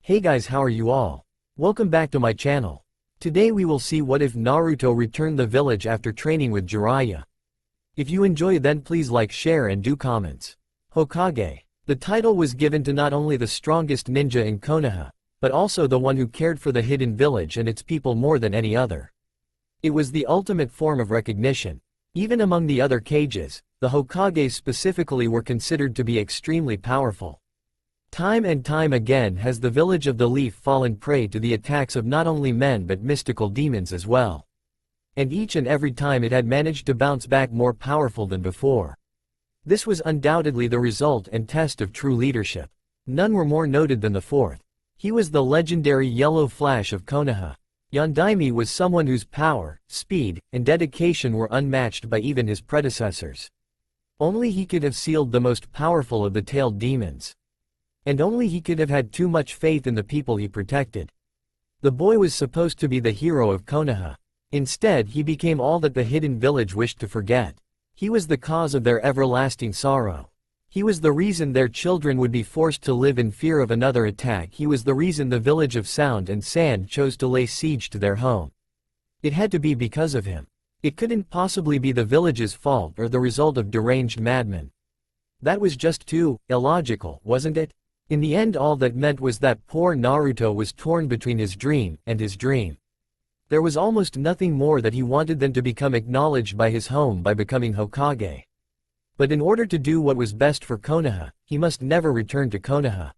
Hey guys, how are you all? Welcome back to my channel. Today we will see what if Naruto returned the village after training with Jiraiya. If you enjoy, then please like, share and do comments. Hokage. The title was given to not only the strongest ninja in Konoha, but also the one who cared for the hidden village and its people more than any other. It was the ultimate form of recognition. Even among the other Kages, the Hokage specifically were considered to be extremely powerful. Time and time again has the village of the Leaf fallen prey to the attacks of not only men but mystical demons as well. And each and every time it had managed to bounce back more powerful than before. This was undoubtedly the result and test of true leadership. None were more noted than the fourth. He was the legendary Yellow Flash of Konoha. Yondaime was someone whose power, speed, and dedication were unmatched by even his predecessors. Only he could have sealed the most powerful of the tailed demons. And only he could have had too much faith in the people he protected. The boy was supposed to be the hero of Konoha. Instead, he became all that the hidden village wished to forget. He was the cause of their everlasting sorrow. He was the reason their children would be forced to live in fear of another attack. He was the reason the village of Sound and Sand chose to lay siege to their home. It had to be because of him. It couldn't possibly be the village's fault or the result of deranged madmen. That was just too illogical, wasn't it? In the end, all that meant was that poor Naruto was torn between his dream and his dream. There was almost nothing more that he wanted than to become acknowledged by his home by becoming Hokage. But in order to do what was best for Konoha, he must never return to Konoha.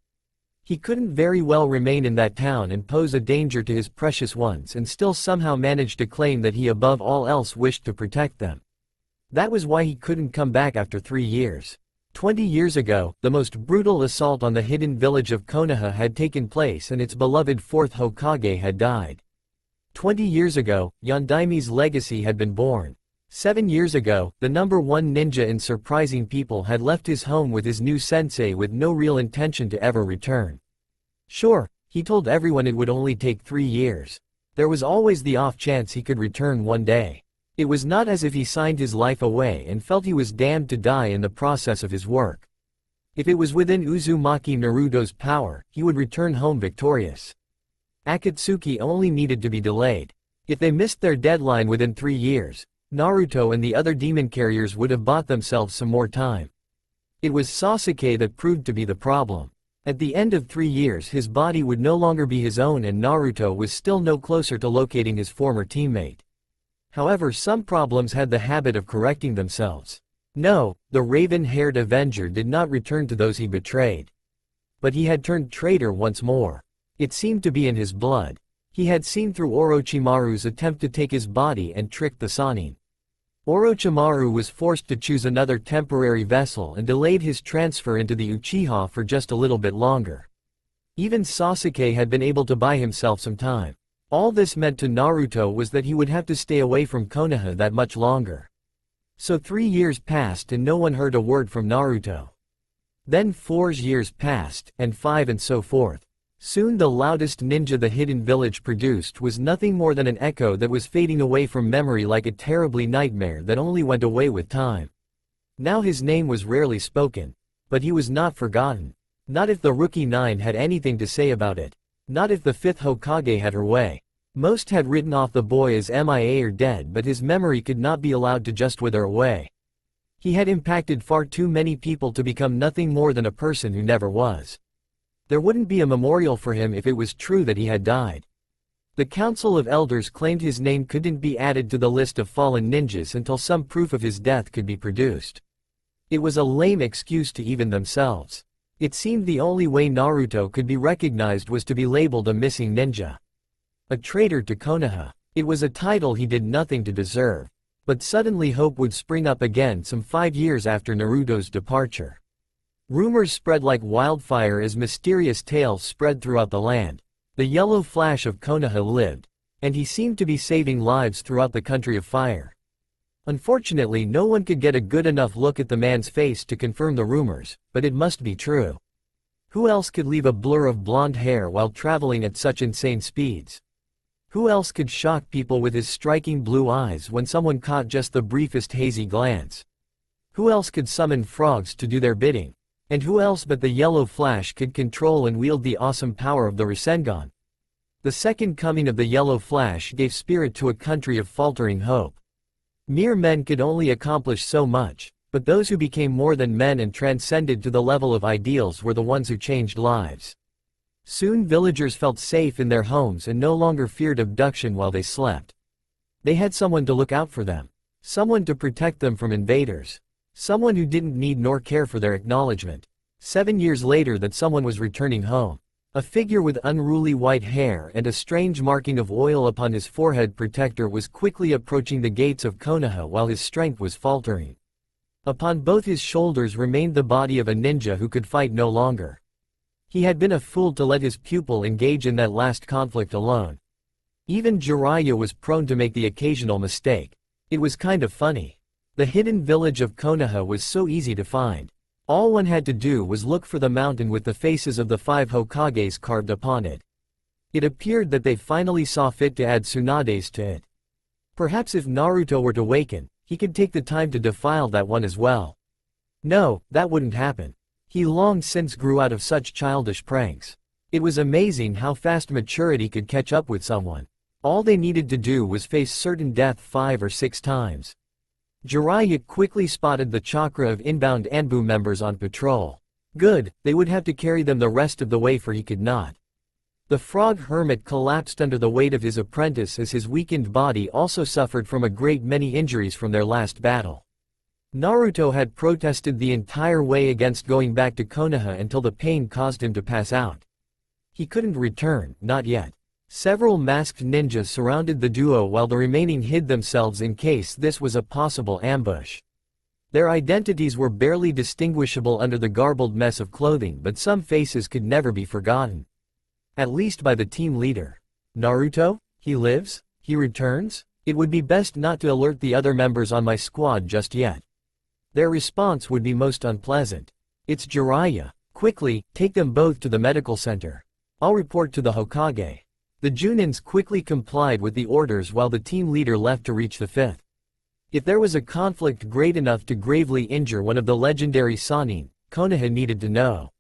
He couldn't very well remain in that town and pose a danger to his precious ones and still somehow manage to claim that he above all else wished to protect them. That was why he couldn't come back after 3 years. 20 years ago, the most brutal assault on the hidden village of Konoha had taken place and its beloved fourth Hokage had died. 20 years ago, Yondaime's legacy had been born. 7 years ago, the number one ninja in surprising people had left his home with his new sensei with no real intention to ever return. Sure, he told everyone it would only take 3 years. There was always the off chance he could return one day. It was not as if he signed his life away and felt he was damned to die in the process of his work. If it was within Uzumaki Naruto's power, he would return home victorious. Akatsuki only needed to be delayed. If they missed their deadline within 3 years, Naruto and the other demon carriers would have bought themselves some more time. It was Sasuke that proved to be the problem. At the end of 3 years, his body would no longer be his own and Naruto was still no closer to locating his former teammate. However, some problems had the habit of correcting themselves. No, the raven-haired Avenger did not return to those he betrayed. But he had turned traitor once more. It seemed to be in his blood. He had seen through Orochimaru's attempt to take his body and trick the Sannin. Orochimaru was forced to choose another temporary vessel and delayed his transfer into the Uchiha for just a little bit longer. Even Sasuke had been able to buy himself some time. All this meant to Naruto was that he would have to stay away from Konoha that much longer. So 3 years passed and no one heard a word from Naruto. Then 4 years passed, and 5 and so forth. Soon the loudest ninja the hidden village produced was nothing more than an echo that was fading away from memory like a terribly nightmare that only went away with time. Now his name was rarely spoken. But he was not forgotten. Not if the Rookie 9 had anything to say about it. Not if the 5th Hokage had her way. Most had written off the boy as MIA or dead, but his memory could not be allowed to just wither away. He had impacted far too many people to become nothing more than a person who never was. There wouldn't be a memorial for him if it was true that he had died. The Council of Elders claimed his name couldn't be added to the list of fallen ninjas until some proof of his death could be produced. It was a lame excuse to even themselves. It seemed the only way Naruto could be recognized was to be labeled a missing ninja. A traitor to Konoha. It was a title he did nothing to deserve. But suddenly hope would spring up again some 5 years after Naruto's departure. Rumors spread like wildfire as mysterious tales spread throughout the land. The Yellow Flash of Konoha lived. And he seemed to be saving lives throughout the country of fire. Unfortunately, no one could get a good enough look at the man's face to confirm the rumors, but it must be true. Who else could leave a blur of blonde hair while traveling at such insane speeds? Who else could shock people with his striking blue eyes when someone caught just the briefest hazy glance? Who else could summon frogs to do their bidding? And who else but the Yellow Flash could control and wield the awesome power of the Rasengan? The second coming of the Yellow Flash gave spirit to a country of faltering hope. Mere men could only accomplish so much, but those who became more than men and transcended to the level of ideals were the ones who changed lives. Soon villagers felt safe in their homes and no longer feared abduction while they slept. They had someone to look out for them. Someone to protect them from invaders. Someone who didn't need nor care for their acknowledgement. 7 years later that someone was returning home. A figure with unruly white hair and a strange marking of oil upon his forehead protector was quickly approaching the gates of Konoha while his strength was faltering. Upon both his shoulders remained the body of a ninja who could fight no longer. He had been a fool to let his pupil engage in that last conflict alone. Even Jiraiya was prone to make the occasional mistake. It was kind of funny. The hidden village of Konoha was so easy to find. All one had to do was look for the mountain with the faces of the 5 Hokages carved upon it. It appeared that they finally saw fit to add Tsunade's to it. Perhaps if Naruto were to waken, he could take the time to defile that one as well. No, that wouldn't happen. He long since grew out of such childish pranks. It was amazing how fast maturity could catch up with someone. All they needed to do was face certain death 5 or 6 times. Jiraiya quickly spotted the chakra of inbound Anbu members on patrol. Good, they would have to carry them the rest of the way for he could not. The frog hermit collapsed under the weight of his apprentice as his weakened body also suffered from a great many injuries from their last battle. Naruto had protested the entire way against going back to Konoha until the pain caused him to pass out. He couldn't return, not yet. Several masked ninjas surrounded the duo while the remaining hid themselves in case this was a possible ambush. Their identities were barely distinguishable under the garbled mess of clothing, but some faces could never be forgotten. At least by the team leader. Naruto? He lives? He returns? It would be best not to alert the other members on my squad just yet. Their response would be most unpleasant. It's Jiraiya. Quickly, take them both to the medical center. I'll report to the Hokage. The Junins quickly complied with the orders while the team leader left to reach the 5th. If there was a conflict great enough to gravely injure one of the legendary Sannin, Konoha needed to know.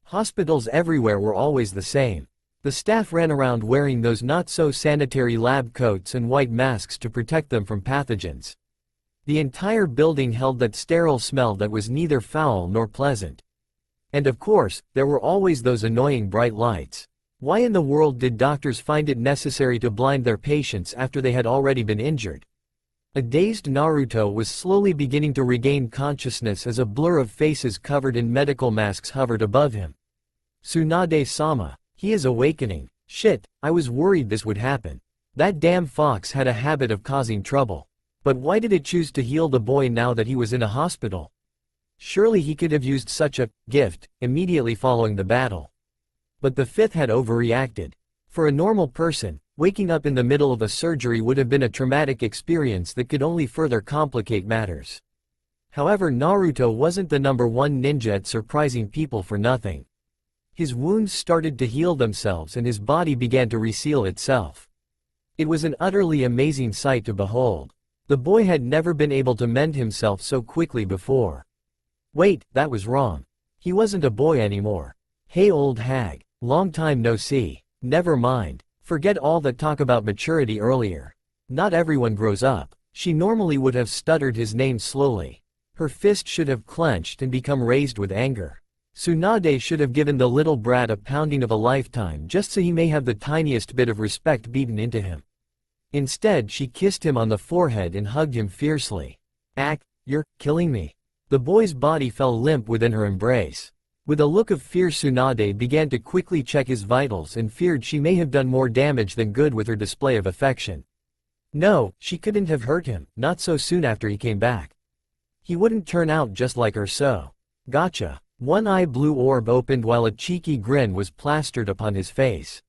Hospitals everywhere were always the same. The staff ran around wearing those not-so-sanitary lab coats and white masks to protect them from pathogens. The entire building held that sterile smell that was neither foul nor pleasant. And of course, there were always those annoying bright lights. Why in the world did doctors find it necessary to blind their patients after they had already been injured? A dazed Naruto was slowly beginning to regain consciousness as a blur of faces covered in medical masks hovered above him. Tsunade-sama, he is awakening. Shit, I was worried this would happen. That damn fox had a habit of causing trouble. But why did it choose to heal the boy now that he was in a hospital? Surely he could have used such a gift immediately following the battle. But the 5th had overreacted. For a normal person, waking up in the middle of a surgery would have been a traumatic experience that could only further complicate matters. However, Naruto wasn't the #1 ninja at surprising people for nothing. His wounds started to heal themselves and his body began to reseal itself. It was an utterly amazing sight to behold. The boy had never been able to mend himself so quickly before. Wait, that was wrong. He wasn't a boy anymore. Hey old hag. Long time no see. Never mind. Forget all that talk about maturity earlier. Not everyone grows up. She normally would have stuttered his name slowly. Her fist should have clenched and become raised with anger. Tsunade should have given the little brat a pounding of a lifetime just so he may have the tiniest bit of respect beaten into him. Instead she kissed him on the forehead and hugged him fiercely. You're killing me. The boy's body fell limp within her embrace. With a look of fear Tsunade began to quickly check his vitals and feared she may have done more damage than good with her display of affection. No, she couldn't have hurt him, not so soon after he came back. He wouldn't turn out just like her so. Gotcha. One eye blue orb opened while a cheeky grin was plastered upon his face.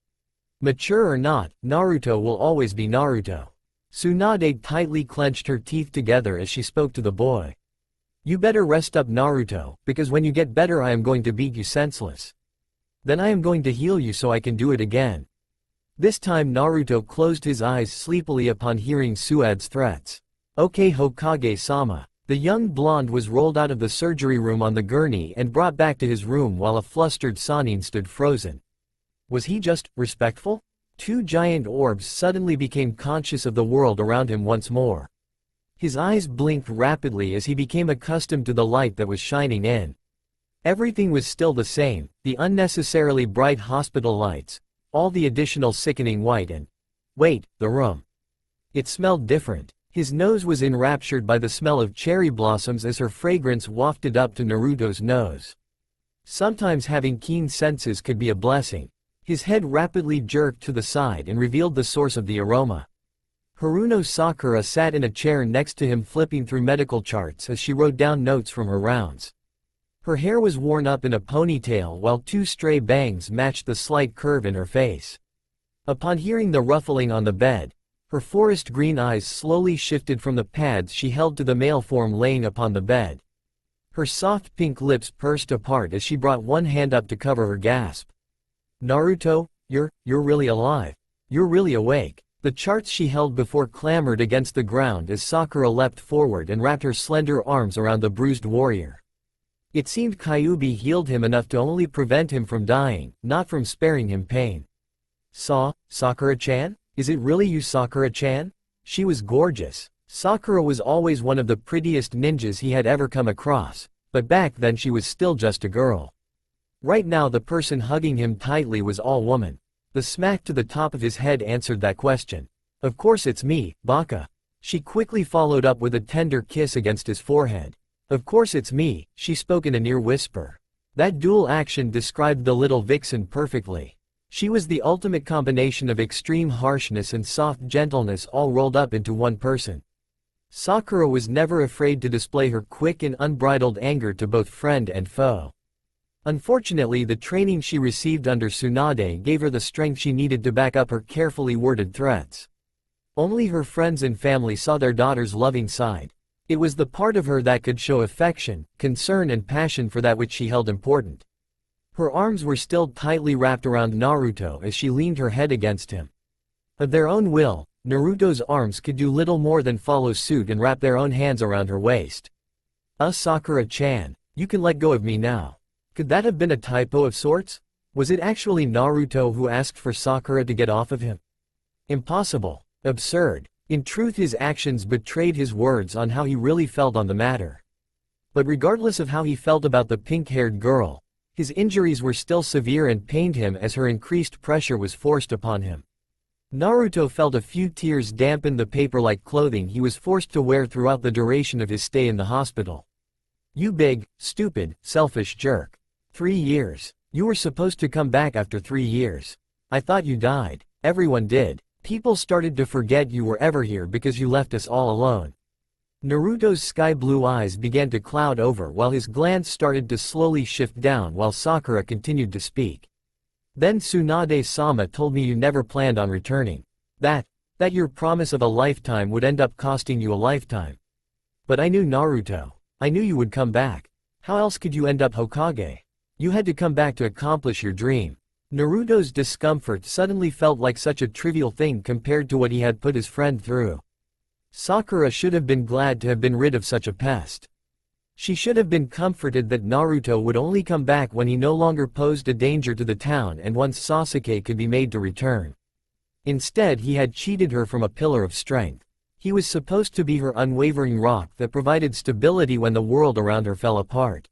Mature or not, Naruto will always be Naruto. Tsunade tightly clenched her teeth together as she spoke to the boy. You better rest up Naruto, because when you get better I am going to beat you senseless. Then I am going to heal you so I can do it again. This time Naruto closed his eyes sleepily upon hearing Suad's threats. Okay Hokage-sama, The young blonde was rolled out of the surgery room on the gurney and brought back to his room while a flustered Sanin stood frozen. Was he just respectful? Two giant orbs suddenly became conscious of the world around him once more. His eyes blinked rapidly as he became accustomed to the light that was shining in. Everything was still the same, the unnecessarily bright hospital lights, all the additional sickening white and… wait, the room. It smelled different. His nose was enraptured by the smell of cherry blossoms as her fragrance wafted up to Naruto's nose. Sometimes having keen senses could be a blessing. His head rapidly jerked to the side and revealed the source of the aroma. Haruno Sakura sat in a chair next to him flipping through medical charts as she wrote down notes from her rounds. Her hair was worn up in a ponytail while two stray bangs matched the slight curve in her face. Upon hearing the ruffling on the bed, her forest green eyes slowly shifted from the pads she held to the male form laying upon the bed. Her soft pink lips pursed apart as she brought one hand up to cover her gasp. Naruto, you're really alive. You're really awake. The charts she held before clambered against the ground as Sakura leapt forward and wrapped her slender arms around the bruised warrior. It seemed Kyuubi healed him enough to only prevent him from dying, not from sparing him pain. Sakura-chan? Is it really you, Sakura-chan? She was gorgeous. Sakura was always one of the prettiest ninjas he had ever come across, but back then she was still just a girl. Right now the person hugging him tightly was all woman. The smack to the top of his head answered that question. Of course it's me, Baka. She quickly followed up with a tender kiss against his forehead. Of course it's me, she spoke in a near whisper. That dual action described the little vixen perfectly. She was the ultimate combination of extreme harshness and soft gentleness all rolled up into one person. Sakura was never afraid to display her quick and unbridled anger to both friend and foe. Unfortunately, the training she received under Tsunade gave her the strength she needed to back up her carefully worded threats. Only her friends and family saw their daughter's loving side. It was the part of her that could show affection, concern and passion for that which she held important. Her arms were still tightly wrapped around Naruto as she leaned her head against him. Of their own will, Naruto's arms could do little more than follow suit and wrap their own hands around her waist. Sakura-chan, you can let go of me now. Could that have been a typo of sorts? Was it actually Naruto who asked for Sakura to get off of him? Impossible. Absurd. In truth, his actions betrayed his words on how he really felt on the matter. But regardless of how he felt about the pink-haired girl, his injuries were still severe and pained him as her increased pressure was forced upon him. Naruto felt a few tears dampen the paper-like clothing he was forced to wear throughout the duration of his stay in the hospital. You big, stupid, selfish jerk. 3 years. You were supposed to come back after 3 years. I thought you died. Everyone did. People started to forget you were ever here because you left us all alone. Naruto's sky-blue eyes began to cloud over while his glance started to slowly shift down while Sakura continued to speak. Then Tsunade-sama told me you never planned on returning. That your promise of a lifetime would end up costing you a lifetime. But I knew Naruto. I knew you would come back. How else could you end up Hokage? You had to come back to accomplish your dream. Naruto's discomfort suddenly felt like such a trivial thing compared to what he had put his friend through. Sakura should have been glad to have been rid of such a pest. She should have been comforted that Naruto would only come back when he no longer posed a danger to the town and once Sasuke could be made to return. Instead, he had cheated her from a pillar of strength. He was supposed to be her unwavering rock that provided stability when the world around her fell apart.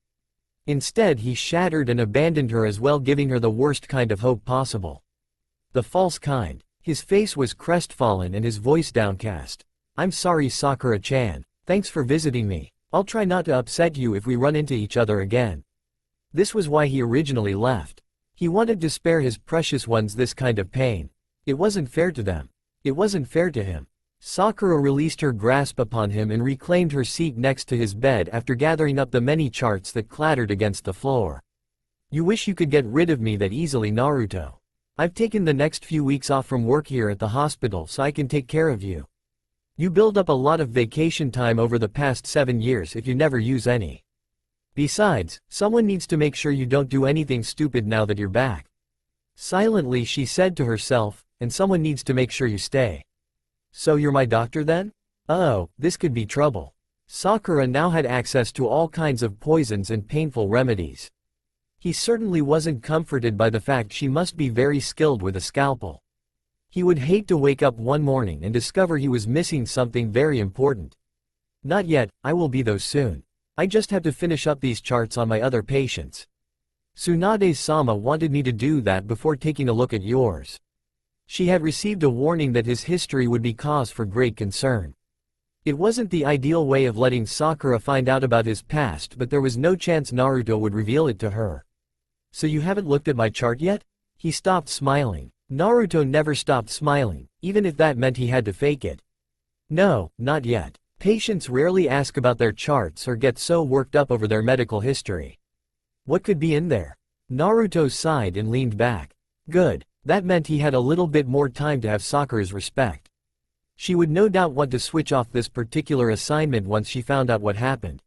Instead, he shattered and abandoned her as well, giving her the worst kind of hope possible. The false kind. His face was crestfallen and his voice downcast. I'm sorry, Sakura-chan. Thanks for visiting me. I'll try not to upset you if we run into each other again. This was why he originally left. He wanted to spare his precious ones this kind of pain. It wasn't fair to them. It wasn't fair to him. Sakura released her grasp upon him and reclaimed her seat next to his bed after gathering up the many charts that clattered against the floor. You wish you could get rid of me that easily, Naruto. I've taken the next few weeks off from work here at the hospital so I can take care of you. You build up a lot of vacation time over the past 7 years if you never use any. Besides, someone needs to make sure you don't do anything stupid now that you're back. Silently she said to herself, and someone needs to make sure you stay. So you're my doctor then? Oh, this could be trouble. Sakura now had access to all kinds of poisons and painful remedies. He certainly wasn't comforted by the fact she must be very skilled with a scalpel. He would hate to wake up one morning and discover he was missing something very important. Not yet, I will be though soon. I just have to finish up these charts on my other patients. Tsunade-sama wanted me to do that before taking a look at yours. She had received a warning that his history would be cause for great concern. It wasn't the ideal way of letting Sakura find out about his past, but there was no chance Naruto would reveal it to her. So you haven't looked at my chart yet? He stopped smiling. Naruto never stopped smiling, even if that meant he had to fake it. No, not yet. Patients rarely ask about their charts or get so worked up over their medical history. What could be in there? Naruto sighed and leaned back. Good. That meant he had a little bit more time to have Sakura's respect. She would no doubt want to switch off this particular assignment once she found out what happened.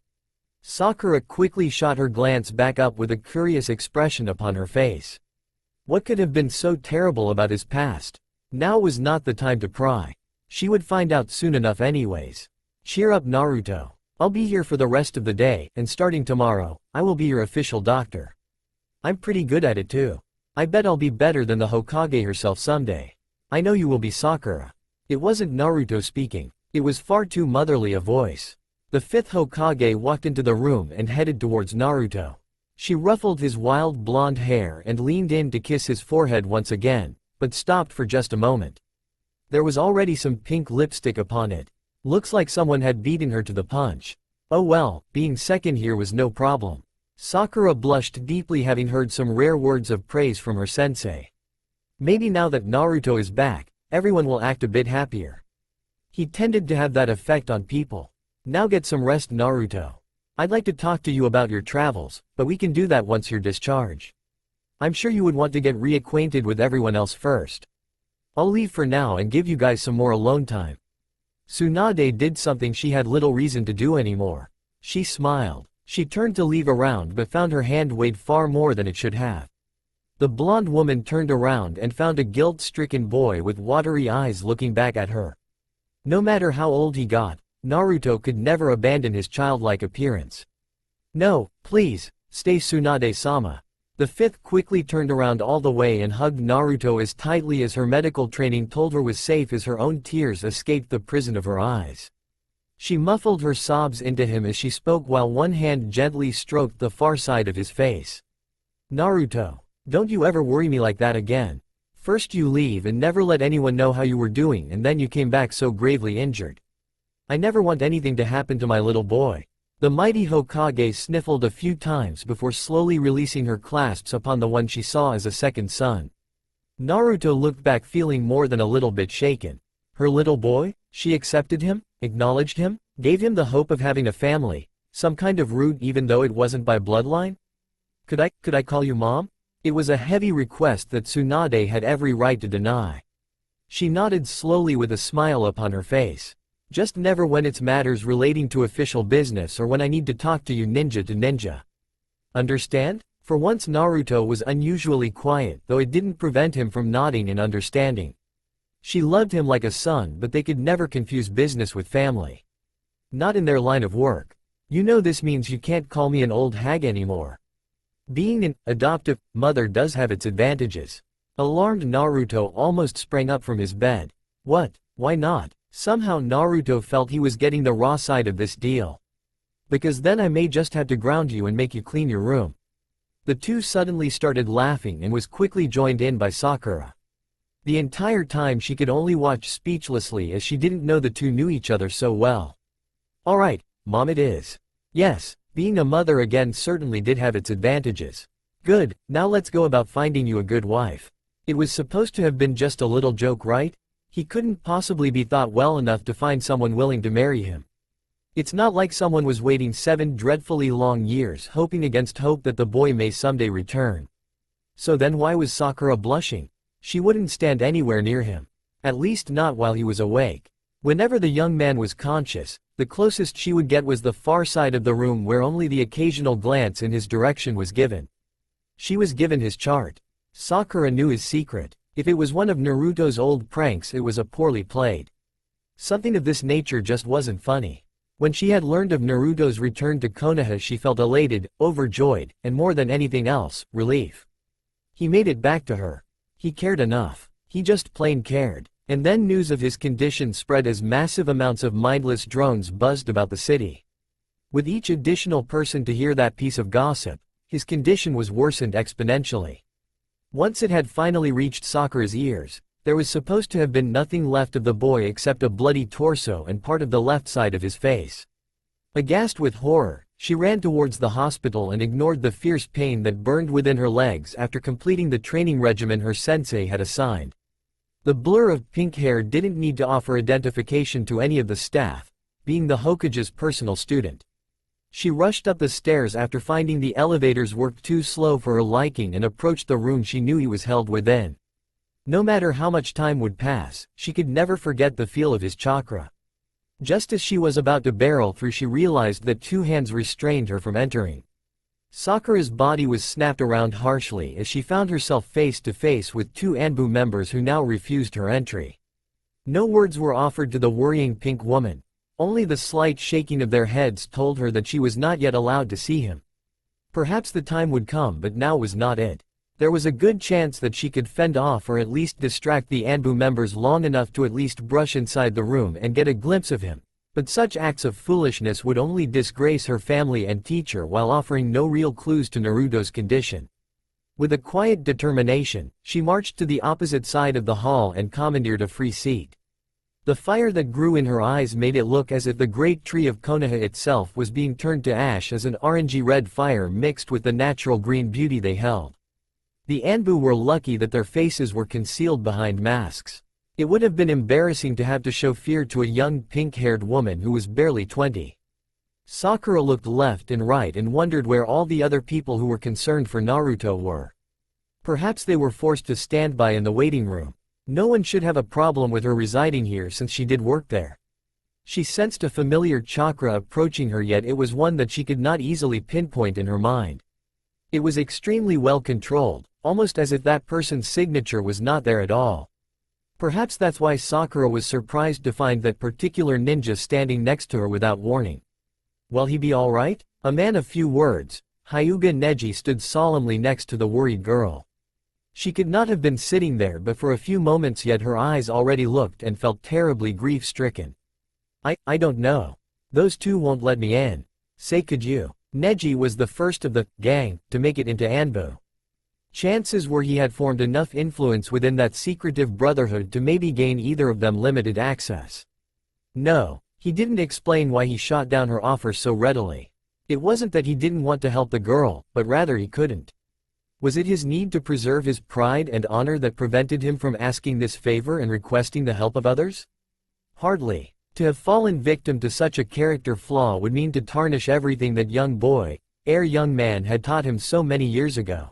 Sakura quickly shot her glance back up with a curious expression upon her face. What could have been so terrible about his past? Now was not the time to pry. She would find out soon enough anyways. Cheer up, Naruto. I'll be here for the rest of the day, and starting tomorrow, I will be your official doctor. I'm pretty good at it too. I bet I'll be better than the Hokage herself someday. I know you will be, Sakura. It wasn't Naruto speaking. It was far too motherly a voice. The fifth Hokage walked into the room and headed towards Naruto. She ruffled his wild blonde hair and leaned in to kiss his forehead once again, but stopped for just a moment. There was already some pink lipstick upon it. Looks like someone had beaten her to the punch. Oh well, being second here was no problem. Sakura blushed deeply, having heard some rare words of praise from her sensei. Maybe now that Naruto is back, everyone will act a bit happier. He tended to have that effect on people. Now get some rest, Naruto. I'd like to talk to you about your travels, but we can do that once you're discharged. I'm sure you would want to get reacquainted with everyone else first. I'll leave for now and give you guys some more alone time. Tsunade did something she had little reason to do anymore. She smiled. She turned to leave around but found her hand weighed far more than it should have. The blonde woman turned around and found a guilt-stricken boy with watery eyes looking back at her. No matter how old he got, Naruto could never abandon his childlike appearance. No, please, stay, Tsunade-sama. The fifth quickly turned around all the way and hugged Naruto as tightly as her medical training told her was safe as her own tears escaped the prison of her eyes. She muffled her sobs into him as she spoke while one hand gently stroked the far side of his face. Naruto, don't you ever worry me like that again. First you leave and never let anyone know how you were doing, and then you came back so gravely injured. I never want anything to happen to my little boy. The mighty Hokage sniffled a few times before slowly releasing her clasps upon the one she saw as a second son. Naruto looked back feeling more than a little bit shaken. Her little boy? She accepted him, acknowledged him, gave him the hope of having a family, some kind of root even though it wasn't by bloodline? Could I call you Mom? It was a heavy request that Tsunade had every right to deny. She nodded slowly with a smile upon her face. Just never when it's matters relating to official business or when I need to talk to you ninja to ninja. Understand? For once Naruto was unusually quiet, though it didn't prevent him from nodding in understanding. She loved him like a son, but they could never confuse business with family. Not in their line of work. You know this means you can't call me an old hag anymore. Being an adoptive mother does have its advantages. Alarmed Naruto almost sprang up from his bed. What? Why not? Somehow Naruto felt he was getting the raw side of this deal. Because then I may just have to ground you and make you clean your room. The two suddenly started laughing and was quickly joined in by Sakura. The entire time she could only watch speechlessly as she didn't know the two knew each other so well. Alright, Mom, it is. Yes, being a mother again certainly did have its advantages. Good, now let's go about finding you a good wife. It was supposed to have been just a little joke, right? He couldn't possibly be thought well enough to find someone willing to marry him. It's not like someone was waiting 7 dreadfully long years hoping against hope that the boy may someday return. So then why was Sakura blushing? She wouldn't stand anywhere near him. At least not while he was awake. Whenever the young man was conscious, the closest she would get was the far side of the room where only the occasional glance in his direction was given. She was given his chart. Sakura knew his secret. If it was one of Naruto's old pranks, it was a poorly played. Something of this nature just wasn't funny. When she had learned of Naruto's return to Konoha, she felt elated, overjoyed, and more than anything else, relief. He made it back to her. He cared enough. He just plain cared. And then news of his condition spread as massive amounts of mindless drones buzzed about the city. With each additional person to hear that piece of gossip, his condition was worsened exponentially. Once it had finally reached Sakura's ears, there was supposed to have been nothing left of the boy except a bloody torso and part of the left side of his face. Aghast with horror, she ran towards the hospital and ignored the fierce pain that burned within her legs after completing the training regimen her sensei had assigned. The blur of pink hair didn't need to offer identification to any of the staff, being the Hokage's personal student. She rushed up the stairs after finding the elevators worked too slow for her liking and approached the room she knew he was held within. No matter how much time would pass, she could never forget the feel of his chakra. Just as she was about to barrel through, she realized that two hands restrained her from entering. Sakura's body was snapped around harshly as she found herself face to face with two Anbu members who now refused her entry. No words were offered to the worrying pink woman. Only the slight shaking of their heads told her that she was not yet allowed to see him. Perhaps the time would come, but now was not it. There was a good chance that she could fend off or at least distract the Anbu members long enough to at least brush inside the room and get a glimpse of him, but such acts of foolishness would only disgrace her family and teacher while offering no real clues to Naruto's condition. With a quiet determination, she marched to the opposite side of the hall and commandeered a free seat. The fire that grew in her eyes made it look as if the great tree of Konoha itself was being turned to ash as an orangey red fire mixed with the natural green beauty they held. The Anbu were lucky that their faces were concealed behind masks. It would have been embarrassing to have to show fear to a young pink-haired woman who was barely 20. Sakura looked left and right and wondered where all the other people who were concerned for Naruto were. Perhaps they were forced to stand by in the waiting room. No one should have a problem with her residing here since she did work there. She sensed a familiar chakra approaching her, yet it was one that she could not easily pinpoint in her mind. It was extremely well controlled, almost as if that person's signature was not there at all. Perhaps that's why Sakura was surprised to find that particular ninja standing next to her without warning. Will he be alright? A man of few words, Hyuga Neji stood solemnly next to the worried girl. She could not have been sitting there but for a few moments, yet her eyes already looked and felt terribly grief-stricken. I don't know. Those two won't let me in. Say, could you? Neji was the first of the gang to make it into Anbu. Chances were he had formed enough influence within that secretive brotherhood to maybe gain either of them limited access. No, he didn't explain why he shot down her offer so readily. It wasn't that he didn't want to help the girl, but rather he couldn't. Was it his need to preserve his pride and honor that prevented him from asking this favor and requesting the help of others? Hardly. To have fallen victim to such a character flaw would mean to tarnish everything that young man had taught him so many years ago.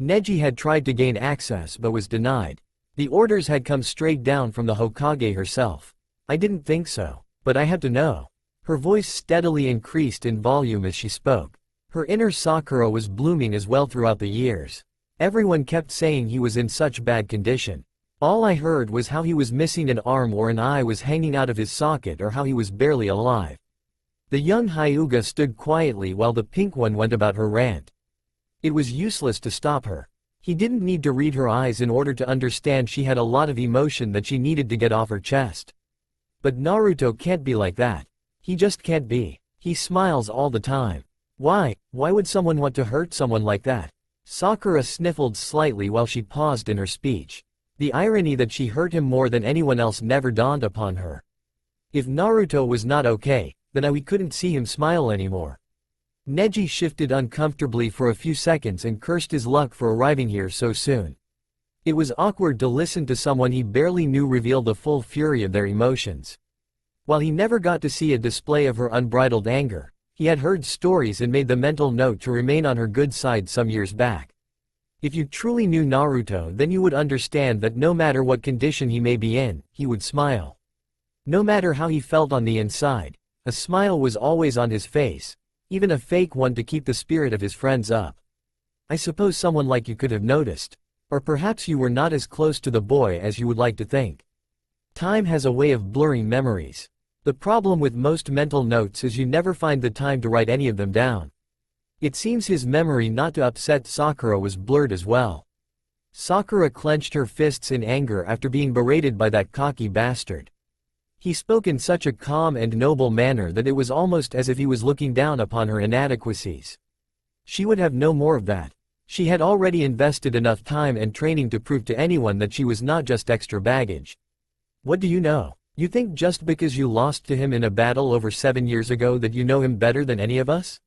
Neji had tried to gain access but was denied. The orders had come straight down from the Hokage herself. I didn't think so, but I had to know. Her voice steadily increased in volume as she spoke. Her inner Sakura was blooming as well throughout the years. Everyone kept saying he was in such bad condition. All I heard was how he was missing an arm or an eye was hanging out of his socket or how he was barely alive. The young Hyuga stood quietly while the pink one went about her rant. It was useless to stop her. He didn't need to read her eyes in order to understand she had a lot of emotion that she needed to get off her chest. But Naruto can't be like that. He just can't be. He smiles all the time. Why would someone want to hurt someone like that? Sakura sniffled slightly while she paused in her speech. The irony that she hurt him more than anyone else never dawned upon her. If Naruto was not okay, then we couldn't see him smile anymore. Neji shifted uncomfortably for a few seconds and cursed his luck for arriving here so soon. It was awkward to listen to someone he barely knew reveal the full fury of their emotions. While he never got to see a display of her unbridled anger, he had heard stories and made the mental note to remain on her good side some years back. If you truly knew Naruto, then you would understand that no matter what condition he may be in, he would smile. No matter how he felt on the inside, a smile was always on his face, even a fake one to keep the spirit of his friends up. I suppose someone like you could have noticed. Or perhaps you were not as close to the boy as you would like to think. Time has a way of blurring memories. The problem with most mental notes is you never find the time to write any of them down. It seems his memory not to upset Sakura was blurred as well. Sakura clenched her fists in anger after being berated by that cocky bastard. He spoke in such a calm and noble manner that it was almost as if he was looking down upon her inadequacies. She would have no more of that. She had already invested enough time and training to prove to anyone that she was not just extra baggage. What do you know? You think just because you lost to him in a battle over 7 years ago that you know him better than any of us?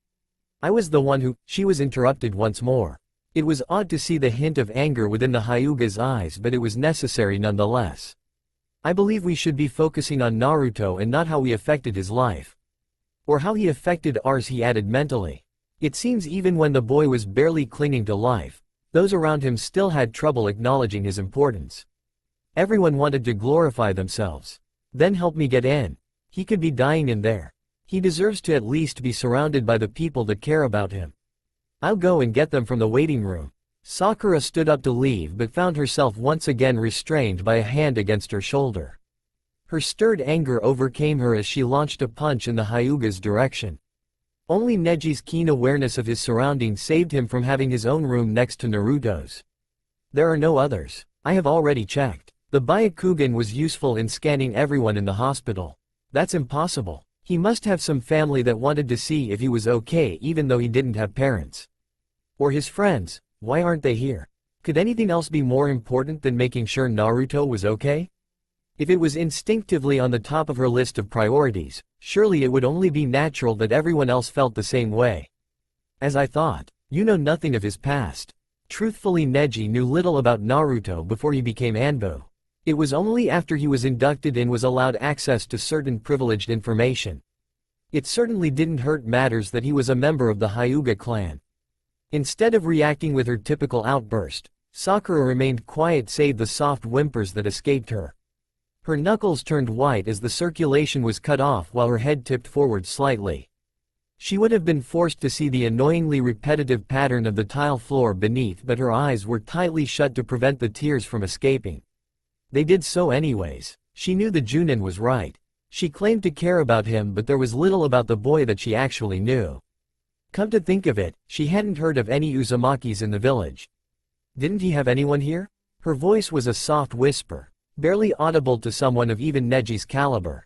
I was the one who— She was interrupted once more. It was odd to see the hint of anger within the Hyuga's eyes, but it was necessary nonetheless. I believe we should be focusing on Naruto and not how we affected his life. Or how he affected ours, he added mentally. It seems even when the boy was barely clinging to life, those around him still had trouble acknowledging his importance. Everyone wanted to glorify themselves. Then help me get in. He could be dying in there. He deserves to at least be surrounded by the people that care about him. I'll go and get them from the waiting room. Sakura stood up to leave but found herself once again restrained by a hand against her shoulder. Her stirred anger overcame her as she launched a punch in the Hyuga's direction. Only Neji's keen awareness of his surroundings saved him from having his own room next to Naruto's. There are no others. I have already checked. The Byakugan was useful in scanning everyone in the hospital. That's impossible. He must have some family that wanted to see if he was okay even though he didn't have parents. Or his friends. Why aren't they here? Could anything else be more important than making sure Naruto was okay? If it was instinctively on the top of her list of priorities, surely it would only be natural that everyone else felt the same way. As I thought, you know nothing of his past. Truthfully, Neji knew little about Naruto before he became Anbu. It was only after he was inducted in was allowed access to certain privileged information. It certainly didn't hurt matters that he was a member of the Hyuga clan. Instead of reacting with her typical outburst, Sakura remained quiet save the soft whimpers that escaped her. Her knuckles turned white as the circulation was cut off while her head tipped forward slightly. She would have been forced to see the annoyingly repetitive pattern of the tile floor beneath, but her eyes were tightly shut to prevent the tears from escaping. They did so anyways. She knew the Junin was right. She claimed to care about him, but there was little about the boy that she actually knew. Come to think of it, she hadn't heard of any Uzumakis in the village. Didn't he have anyone here? Her voice was a soft whisper, barely audible to someone of even Neji's caliber.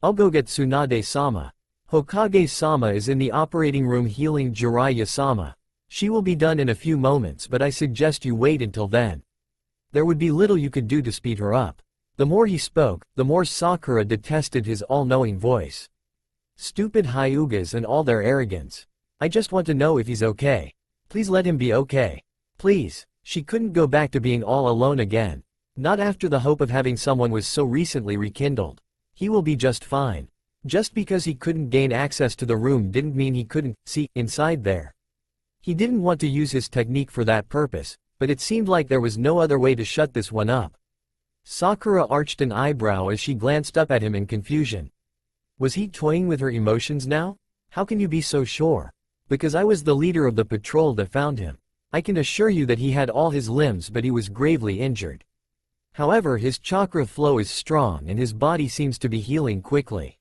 I'll go get Tsunade-sama. Hokage-sama is in the operating room healing Jiraiya-sama. She will be done in a few moments, but I suggest you wait until then. There would be little you could do to speed her up. The more he spoke, the more Sakura detested his all-knowing voice. Stupid Hyugas and all their arrogance. I just want to know if he's okay. Please let him be okay. Please. She couldn't go back to being all alone again. Not after the hope of having someone was so recently rekindled. He will be just fine. Just because he couldn't gain access to the room didn't mean he couldn't see inside there. He didn't want to use his technique for that purpose, but it seemed like there was no other way to shut this one up. Sakura arched an eyebrow as she glanced up at him in confusion. Was he toying with her emotions now? How can you be so sure? Because I was the leader of the patrol that found him. I can assure you that he had all his limbs, but he was gravely injured. However, his chakra flow is strong and his body seems to be healing quickly.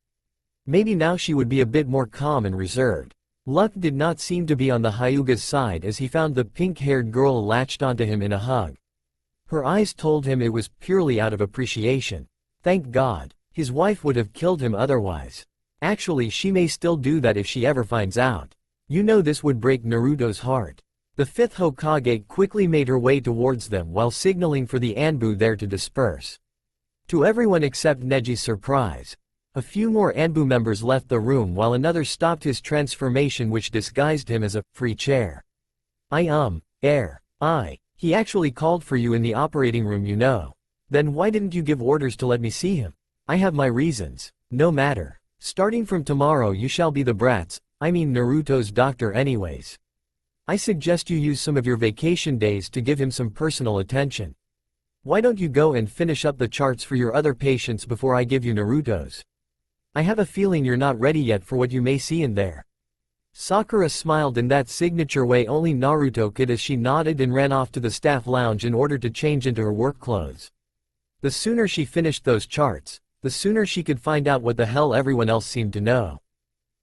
Maybe now she would be a bit more calm and reserved. Luck did not seem to be on the Hyuga's side as he found the pink-haired girl latched onto him in a hug. Her eyes told him it was purely out of appreciation. Thank God. His wife would have killed him otherwise. Actually, she may still do that if she ever finds out. You know this would break Naruto's heart. The fifth Hokage quickly made her way towards them while signaling for the Anbu there to disperse. To everyone except Neji's surprise, a few more Anbu members left the room while another stopped his transformation, which disguised him as a free chair. He actually called for you in the operating room, you know. Then why didn't you give orders to let me see him? I have my reasons. No matter. Starting from tomorrow you shall be Naruto's doctor anyways. I suggest you use some of your vacation days to give him some personal attention. Why don't you go and finish up the charts for your other patients before I give you Naruto's? I have a feeling you're not ready yet for what you may see in there. Sakura smiled in that signature way only Naruto could as she nodded and ran off to the staff lounge in order to change into her work clothes. The sooner she finished those charts, the sooner she could find out what the hell everyone else seemed to know.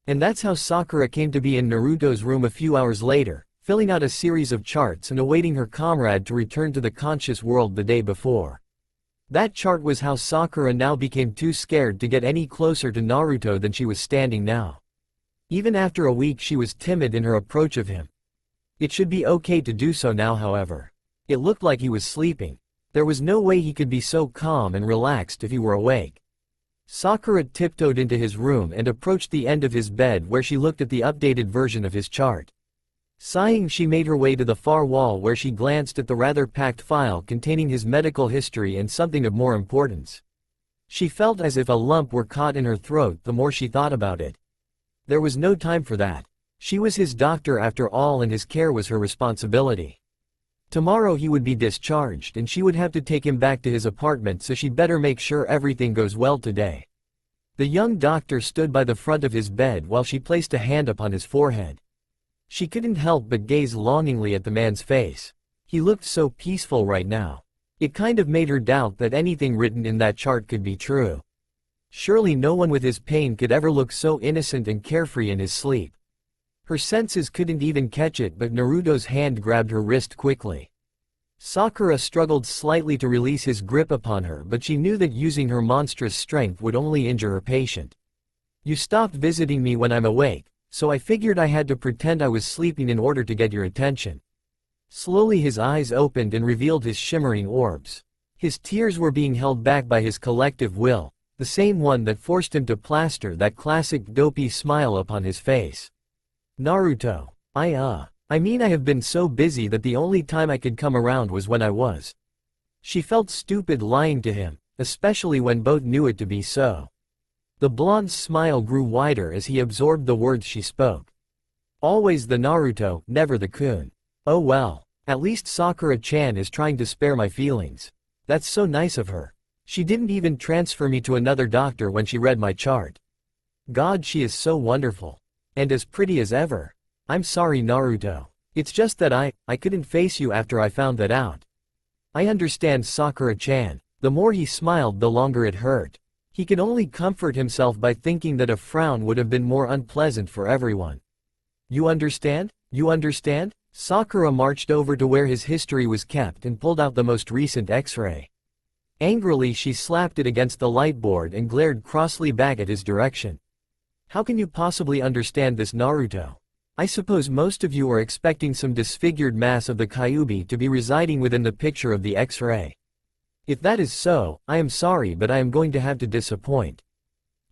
And that's how Sakura came to be in Naruto's room a few hours later, filling out a series of charts and awaiting her comrade to return to the conscious world the day before. That chart was how Sakura now became too scared to get any closer to Naruto than she was standing now. Even after a week she was timid in her approach of him. It should be okay to do so now, however. It looked like he was sleeping. There was no way he could be so calm and relaxed if he were awake. Sakura tiptoed into his room and approached the end of his bed where she looked at the updated version of his chart. Sighing, she made her way to the far wall where she glanced at the rather packed file containing his medical history and something of more importance. She felt as if a lump were caught in her throat the more she thought about it. There was no time for that. She was his doctor after all, and his care was her responsibility. Tomorrow he would be discharged and she would have to take him back to his apartment, so she'd better make sure everything goes well today. The young doctor stood by the front of his bed while she placed a hand upon his forehead. She couldn't help but gaze longingly at the man's face. He looked so peaceful right now. It kind of made her doubt that anything written in that chart could be true. Surely no one with his pain could ever look so innocent and carefree in his sleep. Her senses couldn't even catch it, but Naruto's hand grabbed her wrist quickly. Sakura struggled slightly to release his grip upon her, but she knew that using her monstrous strength would only injure her patient. "You stopped visiting me when I'm awake, so I figured I had to pretend I was sleeping in order to get your attention." Slowly his eyes opened and revealed his shimmering orbs. His tears were being held back by his collective will, the same one that forced him to plaster that classic dopey smile upon his face. "Naruto, I mean I have been so busy that the only time I could come around was when I was." She felt stupid lying to him, especially when both knew it to be so. The blonde's smile grew wider as he absorbed the words she spoke. "Always the Naruto, never the Kun. Oh well, at least Sakura-chan is trying to spare my feelings. That's so nice of her. She didn't even transfer me to another doctor when she read my chart. God, she is so wonderful. And as pretty as ever. I'm sorry, Naruto. It's just that I couldn't face you after I found that out." "I understand, Sakura-chan." The more he smiled, the longer it hurt. He could only comfort himself by thinking that a frown would have been more unpleasant for everyone. "You understand? You understand?" Sakura marched over to where his history was kept and pulled out the most recent X-ray. Angrily she slapped it against the light board and glared crossly back at his direction. "How can you possibly understand this, Naruto? I suppose most of you are expecting some disfigured mass of the Kyuubi to be residing within the picture of the X-ray. If that is so, I am sorry, but I am going to have to disappoint.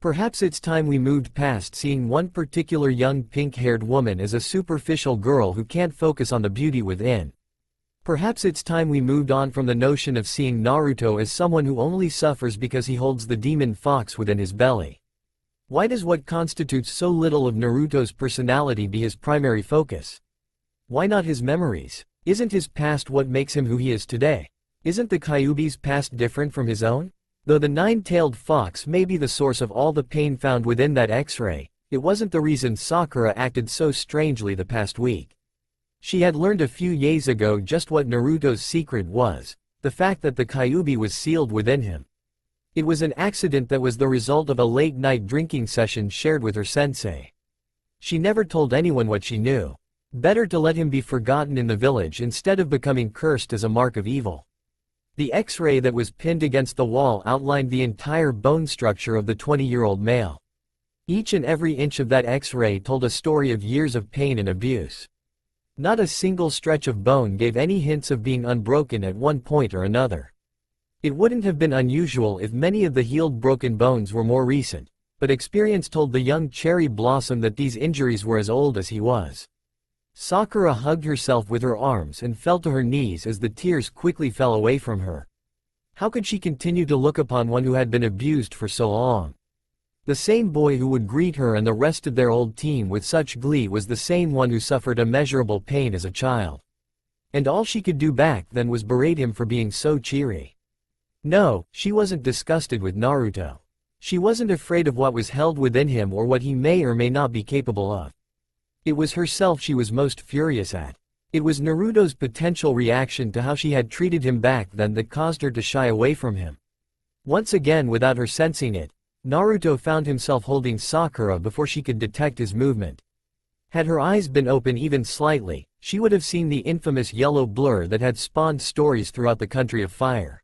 Perhaps it's time we moved past seeing one particular young pink-haired woman as a superficial girl who can't focus on the beauty within. Perhaps it's time we moved on from the notion of seeing Naruto as someone who only suffers because he holds the demon fox within his belly. Why does what constitutes so little of Naruto's personality be his primary focus? Why not his memories? Isn't his past what makes him who he is today? Isn't the Kyuubi's past different from his own? Though the nine-tailed fox may be the source of all the pain found within that X-ray, it wasn't the reason Sakura acted so strangely the past week. She had learned a few years ago just what Naruto's secret was, the fact that the Kyuubi was sealed within him. It was an accident that was the result of a late-night drinking session shared with her sensei. She never told anyone what she knew. Better to let him be forgotten in the village instead of becoming cursed as a mark of evil. The X-ray that was pinned against the wall outlined the entire bone structure of the 20-year-old male. Each and every inch of that X-ray told a story of years of pain and abuse. Not a single stretch of bone gave any hints of being unbroken at one point or another. It wouldn't have been unusual if many of the healed broken bones were more recent, but experience told the young cherry blossom that these injuries were as old as he was. Sakura hugged herself with her arms and fell to her knees as the tears quickly fell away from her. How could she continue to look upon one who had been abused for so long? The same boy who would greet her and the rest of their old team with such glee was the same one who suffered immeasurable pain as a child. And all she could do back then was berate him for being so cheery. No, she wasn't disgusted with Naruto. She wasn't afraid of what was held within him or what he may or may not be capable of. It was herself she was most furious at. It was Naruto's potential reaction to how she had treated him back then that caused her to shy away from him. Once again without her sensing it, Naruto found himself holding Sakura before she could detect his movement. Had her eyes been open even slightly, she would have seen the infamous yellow blur that had spawned stories throughout the country of fire.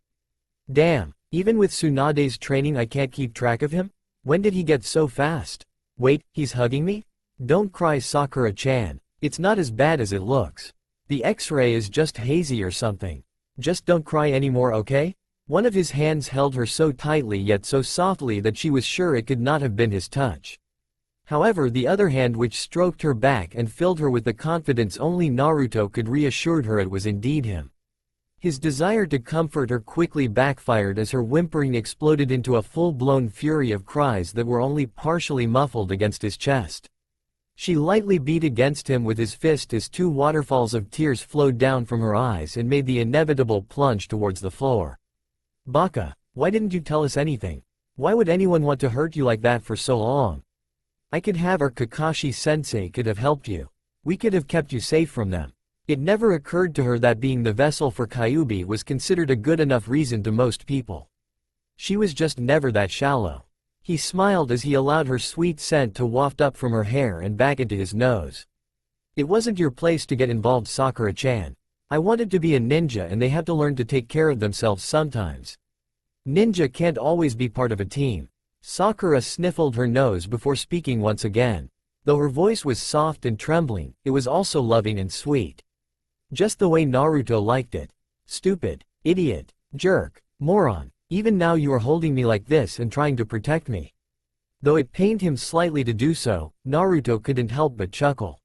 Damn, even with Tsunade's training I can't keep track of him? When did he get so fast? Wait, he's hugging me? Don't cry, Sakura-chan. It's not as bad as it looks. The X-ray is just hazy or something. Just don't cry anymore, okay? One of his hands held her so tightly yet so softly that she was sure it could not have been his touch. However, the other hand which stroked her back and filled her with the confidence only Naruto could reassured her it was indeed him. His desire to comfort her quickly backfired as her whimpering exploded into a full-blown fury of cries that were only partially muffled against his chest. She lightly beat against him with his fist as two waterfalls of tears flowed down from her eyes and made the inevitable plunge towards the floor. Baka, why didn't you tell us anything? Why would anyone want to hurt you like that for so long? I could have, or Kakashi-sensei could have helped you. We could have kept you safe from them. It never occurred to her that being the vessel for Kyuubi was considered a good enough reason to most people. She was just never that shallow. He smiled as he allowed her sweet scent to waft up from her hair and back into his nose. It wasn't your place to get involved, Sakura-chan. I wanted to be a ninja and they have to learn to take care of themselves sometimes. Ninja can't always be part of a team. Sakura sniffled her nose before speaking once again. Though her voice was soft and trembling, it was also loving and sweet. Just the way Naruto liked it. Stupid, idiot, jerk, moron, even now you are holding me like this and trying to protect me. Though it pained him slightly to do so, Naruto couldn't help but chuckle.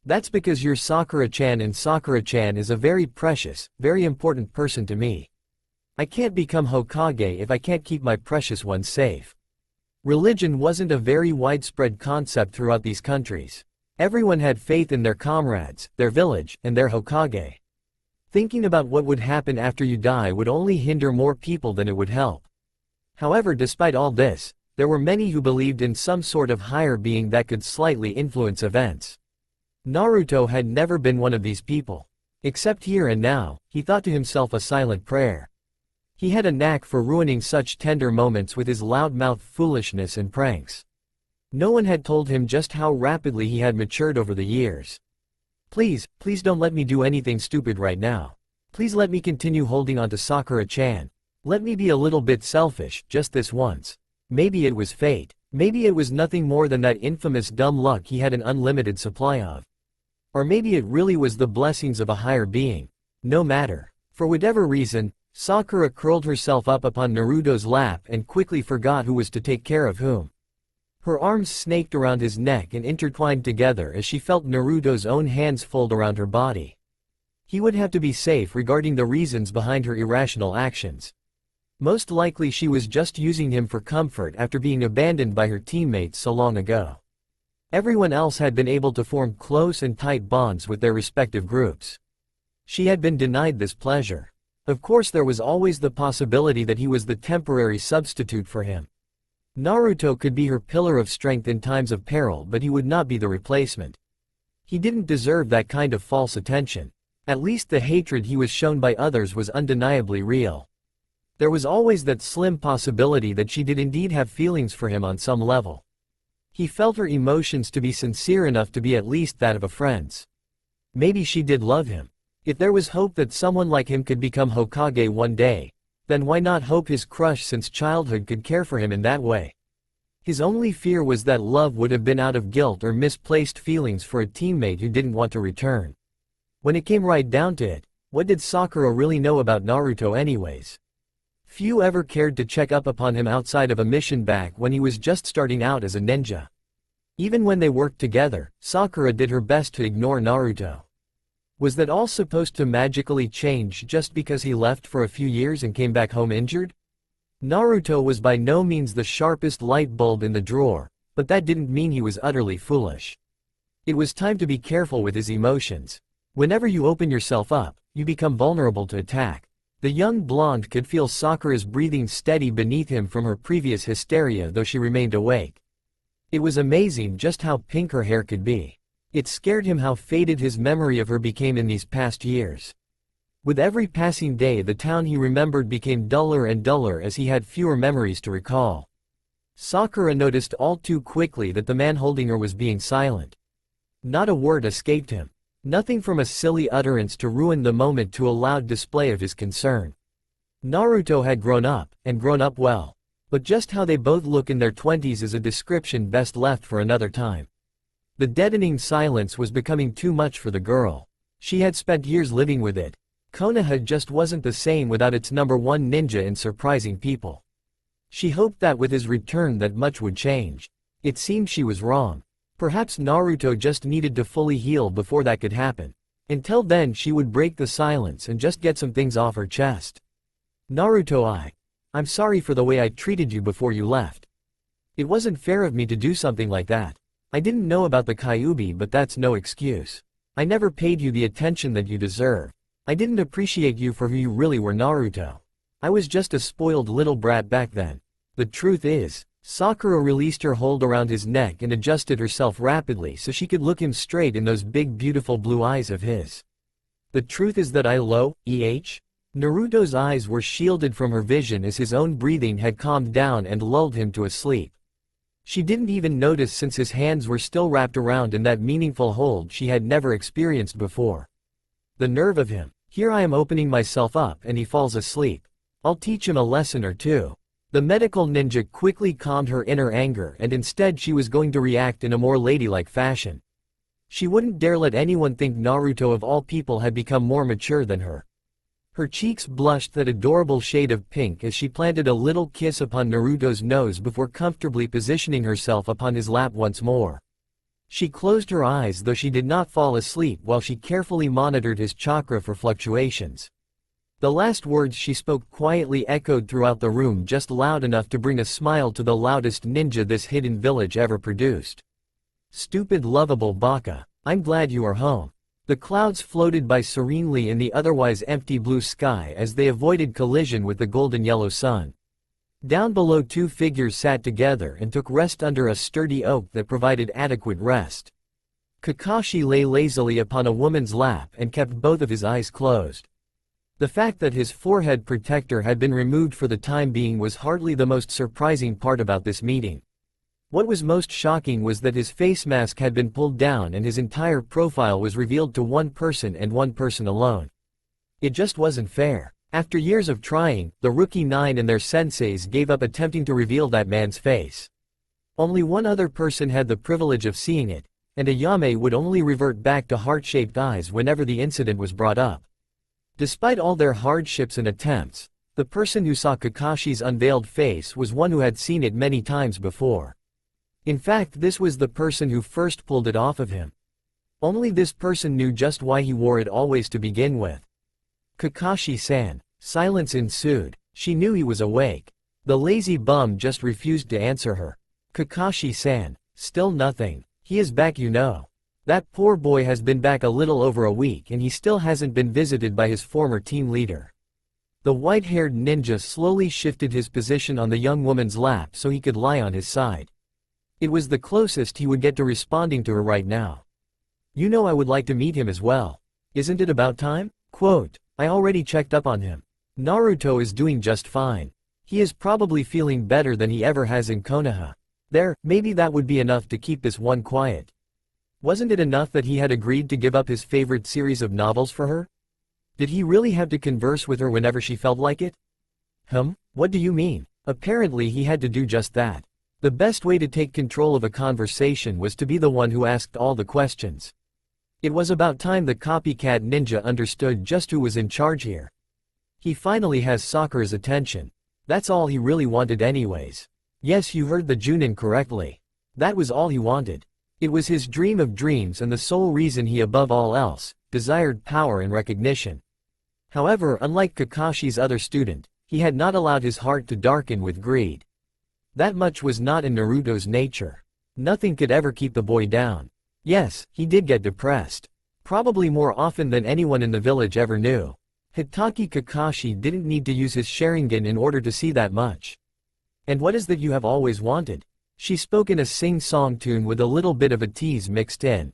That's because you're Sakura-chan and Sakura-chan is a very precious, very important person to me. I can't become Hokage if I can't keep my precious ones safe. Religion wasn't a very widespread concept throughout these countries. Everyone had faith in their comrades, their village, and their Hokage. Thinking about what would happen after you die would only hinder more people than it would help. However, despite all this, there were many who believed in some sort of higher being that could slightly influence events. Naruto had never been one of these people. Except here and now, he thought to himself a silent prayer. He had a knack for ruining such tender moments with his loudmouth foolishness and pranks. No one had told him just how rapidly he had matured over the years. Please don't let me do anything stupid right now. Please let me continue holding on to Sakura-chan. Let me be a little bit selfish, just this once. Maybe it was fate. Maybe it was nothing more than that infamous dumb luck he had an unlimited supply of. Or maybe it really was the blessings of a higher being. No matter. For whatever reason, Sakura curled herself up upon Naruto's lap and quickly forgot who was to take care of whom. Her arms snaked around his neck and intertwined together as she felt Naruto's own hands fold around her body. He would have to be safe regarding the reasons behind her irrational actions. Most likely she was just using him for comfort after being abandoned by her teammates so long ago. Everyone else had been able to form close and tight bonds with their respective groups. She had been denied this pleasure. Of course, there was always the possibility that he was the temporary substitute for him. Naruto could be her pillar of strength in times of peril, but he would not be the replacement. He didn't deserve that kind of false attention. At least the hatred he was shown by others was undeniably real. There was always that slim possibility that she did indeed have feelings for him on some level. He felt her emotions to be sincere enough to be at least that of a friend's. Maybe she did love him. If there was hope that someone like him could become Hokage one day, then why not hope his crush since childhood could care for him in that way? His only fear was that love would have been out of guilt or misplaced feelings for a teammate who didn't want to return. When it came right down to it, what did Sakura really know about Naruto anyways? Few ever cared to check up upon him outside of a mission back when he was just starting out as a ninja. Even when they worked together, Sakura did her best to ignore Naruto. Was that all supposed to magically change just because he left for a few years and came back home injured? Naruto was by no means the sharpest light bulb in the drawer, but that didn't mean he was utterly foolish. It was time to be careful with his emotions. Whenever you open yourself up, you become vulnerable to attack. The young blonde could feel Sakura's breathing steady beneath him from her previous hysteria, though she remained awake. It was amazing just how pink her hair could be. It scared him how faded his memory of her became in these past years. With every passing day the town he remembered became duller and duller as he had fewer memories to recall. Sakura noticed all too quickly that the man holding her was being silent. Not a word escaped him. Nothing from a silly utterance to ruin the moment to a loud display of his concern. Naruto had grown up, and grown up well. But just how they both look in their 20s is a description best left for another time. The deadening silence was becoming too much for the girl. She had spent years living with it. Konoha just wasn't the same without its #1 ninja in surprising people. She hoped that with his return that much would change. It seemed she was wrong. Perhaps Naruto just needed to fully heal before that could happen. Until then she would break the silence and just get some things off her chest. Naruto, I'm sorry for the way I treated you before you left. It wasn't fair of me to do something like that. I didn't know about the Kyuubi, but that's no excuse. I never paid you the attention that you deserve. I didn't appreciate you for who you really were, Naruto. I was just a spoiled little brat back then. The truth is, Sakura released her hold around his neck and adjusted herself rapidly so she could look him straight in those big beautiful blue eyes of his. The truth is that Naruto's eyes were shielded from her vision as his own breathing had calmed down and lulled him to a sleep. She didn't even notice since his hands were still wrapped around in that meaningful hold she had never experienced before. The nerve of him. Here I am opening myself up and he falls asleep. I'll teach him a lesson or two. The medical ninja quickly calmed her inner anger and instead she was going to react in a more ladylike fashion. She wouldn't dare let anyone think Naruto of all people had become more mature than her. Her cheeks blushed that adorable shade of pink as she planted a little kiss upon Naruto's nose before comfortably positioning herself upon his lap once more. She closed her eyes though she did not fall asleep while she carefully monitored his chakra for fluctuations. The last words she spoke quietly echoed throughout the room just loud enough to bring a smile to the loudest ninja this hidden village ever produced. Stupid lovable baka, I'm glad you are home. The clouds floated by serenely in the otherwise empty blue sky as they avoided collision with the golden yellow sun. Down below two figures sat together and took rest under a sturdy oak that provided adequate rest. Kakashi lay lazily upon a woman's lap and kept both of his eyes closed. The fact that his forehead protector had been removed for the time being was hardly the most surprising part about this meeting. What was most shocking was that his face mask had been pulled down and his entire profile was revealed to one person and one person alone. It just wasn't fair. After years of trying, the Rookie 9 and their senseis gave up attempting to reveal that man's face. Only one other person had the privilege of seeing it, and Ayame would only revert back to heart-shaped eyes whenever the incident was brought up. Despite all their hardships and attempts, the person who saw Kakashi's unveiled face was one who had seen it many times before. In fact, this was the person who first pulled it off of him. Only this person knew just why he wore it always to begin with. Kakashi-san. Silence ensued. She knew he was awake. The lazy bum just refused to answer her. Kakashi-san. Still nothing. He is back, you know. That poor boy has been back a little over a week and he still hasn't been visited by his former team leader. The white-haired ninja slowly shifted his position on the young woman's lap so he could lie on his side. It was the closest he would get to responding to her right now. You know, I would like to meet him as well. Isn't it about time? Quote, I already checked up on him. Naruto is doing just fine. He is probably feeling better than he ever has in Konoha. There, maybe that would be enough to keep this one quiet. Wasn't it enough that he had agreed to give up his favorite series of novels for her? Did he really have to converse with her whenever she felt like it? What do you mean? Apparently he had to do just that. The best way to take control of a conversation was to be the one who asked all the questions. It was about time the copycat ninja understood just who was in charge here. He finally has Sakura's attention. That's all he really wanted anyways. Yes, you heard the Junin correctly. That was all he wanted. It was his dream of dreams and the sole reason he above all else desired power and recognition. However, unlike Kakashi's other student, he had not allowed his heart to darken with greed. That much was not in Naruto's nature. Nothing could ever keep the boy down. Yes, he did get depressed. Probably more often than anyone in the village ever knew. Hitaki Kakashi didn't need to use his Sharingan in order to see that much. And what is that you have always wanted? She spoke in a sing-song tune with a little bit of a tease mixed in.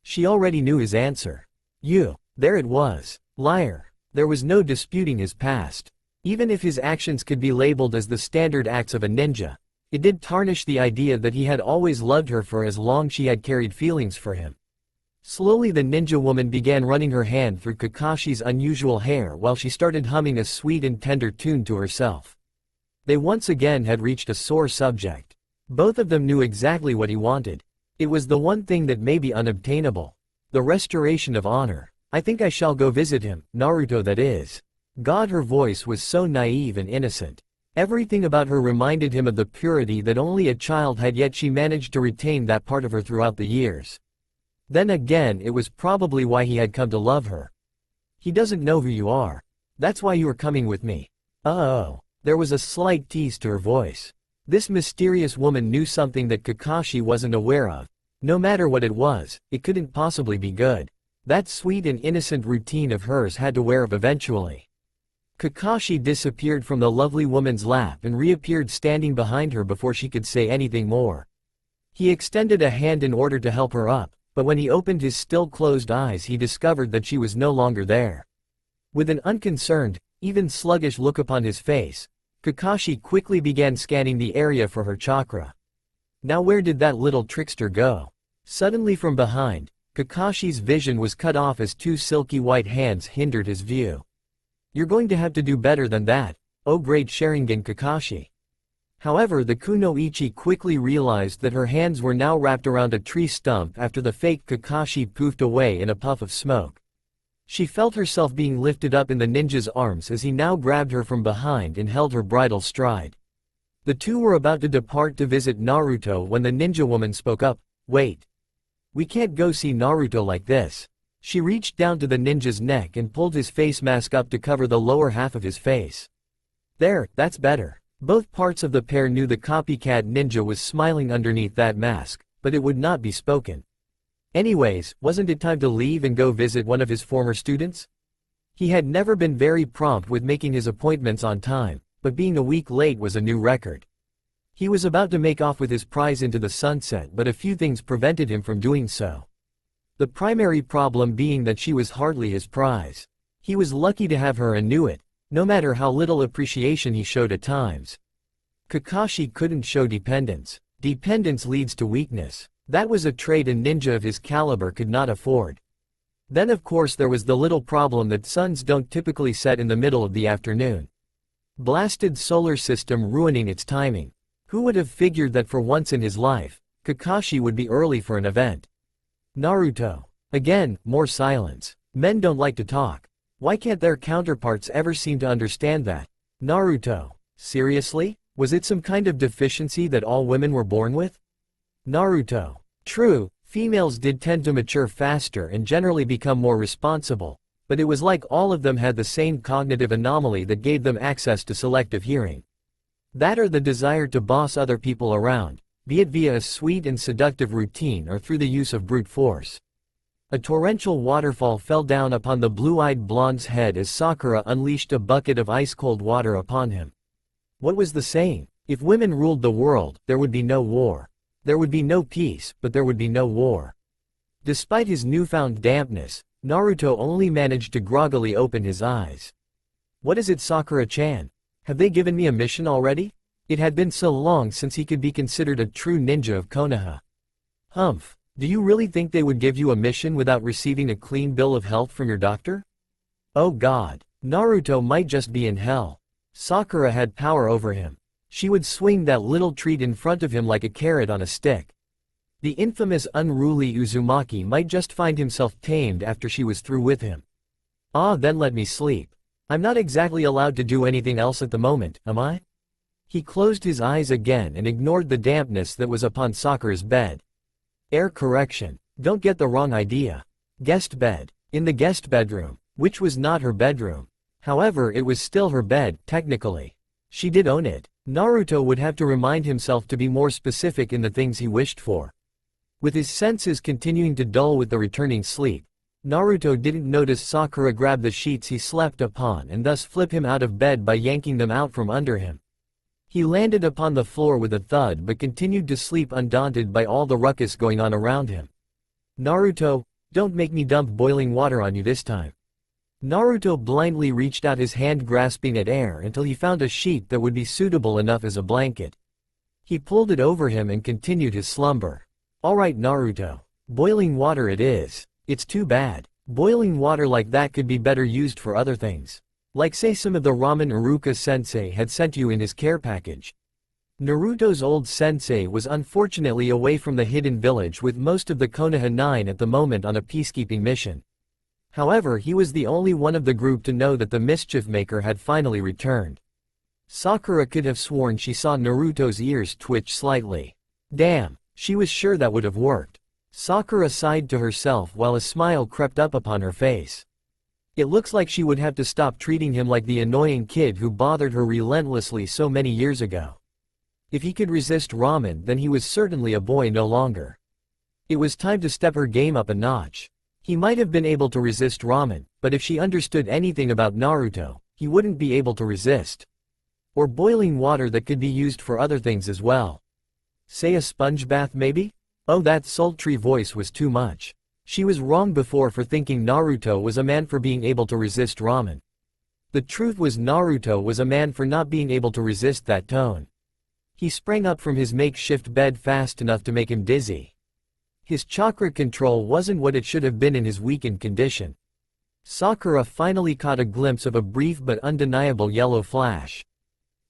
She already knew his answer. You. There it was. Liar. There was no disputing his past. Even if his actions could be labeled as the standard acts of a ninja, it did tarnish the idea that he had always loved her for as long she had carried feelings for him. Slowly the ninja woman began running her hand through Kakashi's unusual hair while she started humming a sweet and tender tune to herself. They once again had reached a sore subject. Both of them knew exactly what he wanted. It was the one thing that may be unobtainable. The restoration of honor. I think I shall go visit him, Naruto that is. God, her voice was so naive and innocent. Everything about her reminded him of the purity that only a child had, yet she managed to retain that part of her throughout the years. Then again, it was probably why he had come to love her. He doesn't know who you are. That's why you are coming with me. Oh. There was a slight tease to her voice. This mysterious woman knew something that Kakashi wasn't aware of. No matter what it was, it couldn't possibly be good. That sweet and innocent routine of hers had to wear off eventually. Kakashi disappeared from the lovely woman's lap and reappeared standing behind her before she could say anything more. He extended a hand in order to help her up, but when he opened his still closed eyes he discovered that she was no longer there. With an unconcerned, even sluggish look upon his face, Kakashi quickly began scanning the area for her chakra. Now where did that little trickster go? Suddenly from behind, Kakashi's vision was cut off as two silky white hands hindered his view. You're going to have to do better than that, oh great Sharingan Kakashi. However, the kunoichi quickly realized that her hands were now wrapped around a tree stump after the fake Kakashi poofed away in a puff of smoke. She felt herself being lifted up in the ninja's arms as he now grabbed her from behind and held her bridal stride. The two were about to depart to visit Naruto when the ninja woman spoke up. Wait. We can't go see Naruto like this. She reached down to the ninja's neck and pulled his face mask up to cover the lower half of his face. There, that's better. Both parts of the pair knew the copycat ninja was smiling underneath that mask, but it would not be spoken. Anyways, wasn't it time to leave and go visit one of his former students? He had never been very prompt with making his appointments on time, but being a week late was a new record. He was about to make off with his prize into the sunset, but a few things prevented him from doing so. The primary problem being that she was hardly his prize. He was lucky to have her and knew it, no matter how little appreciation he showed at times. Kakashi couldn't show dependence. Dependence leads to weakness. That was a trait a ninja of his caliber could not afford. Then of course there was the little problem that suns don't typically set in the middle of the afternoon. Blasted solar system ruining its timing. Who would have figured that for once in his life, Kakashi would be early for an event? Naruto. Again, more silence. Men don't like to talk. Why can't their counterparts ever seem to understand that? Naruto. Seriously? Was it some kind of deficiency that all women were born with? Naruto. True, females did tend to mature faster and generally become more responsible, but it was like all of them had the same cognitive anomaly that gave them access to selective hearing. That or the desire to boss other people around, be it via a sweet and seductive routine or through the use of brute force. A torrential waterfall fell down upon the blue-eyed blonde's head as Sakura unleashed a bucket of ice-cold water upon him. What was the saying? If women ruled the world, there would be no war. There would be no peace, but there would be no war. Despite his newfound dampness, Naruto only managed to groggily open his eyes. What is it, Sakura-chan? Have they given me a mission already? It had been so long since he could be considered a true ninja of Konoha. Humph, do you really think they would give you a mission without receiving a clean bill of health from your doctor? Oh god, Naruto might just be in hell. Sakura had power over him. She would swing that little treat in front of him like a carrot on a stick. The infamous unruly Uzumaki might just find himself tamed after she was through with him. Ah, then let me sleep. I'm not exactly allowed to do anything else at the moment, am I? He closed his eyes again and ignored the dampness that was upon Sakura's bed. Air correction. Don't get the wrong idea. Guest bed. In the guest bedroom, which was not her bedroom. However, it was still her bed, technically. She did own it. Naruto would have to remind himself to be more specific in the things he wished for. With his senses continuing to dull with the returning sleep, Naruto didn't notice Sakura grab the sheets he slept upon and thus flip him out of bed by yanking them out from under him. He landed upon the floor with a thud but continued to sleep undaunted by all the ruckus going on around him. Naruto, don't make me dump boiling water on you this time. Naruto blindly reached out his hand grasping at air until he found a sheet that would be suitable enough as a blanket. He pulled it over him and continued his slumber. Alright Naruto. Boiling water it is. It's too bad. Boiling water like that could be better used for other things. Like say some of the ramen Iruka-sensei had sent you in his care package. Naruto's old sensei was unfortunately away from the hidden village with most of the Konoha 9 at the moment on a peacekeeping mission. However, he was the only one of the group to know that the mischief maker had finally returned. Sakura could have sworn she saw Naruto's ears twitch slightly. Damn, she was sure that would have worked. Sakura sighed to herself while a smile crept up upon her face. It looks like she would have to stop treating him like the annoying kid who bothered her relentlessly so many years ago. If he could resist ramen, then he was certainly a boy no longer. It was time to step her game up a notch. He might have been able to resist ramen, but if she understood anything about Naruto, he wouldn't be able to resist. Or boiling water that could be used for other things as well. Say a sponge bath maybe? Oh, that sultry voice was too much. She was wrong before for thinking Naruto was a man for being able to resist ramen. The truth was Naruto was a man for not being able to resist that tone. He sprang up from his makeshift bed fast enough to make him dizzy. His chakra control wasn't what it should have been in his weakened condition. Sakura finally caught a glimpse of a brief but undeniable yellow flash.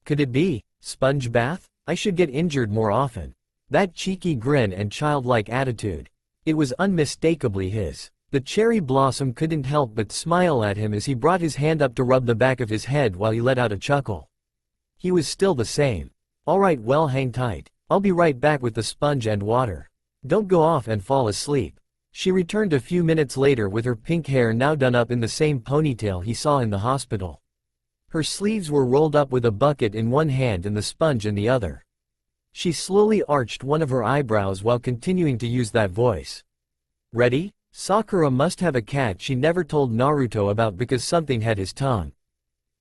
Could it be sponge bath? I should get injured more often. That cheeky grin and childlike attitude. It was unmistakably his. The cherry blossom couldn't help but smile at him as he brought his hand up to rub the back of his head while he let out a chuckle. He was still the same. Alright, well, hang tight. I'll be right back with the sponge and water. Don't go off and fall asleep. She returned a few minutes later with her pink hair now done up in the same ponytail he saw in the hospital. Her sleeves were rolled up with a bucket in one hand and the sponge in the other. She slowly arched one of her eyebrows while continuing to use that voice. Ready? Sakura must have a cat she never told Naruto about because something had his tongue.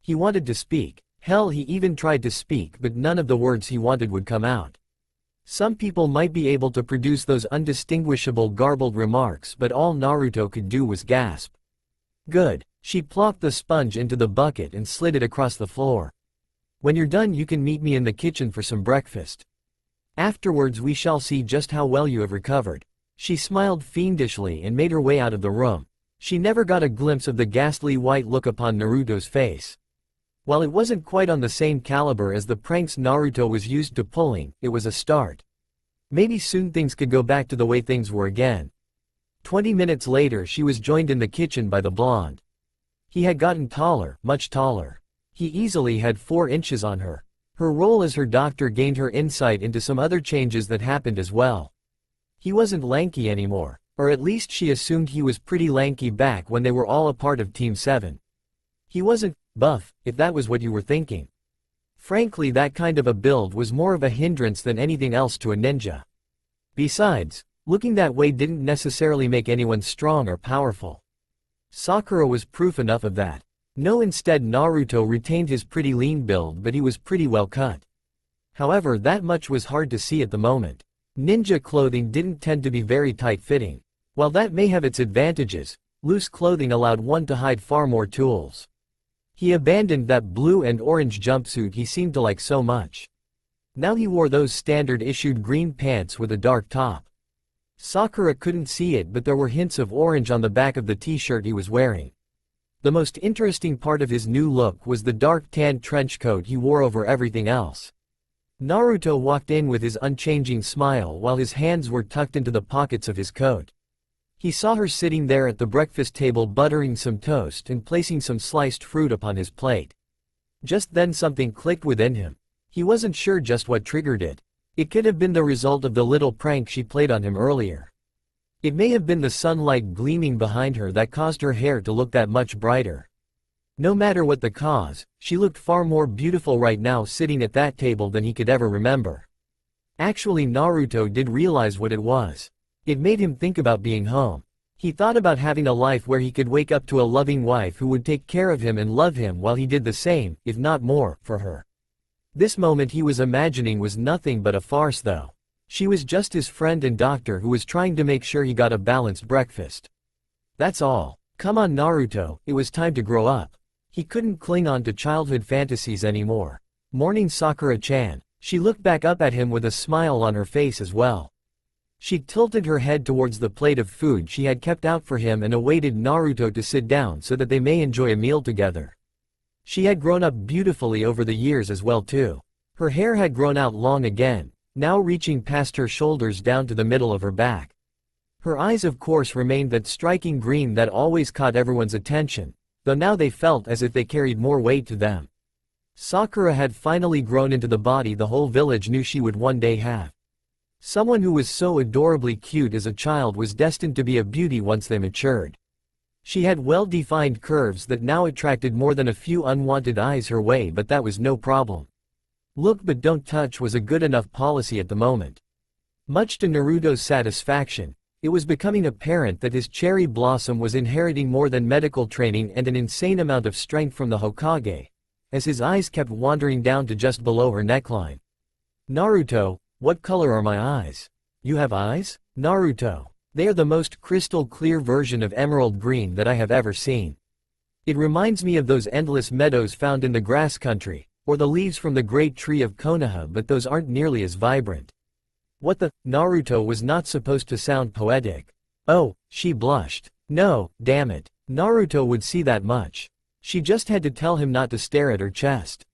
He wanted to speak. Hell, he even tried to speak, but none of the words he wanted would come out. Some people might be able to produce those undistinguishable garbled remarks, but all Naruto could do was gasp. Good. She plopped the sponge into the bucket and slid it across the floor. When you're done you can meet me in the kitchen for some breakfast. Afterwards we shall see just how well you have recovered. She smiled fiendishly and made her way out of the room. She never got a glimpse of the ghastly white look upon Naruto's face. While it wasn't quite on the same caliber as the pranks Naruto was used to pulling, it was a start. Maybe soon things could go back to the way things were again. 20 minutes later she was joined in the kitchen by the blonde. He had gotten taller, much taller. He easily had 4 inches on her. Her role as her doctor gained her insight into some other changes that happened as well. He wasn't lanky anymore, or at least she assumed he was pretty lanky back when they were all a part of Team 7. He wasn't buff, if that was what you were thinking. Frankly, that kind of a build was more of a hindrance than anything else to a ninja. Besides, looking that way didn't necessarily make anyone strong or powerful. Sakura was proof enough of that. No, instead Naruto retained his pretty lean build, but he was pretty well cut. However, that much was hard to see at the moment. Ninja clothing didn't tend to be very tight-fitting. While that may have its advantages, loose clothing allowed one to hide far more tools. He abandoned that blue and orange jumpsuit he seemed to like so much. Now he wore those standard-issued green pants with a dark top. Sakura couldn't see it, but there were hints of orange on the back of the t-shirt he was wearing. The most interesting part of his new look was the dark tan trench coat he wore over everything else. Naruto walked in with his unchanging smile while his hands were tucked into the pockets of his coat. He saw her sitting there at the breakfast table buttering some toast and placing some sliced fruit upon his plate. Just then something clicked within him. He wasn't sure just what triggered it. It could have been the result of the little prank she played on him earlier. It may have been the sunlight gleaming behind her that caused her hair to look that much brighter. No matter what the cause, she looked far more beautiful right now sitting at that table than he could ever remember. Actually, Naruto did realize what it was. It made him think about being home. He thought about having a life where he could wake up to a loving wife who would take care of him and love him while he did the same, if not more, for her. This moment he was imagining was nothing but a farce though. She was just his friend and doctor who was trying to make sure he got a balanced breakfast. That's all. Come on Naruto, it was time to grow up. He couldn't cling on to childhood fantasies anymore. Morning Sakura-chan. She looked back up at him with a smile on her face as well. She tilted her head towards the plate of food she had kept out for him and awaited Naruto to sit down so that they may enjoy a meal together. She had grown up beautifully over the years as well too. Her hair had grown out long again, now reaching past her shoulders down to the middle of her back. Her eyes of course remained that striking green that always caught everyone's attention, though now they felt as if they carried more weight to them. Sakura had finally grown into the body the whole village knew she would one day have. Someone who was so adorably cute as a child was destined to be a beauty once they matured. She had well-defined curves that now attracted more than a few unwanted eyes her way, but that was no problem. Look but don't touch was a good enough policy at the moment. Much to Naruto's satisfaction, it was becoming apparent that his cherry blossom was inheriting more than medical training and an insane amount of strength from the Hokage, as his eyes kept wandering down to just below her neckline. Naruto, what color are my eyes? You have eyes? Naruto. They are the most crystal clear version of emerald green that I have ever seen. It reminds me of those endless meadows found in the grass country, or the leaves from the great tree of Konoha, but those aren't nearly as vibrant. What the? Naruto was not supposed to sound poetic. Oh, she blushed. No, damn it. Naruto would see that much. She just had to tell him not to stare at her chest.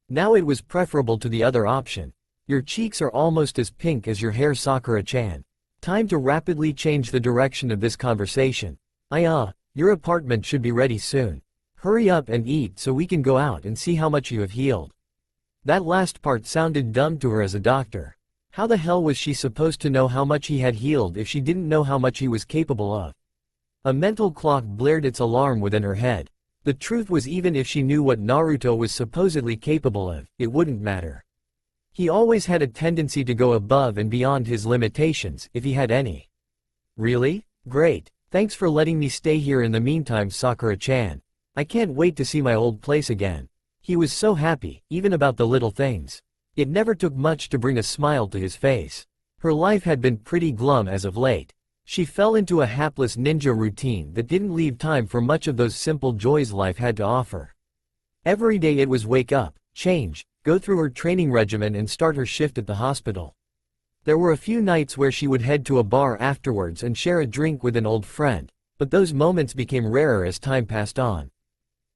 Now it was preferable to the other option. Your cheeks are almost as pink as your hair, Sakura-chan. Time to rapidly change the direction of this conversation. Your apartment should be ready soon. Hurry up and eat so we can go out and see how much you have healed. That last part sounded dumb to her as a doctor. How the hell was she supposed to know how much he had healed if she didn't know how much he was capable of? A mental clock blared its alarm within her head. The truth was, even if she knew what Naruto was supposedly capable of, it wouldn't matter. He always had a tendency to go above and beyond his limitations, if he had any. Really? Great. Thanks for letting me stay here in the meantime, Sakura-chan. I can't wait to see my old place again. He was so happy, even about the little things. It never took much to bring a smile to his face. Her life had been pretty glum as of late. She fell into a hapless ninja routine that didn't leave time for much of those simple joys life had to offer. Every day it was wake up, change, go through her training regimen and start her shift at the hospital. There were a few nights where she would head to a bar afterwards and share a drink with an old friend, but those moments became rarer as time passed on.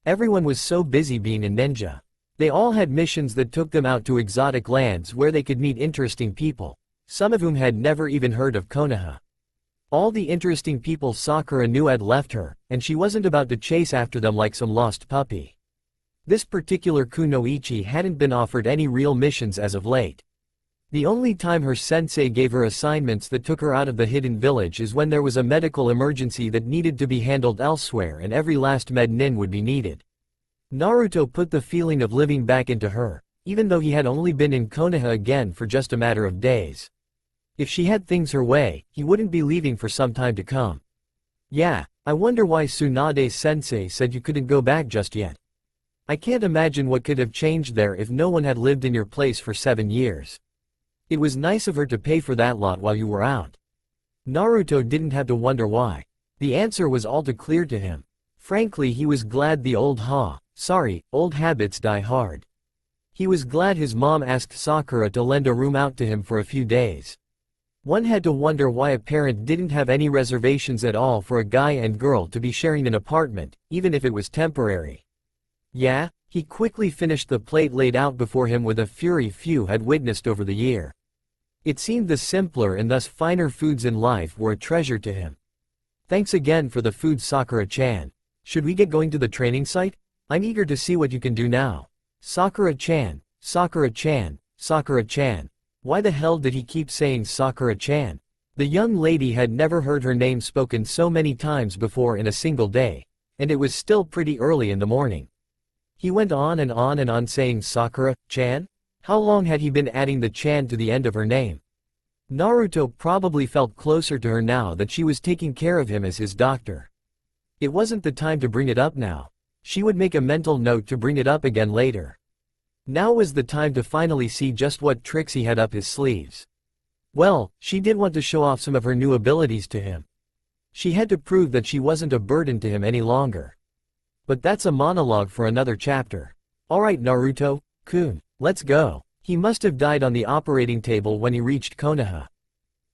Everyone was so busy being a ninja. They all had missions that took them out to exotic lands where they could meet interesting people, some of whom had never even heard of Konoha. All the interesting people Sakura knew had left her, and she wasn't about to chase after them like some lost puppy. This particular kunoichi hadn't been offered any real missions as of late. The only time her sensei gave her assignments that took her out of the hidden village is when there was a medical emergency that needed to be handled elsewhere and every last med nin would be needed. Naruto put the feeling of living back into her, even though he had only been in Konoha again for just a matter of days. If she had things her way, he wouldn't be leaving for some time to come. Yeah, I wonder why Tsunade-sensei said you couldn't go back just yet. I can't imagine what could have changed there if no one had lived in your place for 7 years. It was nice of her to pay for that lot while you were out. Naruto didn't have to wonder why. The answer was all too clear to him. Frankly, he was glad the old habits die hard. He was glad his mom asked Sakura to lend a room out to him for a few days. One had to wonder why a parent didn't have any reservations at all for a guy and girl to be sharing an apartment, even if it was temporary. Yeah, he quickly finished the plate laid out before him with a fury few had witnessed over the year. It seemed the simpler and thus finer foods in life were a treasure to him. Thanks again for the food, Sakura-chan. Should we get going to the training site? I'm eager to see what you can do now. Sakura-chan, Sakura-chan, Sakura-chan. Why the hell did he keep saying Sakura-chan? The young lady had never heard her name spoken so many times before in a single day, and it was still pretty early in the morning. He went on and on and on saying Sakura-chan? How long had he been adding the chan to the end of her name? Naruto probably felt closer to her now that she was taking care of him as his doctor. It wasn't the time to bring it up now. She would make a mental note to bring it up again later. Now was the time to finally see just what tricks he had up his sleeves. Well, she did want to show off some of her new abilities to him. She had to prove that she wasn't a burden to him any longer. But that's a monologue for another chapter. Alright Naruto-kun, let's go. He must have died on the operating table when he reached Konoha.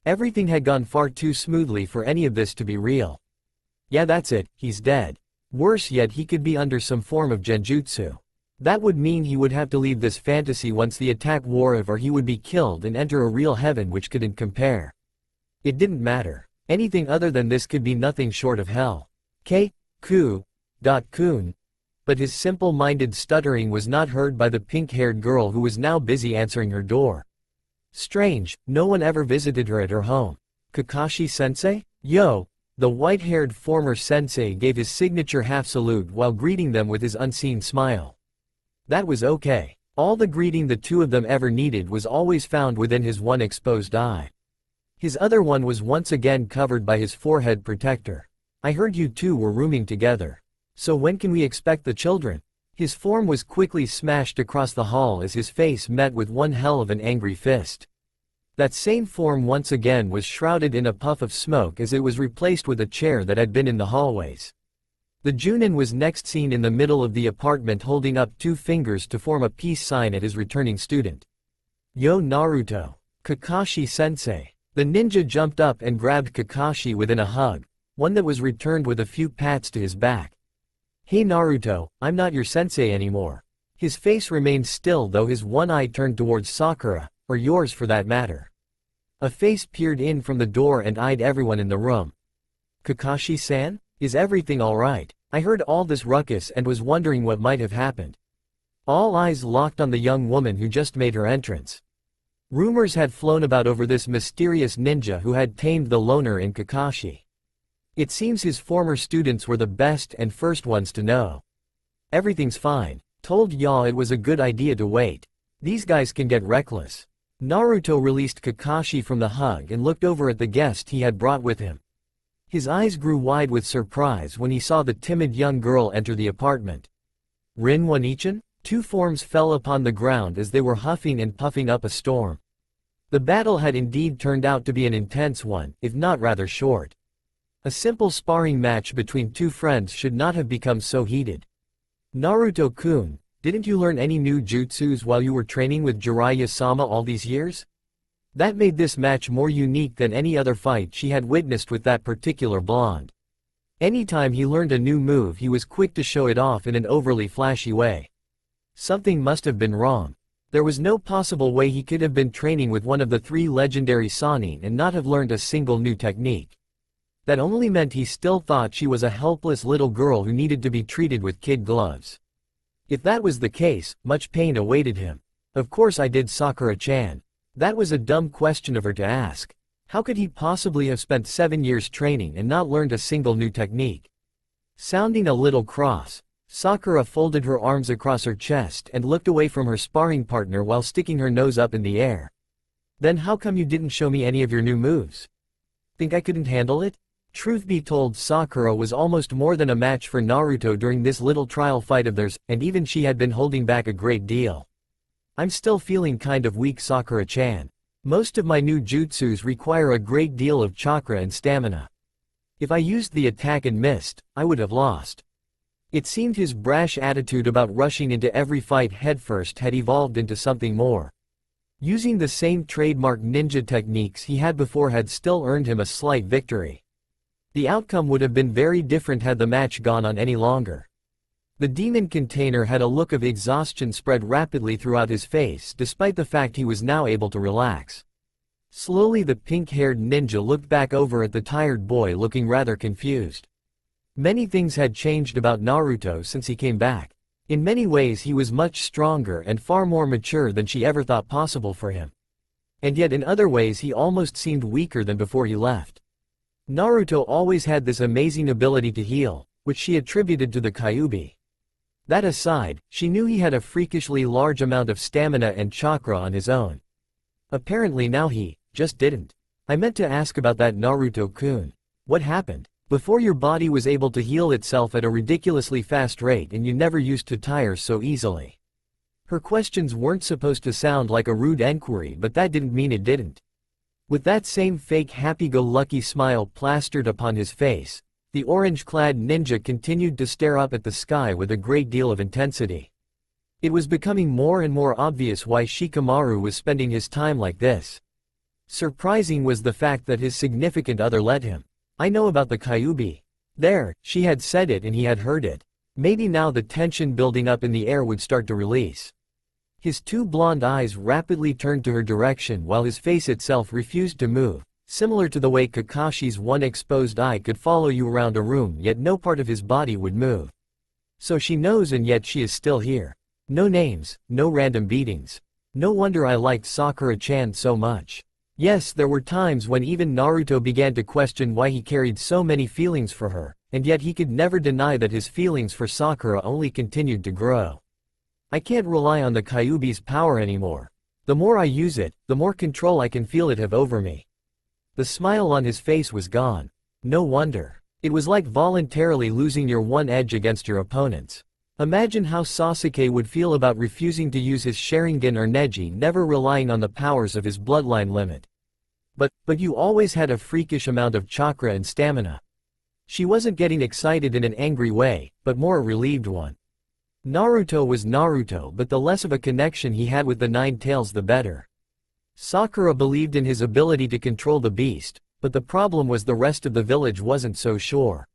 Everything had gone far too smoothly for any of this to be real. Yeah, that's it, he's dead. Worse yet, he could be under some form of genjutsu. That would mean he would have to leave this fantasy once the attack wore off, or he would be killed and enter a real heaven which couldn't compare. It didn't matter. Anything other than this could be nothing short of hell. Kun. But his simple-minded stuttering was not heard by the pink-haired girl who was now busy answering her door. Strange, no one ever visited her at her home. Kakashi-sensei? Yo! The white-haired former sensei gave his signature half-salute while greeting them with his unseen smile. That was okay. All the greeting the two of them ever needed was always found within his one exposed eye. His other one was once again covered by his forehead protector. I heard you two were rooming together. So when can we expect the children? His form was quickly smashed across the hall as his face met with one hell of an angry fist. That same form once again was shrouded in a puff of smoke as it was replaced with a chair that had been in the hallways. The Junin was next seen in the middle of the apartment holding up two fingers to form a peace sign at his returning student. Yo Naruto. Kakashi-sensei. The ninja jumped up and grabbed Kakashi within a hug, one that was returned with a few pats to his back. Hey Naruto, I'm not your sensei anymore. His face remained still though his one eye turned towards Sakura, or yours for that matter. A face peered in from the door and eyed everyone in the room. Kakashi-san? Is everything alright? I heard all this ruckus and was wondering what might have happened. All eyes locked on the young woman who just made her entrance. Rumors had flown about over this mysterious ninja who had tamed the loner in Kakashi. It seems his former students were the best and first ones to know. Everything's fine. Told y'all it was a good idea to wait. These guys can get reckless. Naruto released Kakashi from the hug and looked over at the guest he had brought with him. His eyes grew wide with surprise when he saw the timid young girl enter the apartment. Rin One-chan? Two forms fell upon the ground as they were huffing and puffing up a storm. The battle had indeed turned out to be an intense one, if not rather short. A simple sparring match between two friends should not have become so heated. Naruto-kun, didn't you learn any new jutsus while you were training with Jiraiya-sama all these years? That made this match more unique than any other fight she had witnessed with that particular blonde. Anytime he learned a new move he was quick to show it off in an overly flashy way. Something must have been wrong. There was no possible way he could have been training with one of the three legendary Sannin and not have learned a single new technique. That only meant he still thought she was a helpless little girl who needed to be treated with kid gloves. If that was the case, much pain awaited him. Of course I did, Sakura-chan. That was a dumb question of her to ask. How could he possibly have spent 7 years training and not learned a single new technique? Sounding a little cross, Sakura folded her arms across her chest and looked away from her sparring partner while sticking her nose up in the air. Then how come you didn't show me any of your new moves? Think I couldn't handle it? Truth be told, Sakura was almost more than a match for Naruto during this little trial fight of theirs, and even she had been holding back a great deal. I'm still feeling kind of weak, Sakura-chan. Most of my new jutsus require a great deal of chakra and stamina. If I used the attack and missed, I would have lost. It seemed his brash attitude about rushing into every fight headfirst had evolved into something more. Using the same trademark ninja techniques he had before had still earned him a slight victory. The outcome would have been very different had the match gone on any longer. The demon container had a look of exhaustion spread rapidly throughout his face despite the fact he was now able to relax. Slowly the pink-haired ninja looked back over at the tired boy looking rather confused. Many things had changed about Naruto since he came back. In many ways he was much stronger and far more mature than she ever thought possible for him. And yet in other ways he almost seemed weaker than before he left. Naruto always had this amazing ability to heal, which she attributed to the Kyuubi. That aside, she knew he had a freakishly large amount of stamina and chakra on his own. Apparently now he just didn't. I meant to ask about that, Naruto-kun. What happened? Before your body was able to heal itself at a ridiculously fast rate and you never used to tire so easily. Her questions weren't supposed to sound like a rude enquiry, but that didn't mean it didn't. With that same fake happy-go-lucky smile plastered upon his face, the orange-clad ninja continued to stare up at the sky with a great deal of intensity. It was becoming more and more obvious why Shikamaru was spending his time like this. Surprising was the fact that his significant other let him. "I know about the Kyuubi." There, she had said it and he had heard it. Maybe now the tension building up in the air would start to release. His two blonde eyes rapidly turned to her direction while his face itself refused to move, similar to the way Kakashi's one exposed eye could follow you around a room yet no part of his body would move. So she knows and yet she is still here. No names, no random beatings. No wonder I liked Sakura-chan so much. Yes, there were times when even Naruto began to question why he carried so many feelings for her, and yet he could never deny that his feelings for Sakura only continued to grow. I can't rely on the Kyuubi's power anymore. The more I use it, the more control I can feel it have over me. The smile on his face was gone. No wonder. It was like voluntarily losing your one edge against your opponents. Imagine how Sasuke would feel about refusing to use his Sharingan or Neji, never relying on the powers of his bloodline limit. But you always had a freakish amount of chakra and stamina. She wasn't getting excited in an angry way, but more a relieved one. Naruto was Naruto, but the less of a connection he had with the Nine Tails the better. Sakura believed in his ability to control the beast, but the problem was the rest of the village wasn't so sure.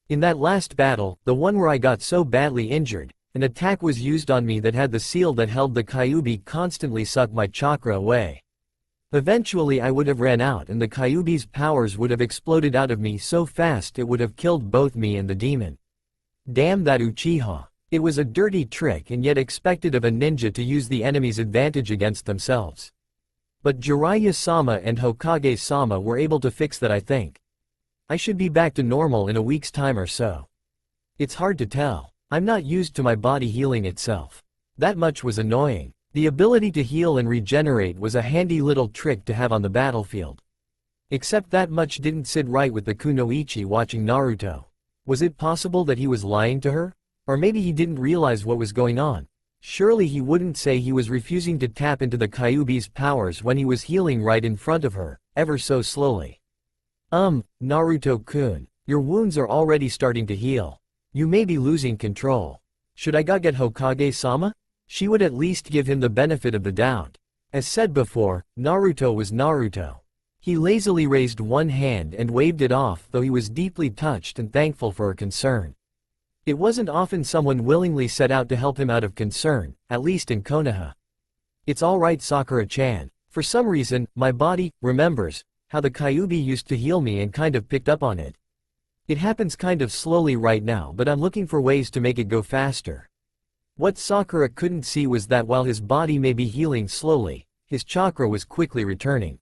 In that last battle, the one where I got so badly injured, an attack was used on me that had the seal that held the Kyuubi constantly suck my chakra away. Eventually I would have ran out and the Kyuubi's powers would have exploded out of me so fast it would have killed both me and the demon. Damn that Uchiha. It was a dirty trick and yet expected of a ninja to use the enemy's advantage against themselves. But Jiraiya-sama and Hokage-sama were able to fix that, I think. I should be back to normal in a week's time or so. It's hard to tell. I'm not used to my body healing itself. That much was annoying. The ability to heal and regenerate was a handy little trick to have on the battlefield. Except that much didn't sit right with the kunoichi watching Naruto. Was it possible that he was lying to her? Or maybe he didn't realize what was going on. Surely he wouldn't say he was refusing to tap into the Kyuubi's powers when he was healing right in front of her, ever so slowly. Naruto-kun, your wounds are already starting to heal. You may be losing control. Should I go get Hokage-sama? She would at least give him the benefit of the doubt. As said before, Naruto was Naruto. He lazily raised one hand and waved it off, though he was deeply touched and thankful for her concern. It wasn't often someone willingly set out to help him out of concern, at least in Konoha. It's alright, Sakura-chan. For some reason, my body remembers how the Kyuubi used to heal me and kind of picked up on it. It happens kind of slowly right now, but I'm looking for ways to make it go faster. What Sakura couldn't see was that while his body may be healing slowly, his chakra was quickly returning.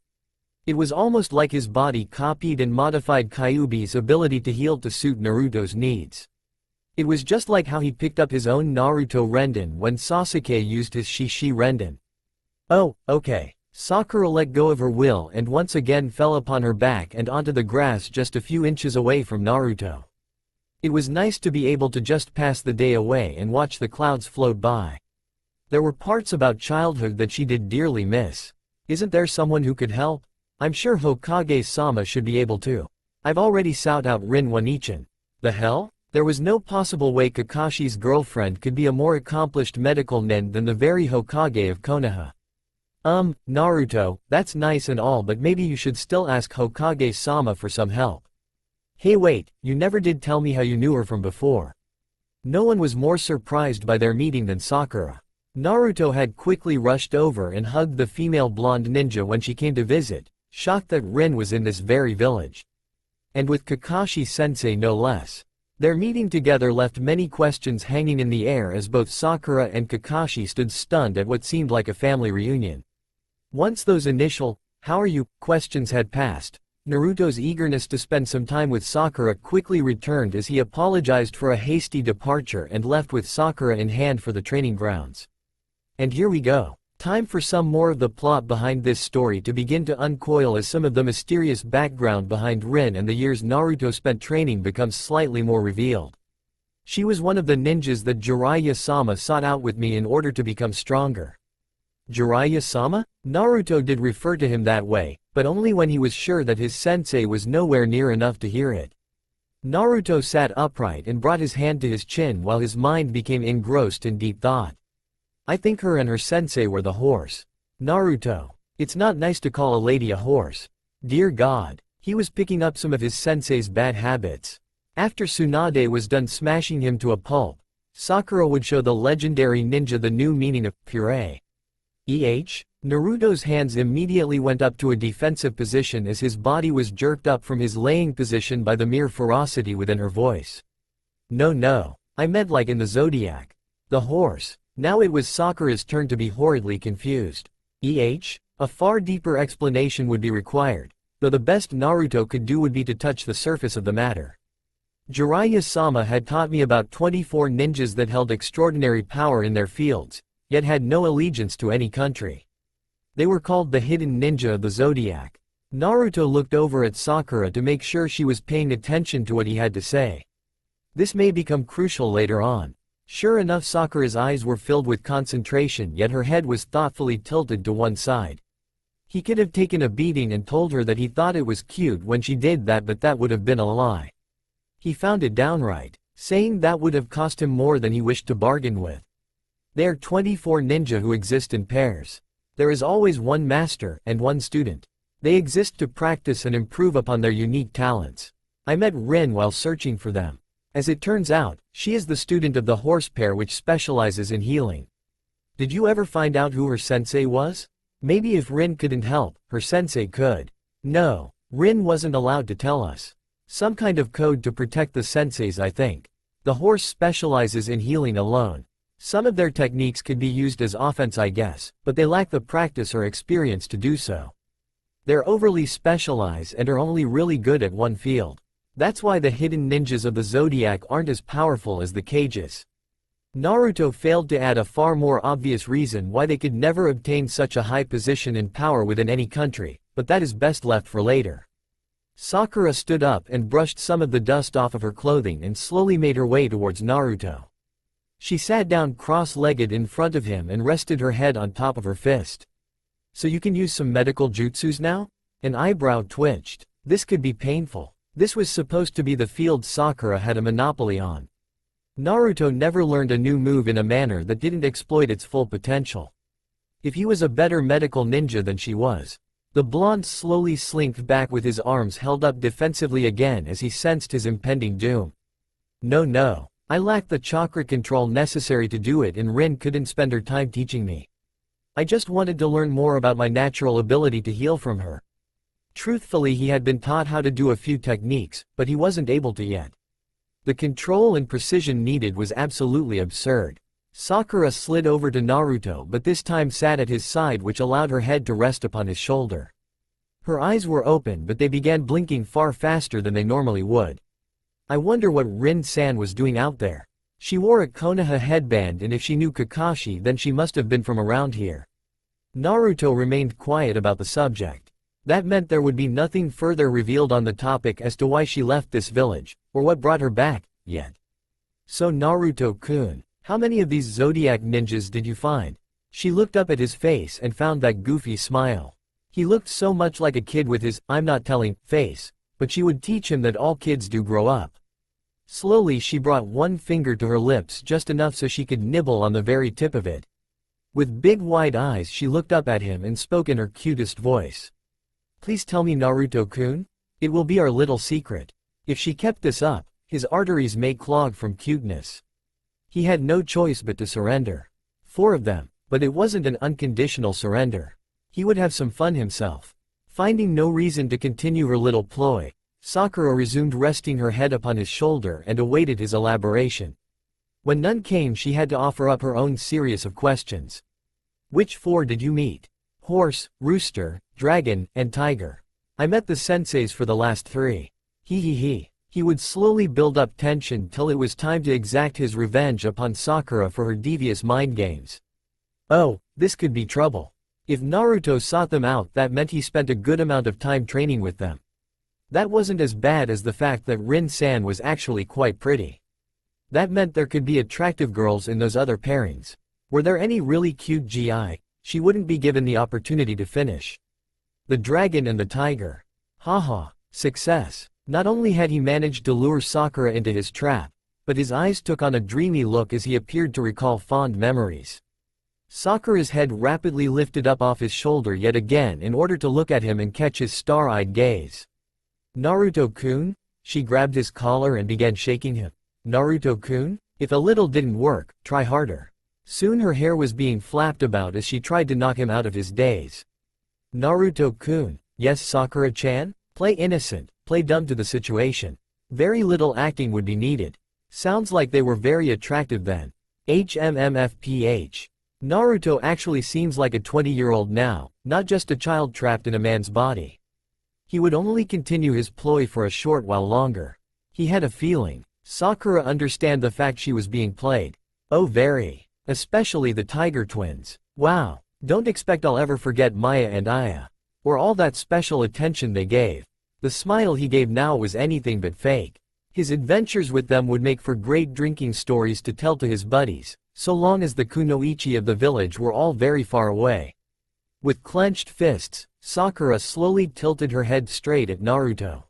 It was almost like his body copied and modified Kyuubi's ability to heal to suit Naruto's needs. It was just like how he picked up his own Naruto Renden when Sasuke used his Shishi Renden. Oh, okay. Sakura let go of her will and once again fell upon her back and onto the grass just a few inches away from Naruto. It was nice to be able to just pass the day away and watch the clouds float by. There were parts about childhood that she did dearly miss. Isn't there someone who could help? I'm sure Hokage-sama should be able to. I've already sought out Rin One-ichan. The hell? There was no possible way Kakashi's girlfriend could be a more accomplished medical nin than the very Hokage of Konoha. Naruto, that's nice and all, but maybe you should still ask Hokage-sama for some help. Hey wait, you never did tell me how you knew her from before. No one was more surprised by their meeting than Sakura. Naruto had quickly rushed over and hugged the female blonde ninja when she came to visit, shocked that Rin was in this very village. And with Kakashi-sensei no less. Their meeting together left many questions hanging in the air as both Sakura and Kakashi stood stunned at what seemed like a family reunion. Once those initial, "how are you?" questions had passed, Naruto's eagerness to spend some time with Sakura quickly returned as he apologized for a hasty departure and left with Sakura in hand for the training grounds. And here we go. Time for some more of the plot behind this story to begin to uncoil as some of the mysterious background behind Rin and the years Naruto spent training becomes slightly more revealed. She was one of the ninjas that Jiraiya-sama sought out with me in order to become stronger. Jiraiya-sama? Naruto did refer to him that way, but only when he was sure that his sensei was nowhere near enough to hear it. Naruto sat upright and brought his hand to his chin while his mind became engrossed in deep thought. I think her and her sensei were the horse. Naruto. It's not nice to call a lady a horse. Dear God. He was picking up some of his sensei's bad habits. After Tsunade was done smashing him to a pulp, Sakura would show the legendary ninja the new meaning of puree. Naruto's hands immediately went up to a defensive position as his body was jerked up from his laying position by the mere ferocity within her voice. No, I meant like in the Zodiac. The horse. Now it was Sakura's turn to be horridly confused. A far deeper explanation would be required, though the best Naruto could do would be to touch the surface of the matter. Jiraiya-sama had taught me about 24 ninjas that held extraordinary power in their fields, yet had no allegiance to any country. They were called the hidden ninja of the Zodiac. Naruto looked over at Sakura to make sure she was paying attention to what he had to say. This may become crucial later on. Sure enough, Sakura's eyes were filled with concentration, yet her head was thoughtfully tilted to one side. He could have taken a beating and told her that he thought it was cute when she did that, but that would have been a lie. He found it downright, saying that would have cost him more than he wished to bargain with. There are 24 ninja who exist in pairs. There is always one master and one student. They exist to practice and improve upon their unique talents. I met Rin while searching for them. As it turns out, she is the student of the horse pair which specializes in healing. Did you ever find out who her sensei was? Maybe if Rin couldn't help, her sensei could. No, Rin wasn't allowed to tell us. Some kind of code to protect the senseis, I think. The horse specializes in healing alone. Some of their techniques could be used as offense, I guess, but they lack the practice or experience to do so. They're overly specialized and are only really good at one field. That's why the hidden ninjas of the Zodiac aren't as powerful as the Kages. Naruto failed to add a far more obvious reason why they could never obtain such a high position and power within any country, but that is best left for later. Sakura stood up and brushed some of the dust off of her clothing and slowly made her way towards Naruto. She sat down cross-legged in front of him and rested her head on top of her fist. So you can use some medical jutsus now? An eyebrow twitched. This could be painful. This was supposed to be the field Sakura had a monopoly on. Naruto never learned a new move in a manner that didn't exploit its full potential. If he was a better medical ninja than she was. The blonde slowly slinked back with his arms held up defensively again as he sensed his impending doom. No, I lacked the chakra control necessary to do it, and Rin couldn't spend her time teaching me. I just wanted to learn more about my natural ability to heal from her. Truthfully, he had been taught how to do a few techniques, but he wasn't able to yet. The control and precision needed was absolutely absurd. Sakura slid over to Naruto, but this time sat at his side, which allowed her head to rest upon his shoulder. Her eyes were open, but they began blinking far faster than they normally would. I wonder what Rin-san was doing out there. She wore a Konoha headband, and if she knew Kakashi, then she must have been from around here. Naruto remained quiet about the subject. That meant there would be nothing further revealed on the topic as to why she left this village, or what brought her back, yet. So Naruto-kun, how many of these Zodiac ninjas did you find? She looked up at his face and found that goofy smile. He looked so much like a kid with his "I'm not telling" face, but she would teach him that all kids do grow up. Slowly she brought one finger to her lips, just enough so she could nibble on the very tip of it. With big wide eyes she looked up at him and spoke in her cutest voice. Please tell me, Naruto-kun? It will be our little secret. If she kept this up, his arteries may clog from cuteness. He had no choice but to surrender. 4 of them, but it wasn't an unconditional surrender. He would have some fun himself. Finding no reason to continue her little ploy, Sakura resumed resting her head upon his shoulder and awaited his elaboration. When none came, she had to offer up her own series of questions. Which 4 did you meet? Horse, rooster, dragon, and tiger. I met the senseis for the last 3. He would slowly build up tension till it was time to exact his revenge upon Sakura for her devious mind games. Oh, this could be trouble. If Naruto sought them out, that meant he spent a good amount of time training with them. That wasn't as bad as the fact that Rin-san was actually quite pretty. That meant there could be attractive girls in those other pairings. Were there any really cute GI? she wouldn't be given the opportunity to finish. The dragon and the tiger. Haha, success. Not only had he managed to lure Sakura into his trap, but his eyes took on a dreamy look as he appeared to recall fond memories. Sakura's head rapidly lifted up off his shoulder yet again in order to look at him and catch his star-eyed gaze. Naruto-kun? She grabbed his collar and began shaking him. Naruto-kun? If a little didn't work, try harder. Soon her hair was being flapped about as she tried to knock him out of his daze. Naruto-kun. Yes, Sakura-chan? Play innocent, play dumb to the situation. Very little acting would be needed. Sounds like they were very attractive then. HMMFPH. Naruto actually seems like a 20-year-old now, not just a child trapped in a man's body. He would only continue his ploy for a short while longer. He had a feeling. Sakura understand the fact she was being played. Oh very. Especially the Tiger twins. Wow. Don't expect I'll ever forget Maya and Aya. Or all that special attention they gave. The smile he gave now was anything but fake. His adventures with them would make for great drinking stories to tell to his buddies, so long as the kunoichi of the village were all very far away. With clenched fists, Sakura slowly tilted her head straight at Naruto.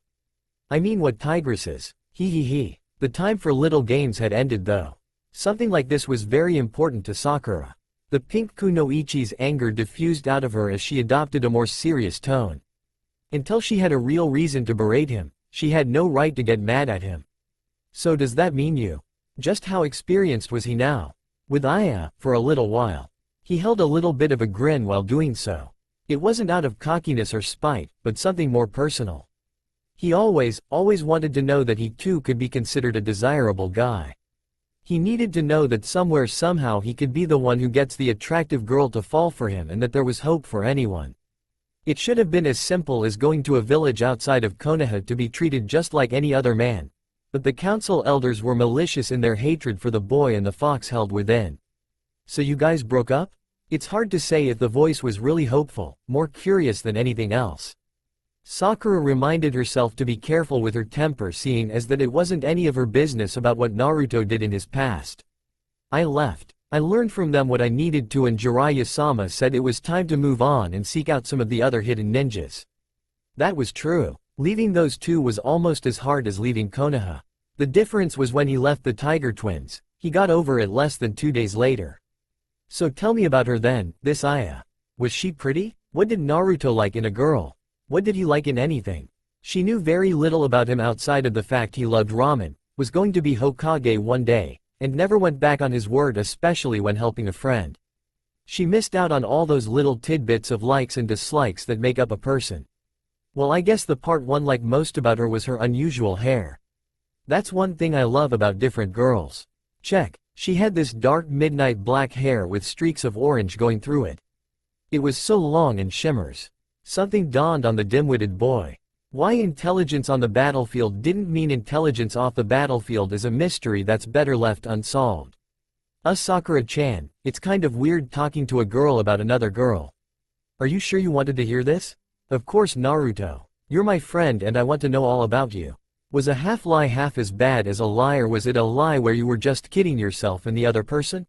I mean what tigresses. He. The time for little games had ended though. Something like this was very important to Sakura. The pink kunoichi's anger diffused out of her as she adopted a more serious tone. Until she had a real reason to berate him, she had no right to get mad at him. So does that mean you? Just how experienced was he now? With Aya, for a little while. He held a little bit of a grin while doing so. It wasn't out of cockiness or spite, but something more personal. He always wanted to know that he too could be considered a desirable guy. He needed to know that somewhere somehow he could be the one who gets the attractive girl to fall for him and that there was hope for anyone. It should have been as simple as going to a village outside of Konoha to be treated just like any other man. But the council elders were malicious in their hatred for the boy and the fox held within. So you guys broke up? It's hard to say if the voice was really hopeful, more curious than anything else. Sakura reminded herself to be careful with her temper, seeing as that it wasn't any of her business about what Naruto did in his past. I left. I learned from them what I needed to, and Jiraiya-sama said it was time to move on and seek out some of the other hidden ninjas. That was true. Leaving those two was almost as hard as leaving Konoha. The difference was when he left the Tiger twins, he got over it less than 2 days later. So tell me about her then, this Aya. Was she pretty? What did Naruto like in a girl? What did he like in anything? She knew very little about him outside of the fact he loved ramen, was going to be Hokage one day, and never went back on his word, especially when helping a friend. She missed out on all those little tidbits of likes and dislikes that make up a person. Well, I guess the part one liked most about her was her unusual hair. That's one thing I love about different girls. Check. She had this dark midnight black hair with streaks of orange going through it. It was so long and shimmers. Something dawned on the dim-witted boy. Why intelligence on the battlefield didn't mean intelligence off the battlefield is a mystery that's better left unsolved. Sakura-chan, it's kind of weird talking to a girl about another girl. Are you sure you wanted to hear this? Of course, Naruto. You're my friend and I want to know all about you. Was a half-lie half as bad as a lie, or was it a lie where you were just kidding yourself and the other person?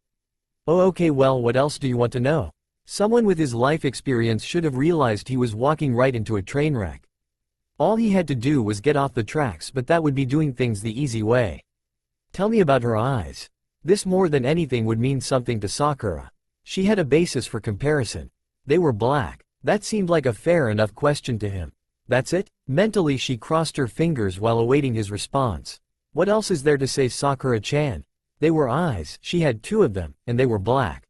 Oh okay, well, what else do you want to know? Someone with his life experience should have realized he was walking right into a train wreck. All he had to do was get off the tracks, but that would be doing things the easy way. Tell me about her eyes. This more than anything would mean something to Sakura. She had a basis for comparison. They were black. That seemed like a fair enough question to him. That's it? Mentally she crossed her fingers while awaiting his response. What else is there to say, Sakura-chan? They were eyes, she had 2 of them, and they were black.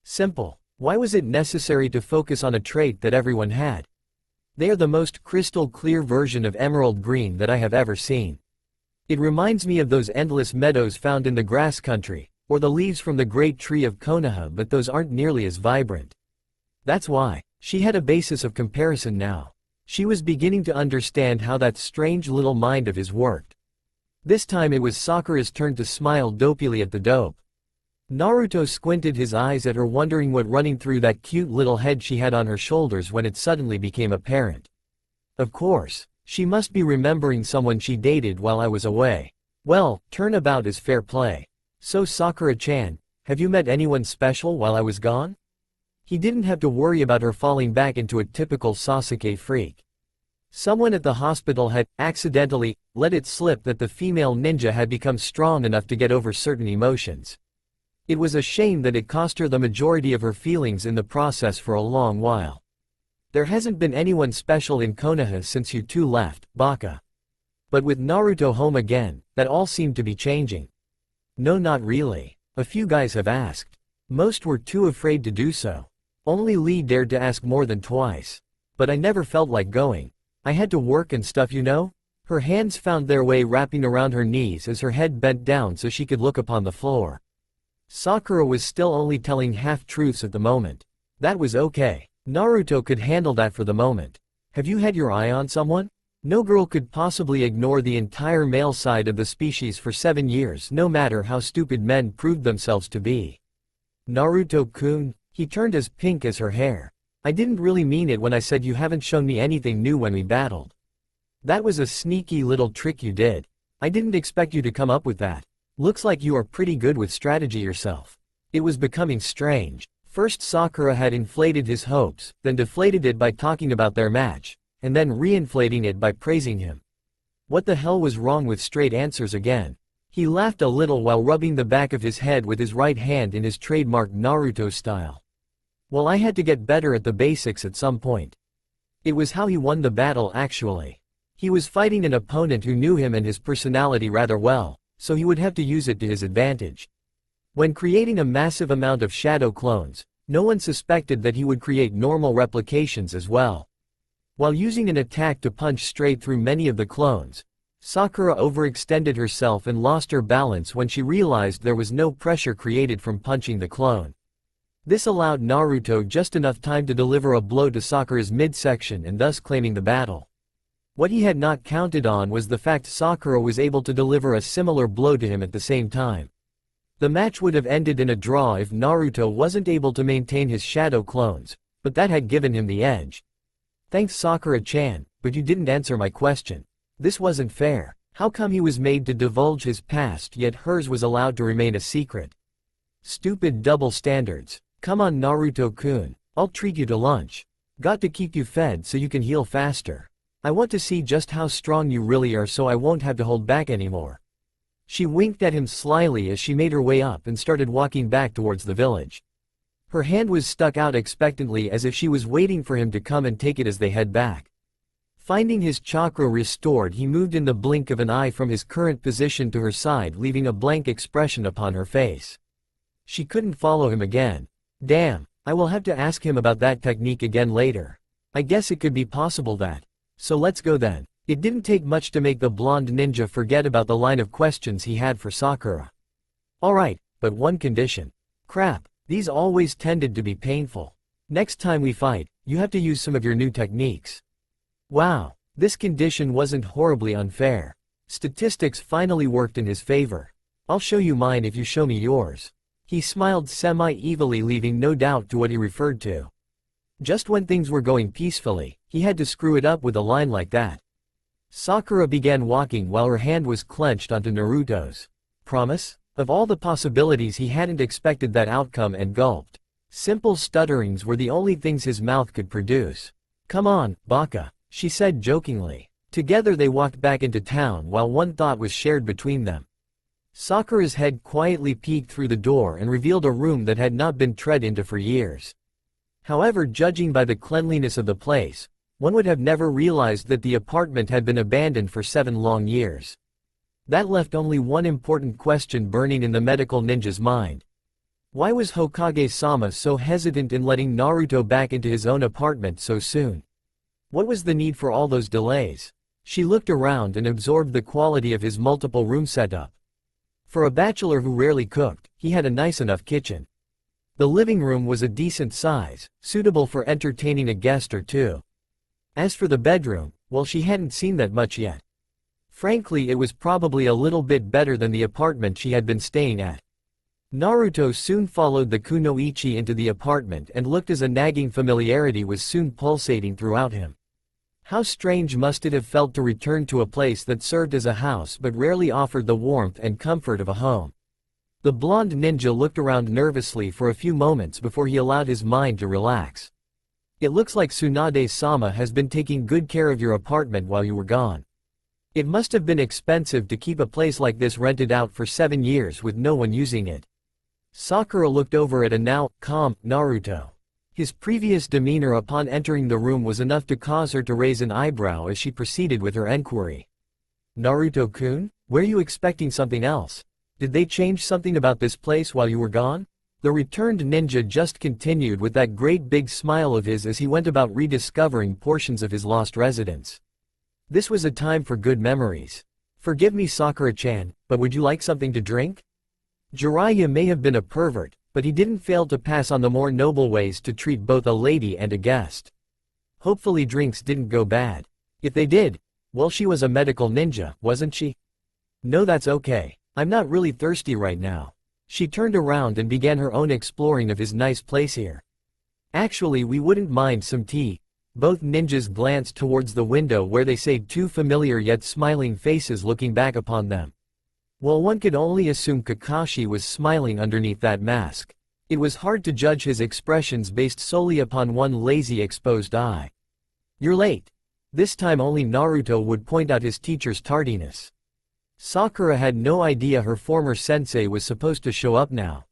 Simple. Why was it necessary to focus on a trait that everyone had? They are the most crystal clear version of emerald green that I have ever seen. It reminds me of those endless meadows found in the grass country, or the leaves from the great tree of Konoha, but those aren't nearly as vibrant. That's why. She had a basis of comparison now. She was beginning to understand how that strange little mind of his worked. This time it was Sakura's turn to smile dopily at the dope. Naruto squinted his eyes at her, wondering what running through that cute little head she had on her shoulders when it suddenly became apparent. Of course, she must be remembering someone she dated while I was away. Well, turnabout is fair play. So Sakura-chan, have you met anyone special while I was gone? He didn't have to worry about her falling back into a typical Sasuke freak. Someone at the hospital had, accidentally, let it slip that the female ninja had become strong enough to get over certain emotions. It was a shame that it cost her the majority of her feelings in the process for a long while. There hasn't been anyone special in Konoha since you two left, Baka. But with Naruto home again, that all seemed to be changing. No, not really. A few guys have asked. Most were too afraid to do so. Only Lee dared to ask more than twice. But I never felt like going. I had to work and stuff, you know? Her hands found their way wrapping around her knees as her head bent down so she could look upon the floor. Sakura was still only telling half-truths at the moment. That was okay. Naruto could handle that for the moment. Have you had your eye on someone? No girl could possibly ignore the entire male side of the species for 7 years, no matter how stupid men proved themselves to be. Naruto-kun, he turned as pink as her hair. I didn't really mean it when I said you haven't shown me anything new when we battled. That was a sneaky little trick you did. I didn't expect you to come up with that. Looks like you are pretty good with strategy yourself. It was becoming strange. First Sakura had inflated his hopes, then deflated it by talking about their match, and then reinflating it by praising him. What the hell was wrong with straight answers again? He laughed a little while rubbing the back of his head with his right hand in his trademark Naruto style. Well, I had to get better at the basics at some point. It was how he won the battle actually. He was fighting an opponent who knew him and his personality rather well, so he would have to use it to his advantage. When creating a massive amount of shadow clones, no one suspected that he would create normal replications as well. While using an attack to punch straight through many of the clones, Sakura overextended herself and lost her balance when she realized there was no pressure created from punching the clone. This allowed Naruto just enough time to deliver a blow to Sakura's midsection and thus claiming the battle. What he had not counted on was the fact Sakura was able to deliver a similar blow to him at the same time. The match would have ended in a draw if Naruto wasn't able to maintain his shadow clones, but that had given him the edge. Thanks Sakura-chan, but you didn't answer my question. This wasn't fair. How come he was made to divulge his past yet hers was allowed to remain a secret? Stupid double standards. Come on Naruto-kun, I'll treat you to lunch. Got to keep you fed so you can heal faster. I want to see just how strong you really are so I won't have to hold back anymore. She winked at him slyly as she made her way up and started walking back towards the village. Her hand was stuck out expectantly as if she was waiting for him to come and take it as they head back. Finding his chakra restored, he moved in the blink of an eye from his current position to her side, leaving a blank expression upon her face. She couldn't follow him again. Damn, I will have to ask him about that technique again later. I guess it could be possible that. So let's go then. It didn't take much to make the blonde ninja forget about the line of questions he had for Sakura. Alright, but one condition. Crap, these always tended to be painful. Next time we fight, you have to use some of your new techniques. Wow, this condition wasn't horribly unfair. Statistics finally worked in his favor. I'll show you mine if you show me yours. He smiled semi-evilly, leaving no doubt to what he referred to. Just when things were going peacefully, he had to screw it up with a line like that. Sakura began walking while her hand was clenched onto Naruto's. Promise? Of all the possibilities, he hadn't expected that outcome and gulped. Simple stutterings were the only things his mouth could produce. Come on, Baka, she said jokingly. Together they walked back into town while one thought was shared between them. Sakura's head quietly peeked through the door and revealed a room that had not been tread into for years. However, judging by the cleanliness of the place, one would have never realized that the apartment had been abandoned for 7 long years. That left only one important question burning in the medical ninja's mind. Why was Hokage-sama so hesitant in letting Naruto back into his own apartment so soon? What was the need for all those delays? She looked around and absorbed the quality of his multiple room setup. For a bachelor who rarely cooked, he had a nice enough kitchen. The living room was a decent size, suitable for entertaining a guest or two. As for the bedroom, well, she hadn't seen that much yet. Frankly, it was probably a little bit better than the apartment she had been staying at. Naruto soon followed the kunoichi into the apartment and looked as a nagging familiarity was soon pulsating throughout him. How strange must it have felt to return to a place that served as a house but rarely offered the warmth and comfort of a home. The blonde ninja looked around nervously for a few moments before he allowed his mind to relax. It looks like Tsunade-sama has been taking good care of your apartment while you were gone. It must have been expensive to keep a place like this rented out for 7 years with no one using it. Sakura looked over at a now calm Naruto. His previous demeanor upon entering the room was enough to cause her to raise an eyebrow as she proceeded with her enquiry. Naruto-kun, were you expecting something else? Did they change something about this place while you were gone? The returned ninja just continued with that great big smile of his as he went about rediscovering portions of his lost residence. This was a time for good memories. Forgive me, Sakura-chan, but would you like something to drink? Jiraiya may have been a pervert, but he didn't fail to pass on the more noble ways to treat both a lady and a guest. Hopefully drinks didn't go bad. If they did, well, she was a medical ninja, wasn't she? No, that's okay. I'm not really thirsty right now. She turned around and began her own exploring of his nice place here. Actually, we wouldn't mind some tea. Both ninjas glanced towards the window where they saw two familiar yet smiling faces looking back upon them. Well, one could only assume Kakashi was smiling underneath that mask. It was hard to judge his expressions based solely upon one lazy exposed eye. You're late. This time only Naruto would point out his teacher's tardiness. Sakura had no idea her former sensei was supposed to show up now.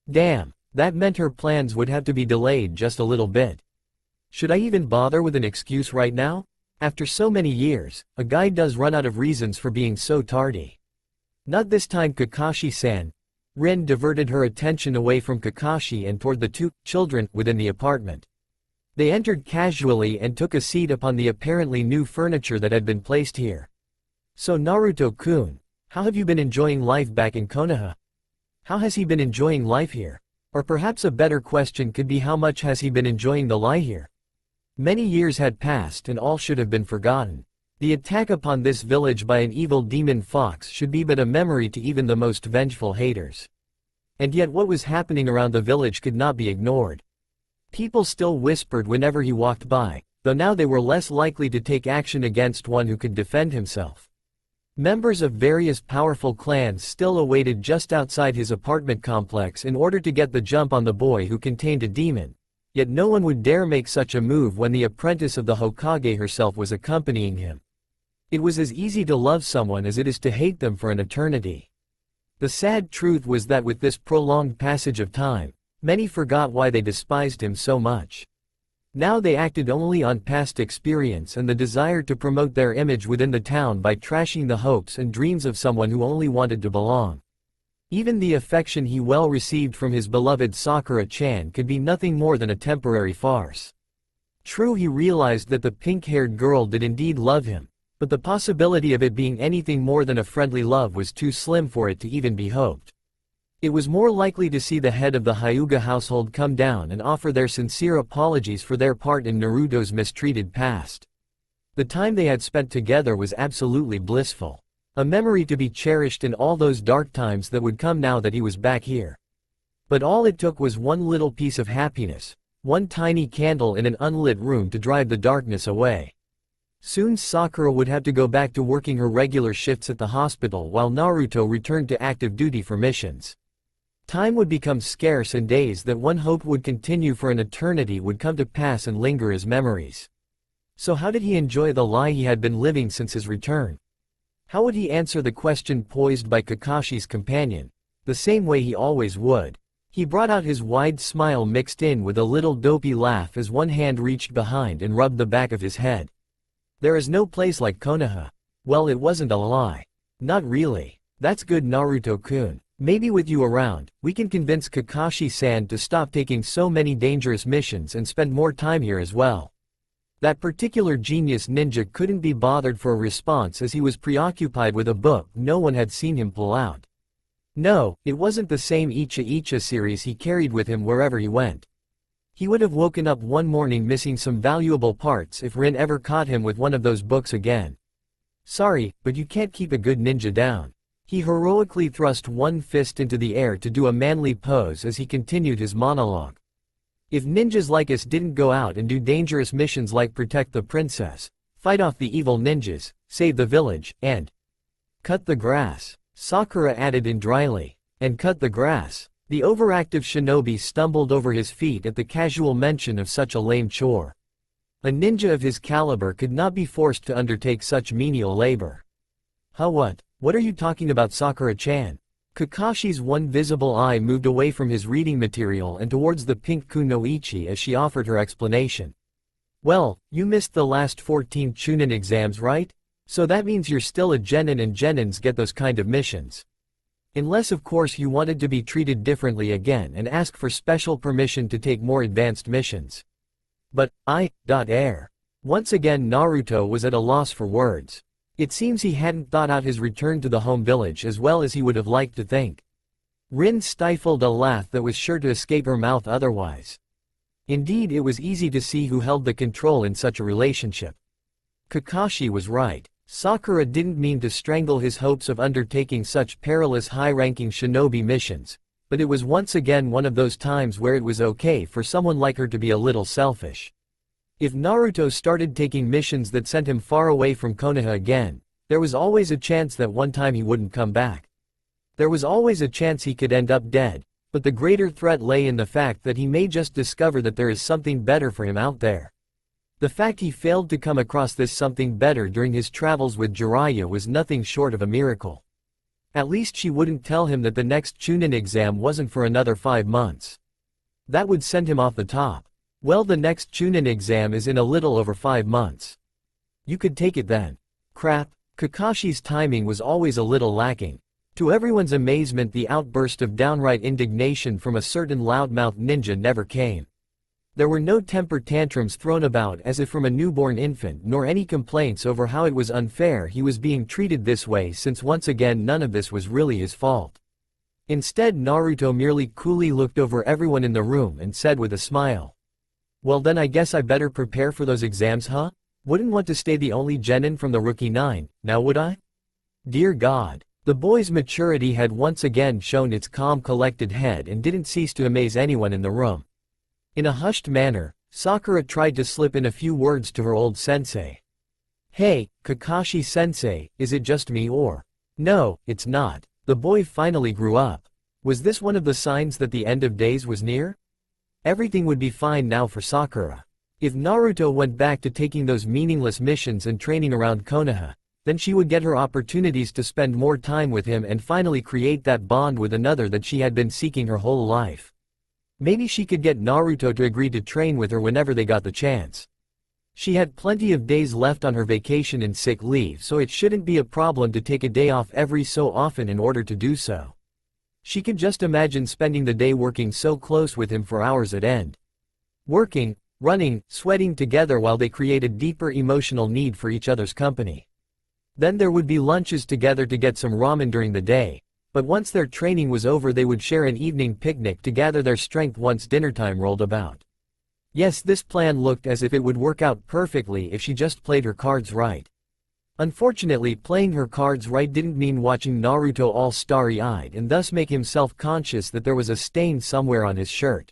Damn, that meant her plans would have to be delayed just a little bit. Should I even bother with an excuse right now? After so many years, a guy does run out of reasons for being so tardy. Not this time, Kakashi-san. Rin diverted her attention away from Kakashi and toward the two children within the apartment. They entered casually and took a seat upon the apparently new furniture that had been placed here. So Naruto-kun, how have you been enjoying life back in Konoha? How has he been enjoying life here? Or perhaps a better question could be, how much has he been enjoying the lie here? Many years had passed and all should have been forgotten. The attack upon this village by an evil demon fox should be but a memory to even the most vengeful haters. And yet what was happening around the village could not be ignored. People still whispered whenever he walked by, though now they were less likely to take action against one who could defend himself. Members of various powerful clans still awaited just outside his apartment complex in order to get the jump on the boy who contained a demon, yet no one would dare make such a move when the apprentice of the Hokage herself was accompanying him. It was as easy to love someone as it is to hate them for an eternity. The sad truth was that with this prolonged passage of time, many forgot why they despised him so much. Now they acted only on past experience and the desire to promote their image within the town by trashing the hopes and dreams of someone who only wanted to belong. Even the affection he well received from his beloved Sakura-chan could be nothing more than a temporary farce. True, he realized that the pink-haired girl did indeed love him, but the possibility of it being anything more than a friendly love was too slim for it to even be hoped. It was more likely to see the head of the Hyuga household come down and offer their sincere apologies for their part in Naruto's mistreated past. The time they had spent together was absolutely blissful. A memory to be cherished in all those dark times that would come now that he was back here. But all it took was one little piece of happiness, one tiny candle in an unlit room to drive the darkness away. Soon Sakura would have to go back to working her regular shifts at the hospital while Naruto returned to active duty for missions. Time would become scarce and days that one hoped would continue for an eternity would come to pass and linger as memories. So how did he enjoy the lie he had been living since his return? How would he answer the question posed by Kakashi's companion? The same way he always would. He brought out his wide smile mixed in with a little dopey laugh as one hand reached behind and rubbed the back of his head. There is no place like Konoha. Well, it wasn't a lie. Not really. That's good, Naruto-kun. Maybe with you around, we can convince Kakashi-san to stop taking so many dangerous missions and spend more time here as well. That particular genius ninja couldn't be bothered for a response as he was preoccupied with a book no one had seen him pull out. No, it wasn't the same Icha Icha series he carried with him wherever he went. He would have woken up one morning missing some valuable parts if Rin ever caught him with one of those books again. Sorry, but you can't keep a good ninja down. He heroically thrust one fist into the air to do a manly pose as he continued his monologue. If ninjas like us didn't go out and do dangerous missions like protect the princess, fight off the evil ninjas, save the village, and cut the grass, Sakura added in dryly. And cut the grass. The overactive shinobi stumbled over his feet at the casual mention of such a lame chore. A ninja of his caliber could not be forced to undertake such menial labor. Huh, what are you talking about, Sakura-chan? Kakashi's one visible eye moved away from his reading material and towards the pink kunoichi as she offered her explanation. Well, you missed the last 14 Chunin exams, right? So that means you're still a genin, and genins get those kind of missions. Unless of course you wanted to be treated differently again and ask for special permission to take more advanced missions. But, Once again Naruto was at a loss for words. It seems he hadn't thought out his return to the home village as well as he would have liked to think. Rin stifled a laugh that was sure to escape her mouth otherwise. Indeed, it was easy to see who held the control in such a relationship. Kakashi was right. Sakura didn't mean to strangle his hopes of undertaking such perilous high-ranking shinobi missions, but it was once again one of those times where it was okay for someone like her to be a little selfish. If Naruto started taking missions that sent him far away from Konoha again, there was always a chance that one time he wouldn't come back. There was always a chance he could end up dead, but the greater threat lay in the fact that he may just discover that there is something better for him out there. The fact he failed to come across this something better during his travels with Jiraiya was nothing short of a miracle. At least she wouldn't tell him that the next Chunin exam wasn't for another 5 months. That would send him off the top. Well, the next Chunin exam is in a little over 5 months. You could take it then. Crap, Kakashi's timing was always a little lacking. To everyone's amazement, the outburst of downright indignation from a certain loudmouth ninja never came. There were no temper tantrums thrown about as if from a newborn infant, nor any complaints over how it was unfair he was being treated this way, since once again none of this was really his fault. Instead, Naruto merely coolly looked over everyone in the room and said with a smile, "Well then, I guess I better prepare for those exams, huh? Wouldn't want to stay the only genin from the rookie 9, now would I?" Dear God. The boy's maturity had once again shown its calm, collected head and didn't cease to amaze anyone in the room. In a hushed manner, Sakura tried to slip in a few words to her old sensei. "Hey, Kakashi-sensei, is it just me or?" "No, it's not." The boy finally grew up. Was this one of the signs that the end of days was near? Everything would be fine now for Sakura. If Naruto went back to taking those meaningless missions and training around Konoha, then she would get her opportunities to spend more time with him and finally create that bond with another that she had been seeking her whole life. Maybe she could get Naruto to agree to train with her whenever they got the chance. She had plenty of days left on her vacation and sick leave, so it shouldn't be a problem to take a day off every so often in order to do so. She could just imagine spending the day working so close with him for hours at end. Working, running, sweating together while they create a deeper emotional need for each other's company. Then there would be lunches together to get some ramen during the day, but once their training was over they would share an evening picnic to gather their strength once dinnertime rolled about. Yes, this plan looked as if it would work out perfectly if she just played her cards right. Unfortunately, playing her cards right didn't mean watching Naruto all starry-eyed and thus make him self-conscious that there was a stain somewhere on his shirt.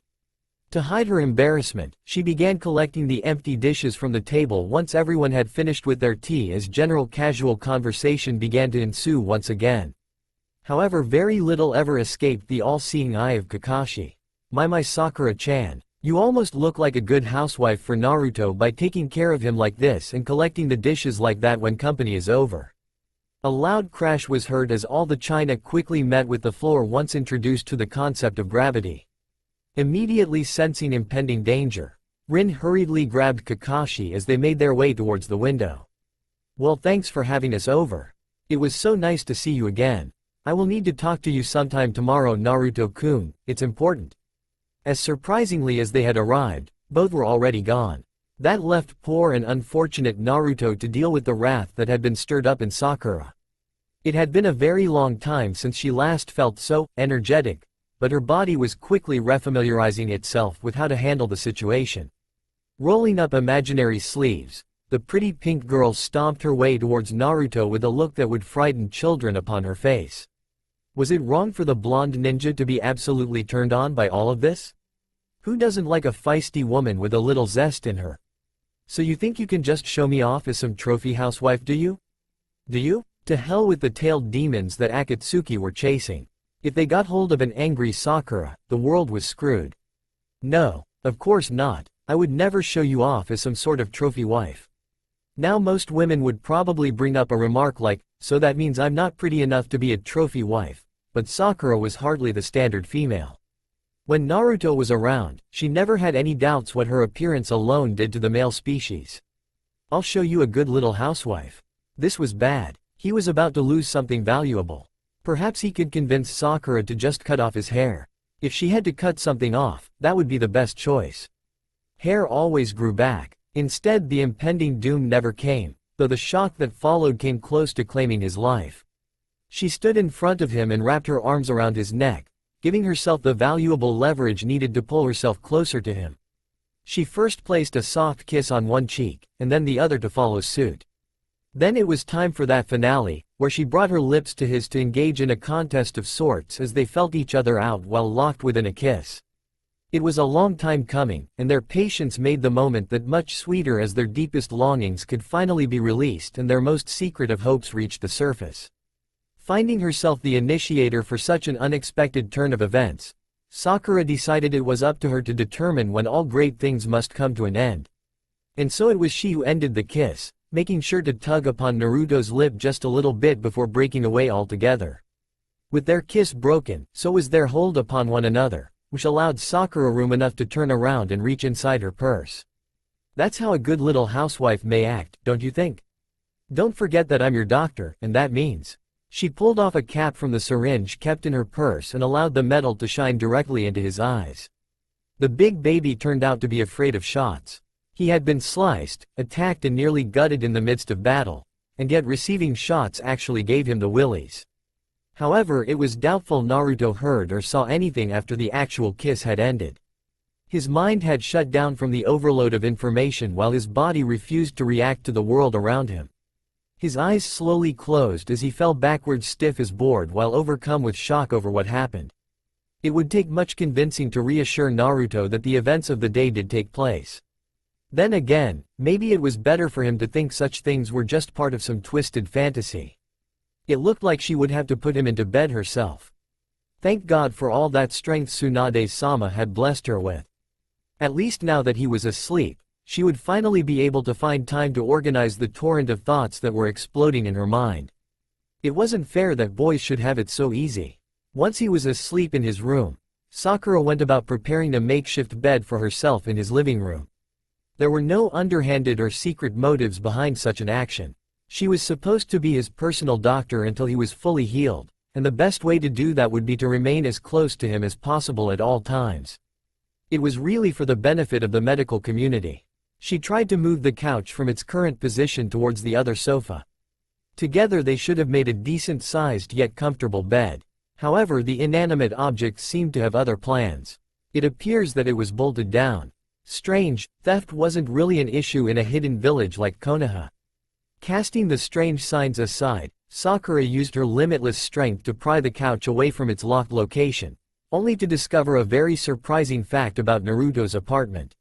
To hide her embarrassment, she began collecting the empty dishes from the table once everyone had finished with their tea, as general casual conversation began to ensue once again. However, very little ever escaped the all-seeing eye of Kakashi. My Sakura-chan, you almost look like a good housewife for Naruto by taking care of him like this and collecting the dishes like that when company is over. A loud crash was heard as all the china quickly met with the floor once introduced to the concept of gravity. Immediately sensing impending danger, Rin hurriedly grabbed Kakashi as they made their way towards the window. "Well, thanks for having us over. It was so nice to see you again. I will need to talk to you sometime tomorrow, Naruto-kun, it's important." As surprisingly as they had arrived, both were already gone. That left poor and unfortunate Naruto to deal with the wrath that had been stirred up in Sakura. It had been a very long time since she last felt so energetic, but her body was quickly refamiliarizing itself with how to handle the situation. Rolling up imaginary sleeves, the pretty pink girl stomped her way towards Naruto with a look that would frighten children upon her face. Was it wrong for the blonde ninja to be absolutely turned on by all of this? Who doesn't like a feisty woman with a little zest in her? So you think you can just show me off as some trophy housewife, do you? Do you? To hell with the tailed demons that Akatsuki were chasing. If they got hold of an angry Sakura, the world was screwed. No, of course not, I would never show you off as some sort of trophy wife. Now most women would probably bring up a remark like, so that means I'm not pretty enough to be a trophy wife, but Sakura was hardly the standard female. When Naruto was around, she never had any doubts what her appearance alone did to the male species. I'll show you a good little housewife. This was bad. He was about to lose something valuable. Perhaps he could convince Sakura to just cut off his hair. If she had to cut something off, that would be the best choice. Hair always grew back. Instead, the impending doom never came, though the shock that followed came close to claiming his life. She stood in front of him and wrapped her arms around his neck, giving herself the valuable leverage needed to pull herself closer to him. She first placed a soft kiss on one cheek, and then the other to follow suit. Then it was time for that finale, where she brought her lips to his to engage in a contest of sorts as they felt each other out while locked within a kiss. It was a long time coming, and their patience made the moment that much sweeter as their deepest longings could finally be released and their most secret of hopes reached the surface. Finding herself the initiator for such an unexpected turn of events, Sakura decided it was up to her to determine when all great things must come to an end. And so it was she who ended the kiss, making sure to tug upon Naruto's lip just a little bit before breaking away altogether. With their kiss broken, so was their hold upon one another, which allowed Sakura room enough to turn around and reach inside her purse. That's how a good little housewife may act, don't you think? Don't forget that I'm your doctor, and that means. She pulled off a cap from the syringe kept in her purse and allowed the metal to shine directly into his eyes. The big baby turned out to be afraid of shots. He had been sliced, attacked and nearly gutted in the midst of battle, and yet receiving shots actually gave him the willies. However, it was doubtful Naruto heard or saw anything after the actual kiss had ended. His mind had shut down from the overload of information while his body refused to react to the world around him. His eyes slowly closed as he fell backwards stiff as board while overcome with shock over what happened. It would take much convincing to reassure Naruto that the events of the day did take place. Then again, maybe it was better for him to think such things were just part of some twisted fantasy. It looked like she would have to put him into bed herself. Thank God for all that strength Tsunade-sama had blessed her with. At least now that he was asleep, she would finally be able to find time to organize the torrent of thoughts that were exploding in her mind. It wasn't fair that boys should have it so easy. Once he was asleep in his room, Sakura went about preparing a makeshift bed for herself in his living room. There were no underhanded or secret motives behind such an action. She was supposed to be his personal doctor until he was fully healed, and the best way to do that would be to remain as close to him as possible at all times. It was really for the benefit of the medical community. She tried to move the couch from its current position towards the other sofa. Together they should have made a decent-sized yet comfortable bed. However, the inanimate object seemed to have other plans. It appears that it was bolted down. Strange, theft wasn't really an issue in a hidden village like Konoha. Casting the strange signs aside, Sakura used her limitless strength to pry the couch away from its locked location, only to discover a very surprising fact about Naruto's apartment.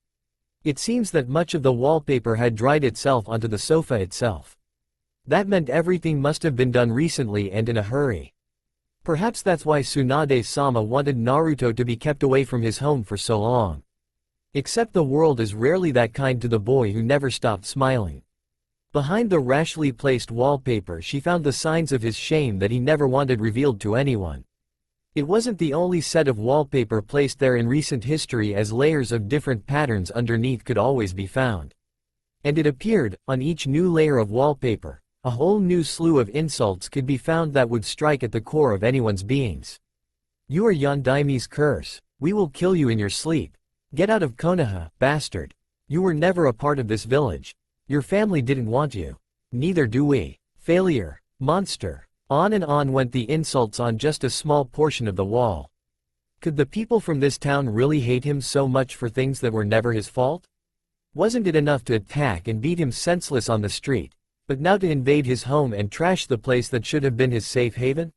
It seems that much of the wallpaper had dried itself onto the sofa itself. That meant everything must have been done recently and in a hurry. Perhaps that's why Tsunade-sama wanted Naruto to be kept away from his home for so long. Except the world is rarely that kind to the boy who never stopped smiling. Behind the rashly placed wallpaper she found the signs of his shame that he never wanted revealed to anyone. It wasn't the only set of wallpaper placed there in recent history, as layers of different patterns underneath could always be found. And it appeared, on each new layer of wallpaper, a whole new slew of insults could be found that would strike at the core of anyone's beings. You are Yondaime's curse. We will kill you in your sleep. Get out of Konoha, bastard. You were never a part of this village. Your family didn't want you. Neither do we. Failure. Monster. On and on went the insults on just a small portion of the wall. Could the people from this town really hate him so much for things that were never his fault? Wasn't it enough to attack and beat him senseless on the street, but now to invade his home and trash the place that should have been his safe haven?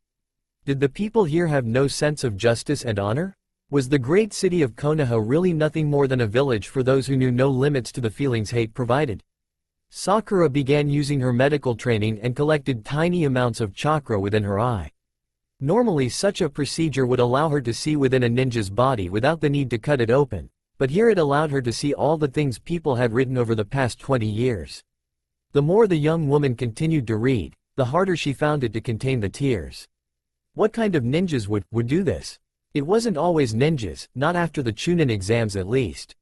Did the people here have no sense of justice and honor? Was the great city of Konoha really nothing more than a village for those who knew no limits to the feelings hate provided? Sakura began using her medical training and collected tiny amounts of chakra within her eye. Normally such a procedure would allow her to see within a ninja's body without the need to cut it open, but here it allowed her to see all the things people had written over the past 20 years. The more the young woman continued to read, the harder she found it to contain the tears. What kind of ninjas would do this? It wasn't always ninjas, not after the Chunin exams at least.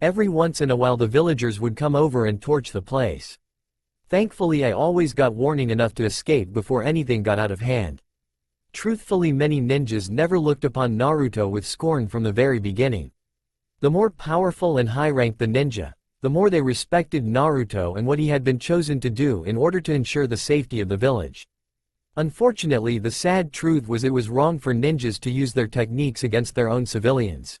Every once in a while the villagers would come over and torch the place. Thankfully I always got warning enough to escape before anything got out of hand. Truthfully, many ninjas never looked upon Naruto with scorn from the very beginning. The more powerful and high-ranked the ninja, the more they respected Naruto and what he had been chosen to do in order to ensure the safety of the village. Unfortunately, the sad truth was it was wrong for ninjas to use their techniques against their own civilians.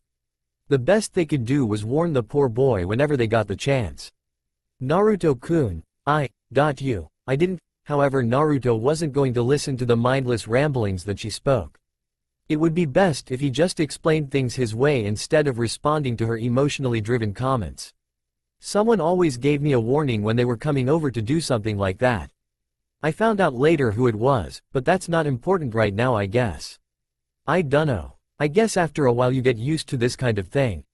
The best they could do was warn the poor boy whenever they got the chance. Naruto-kun, I got you. I didn't. However, Naruto wasn't going to listen to the mindless ramblings that she spoke. It would be best if he just explained things his way instead of responding to her emotionally driven comments. Someone always gave me a warning when they were coming over to do something like that. I found out later who it was, but that's not important right now, I guess. I dunno. I guess after a while you get used to this kind of thing.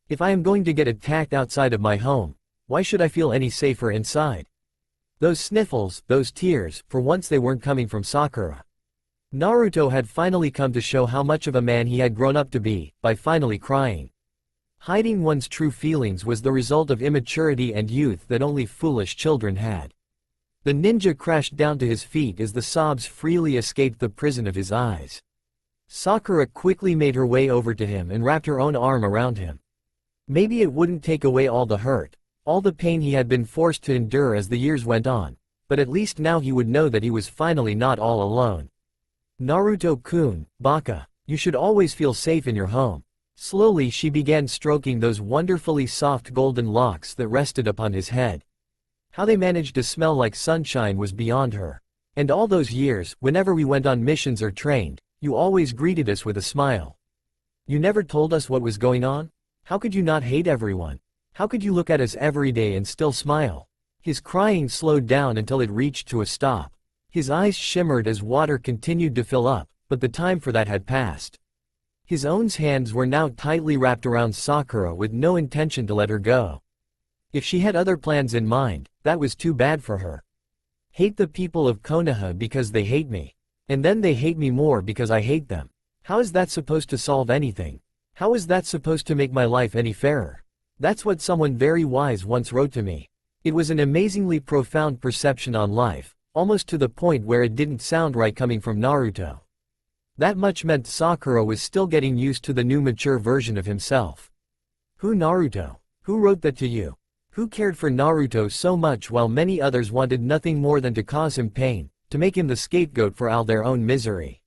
If I am going to get attacked outside of my home, why should I feel any safer inside? Those sniffles, those tears, for once they weren't coming from Sakura. Naruto had finally come to show how much of a man he had grown up to be, by finally crying. Hiding one's true feelings was the result of immaturity and youth that only foolish children had. The ninja crashed down to his feet as the sobs freely escaped the prison of his eyes. Sakura quickly made her way over to him and wrapped her own arm around him. Maybe it wouldn't take away all the hurt, all the pain he had been forced to endure as the years went on, but at least now he would know that he was finally not all alone. Naruto-kun, Baka, you should always feel safe in your home. Slowly she began stroking those wonderfully soft golden locks that rested upon his head. How they managed to smell like sunshine was beyond her. And all those years, whenever we went on missions or trained, you always greeted us with a smile. You never told us what was going on? How could you not hate everyone? How could you look at us every day and still smile? His crying slowed down until it reached to a stop. His eyes shimmered as water continued to fill up, but the time for that had passed. His own hands were now tightly wrapped around Sakura with no intention to let her go. If she had other plans in mind, that was too bad for her. Hate the people of Konoha because they hate me. And then they hate me more because I hate them. How is that supposed to solve anything? How is that supposed to make my life any fairer? That's what someone very wise once wrote to me. It was an amazingly profound perception on life, almost to the point where it didn't sound right coming from Naruto. That much meant Sakura was still getting used to the new mature version of himself. Who Naruto? Who wrote that to you? Who cared for Naruto so much while many others wanted nothing more than to cause him pain, to make him the scapegoat for all their own misery?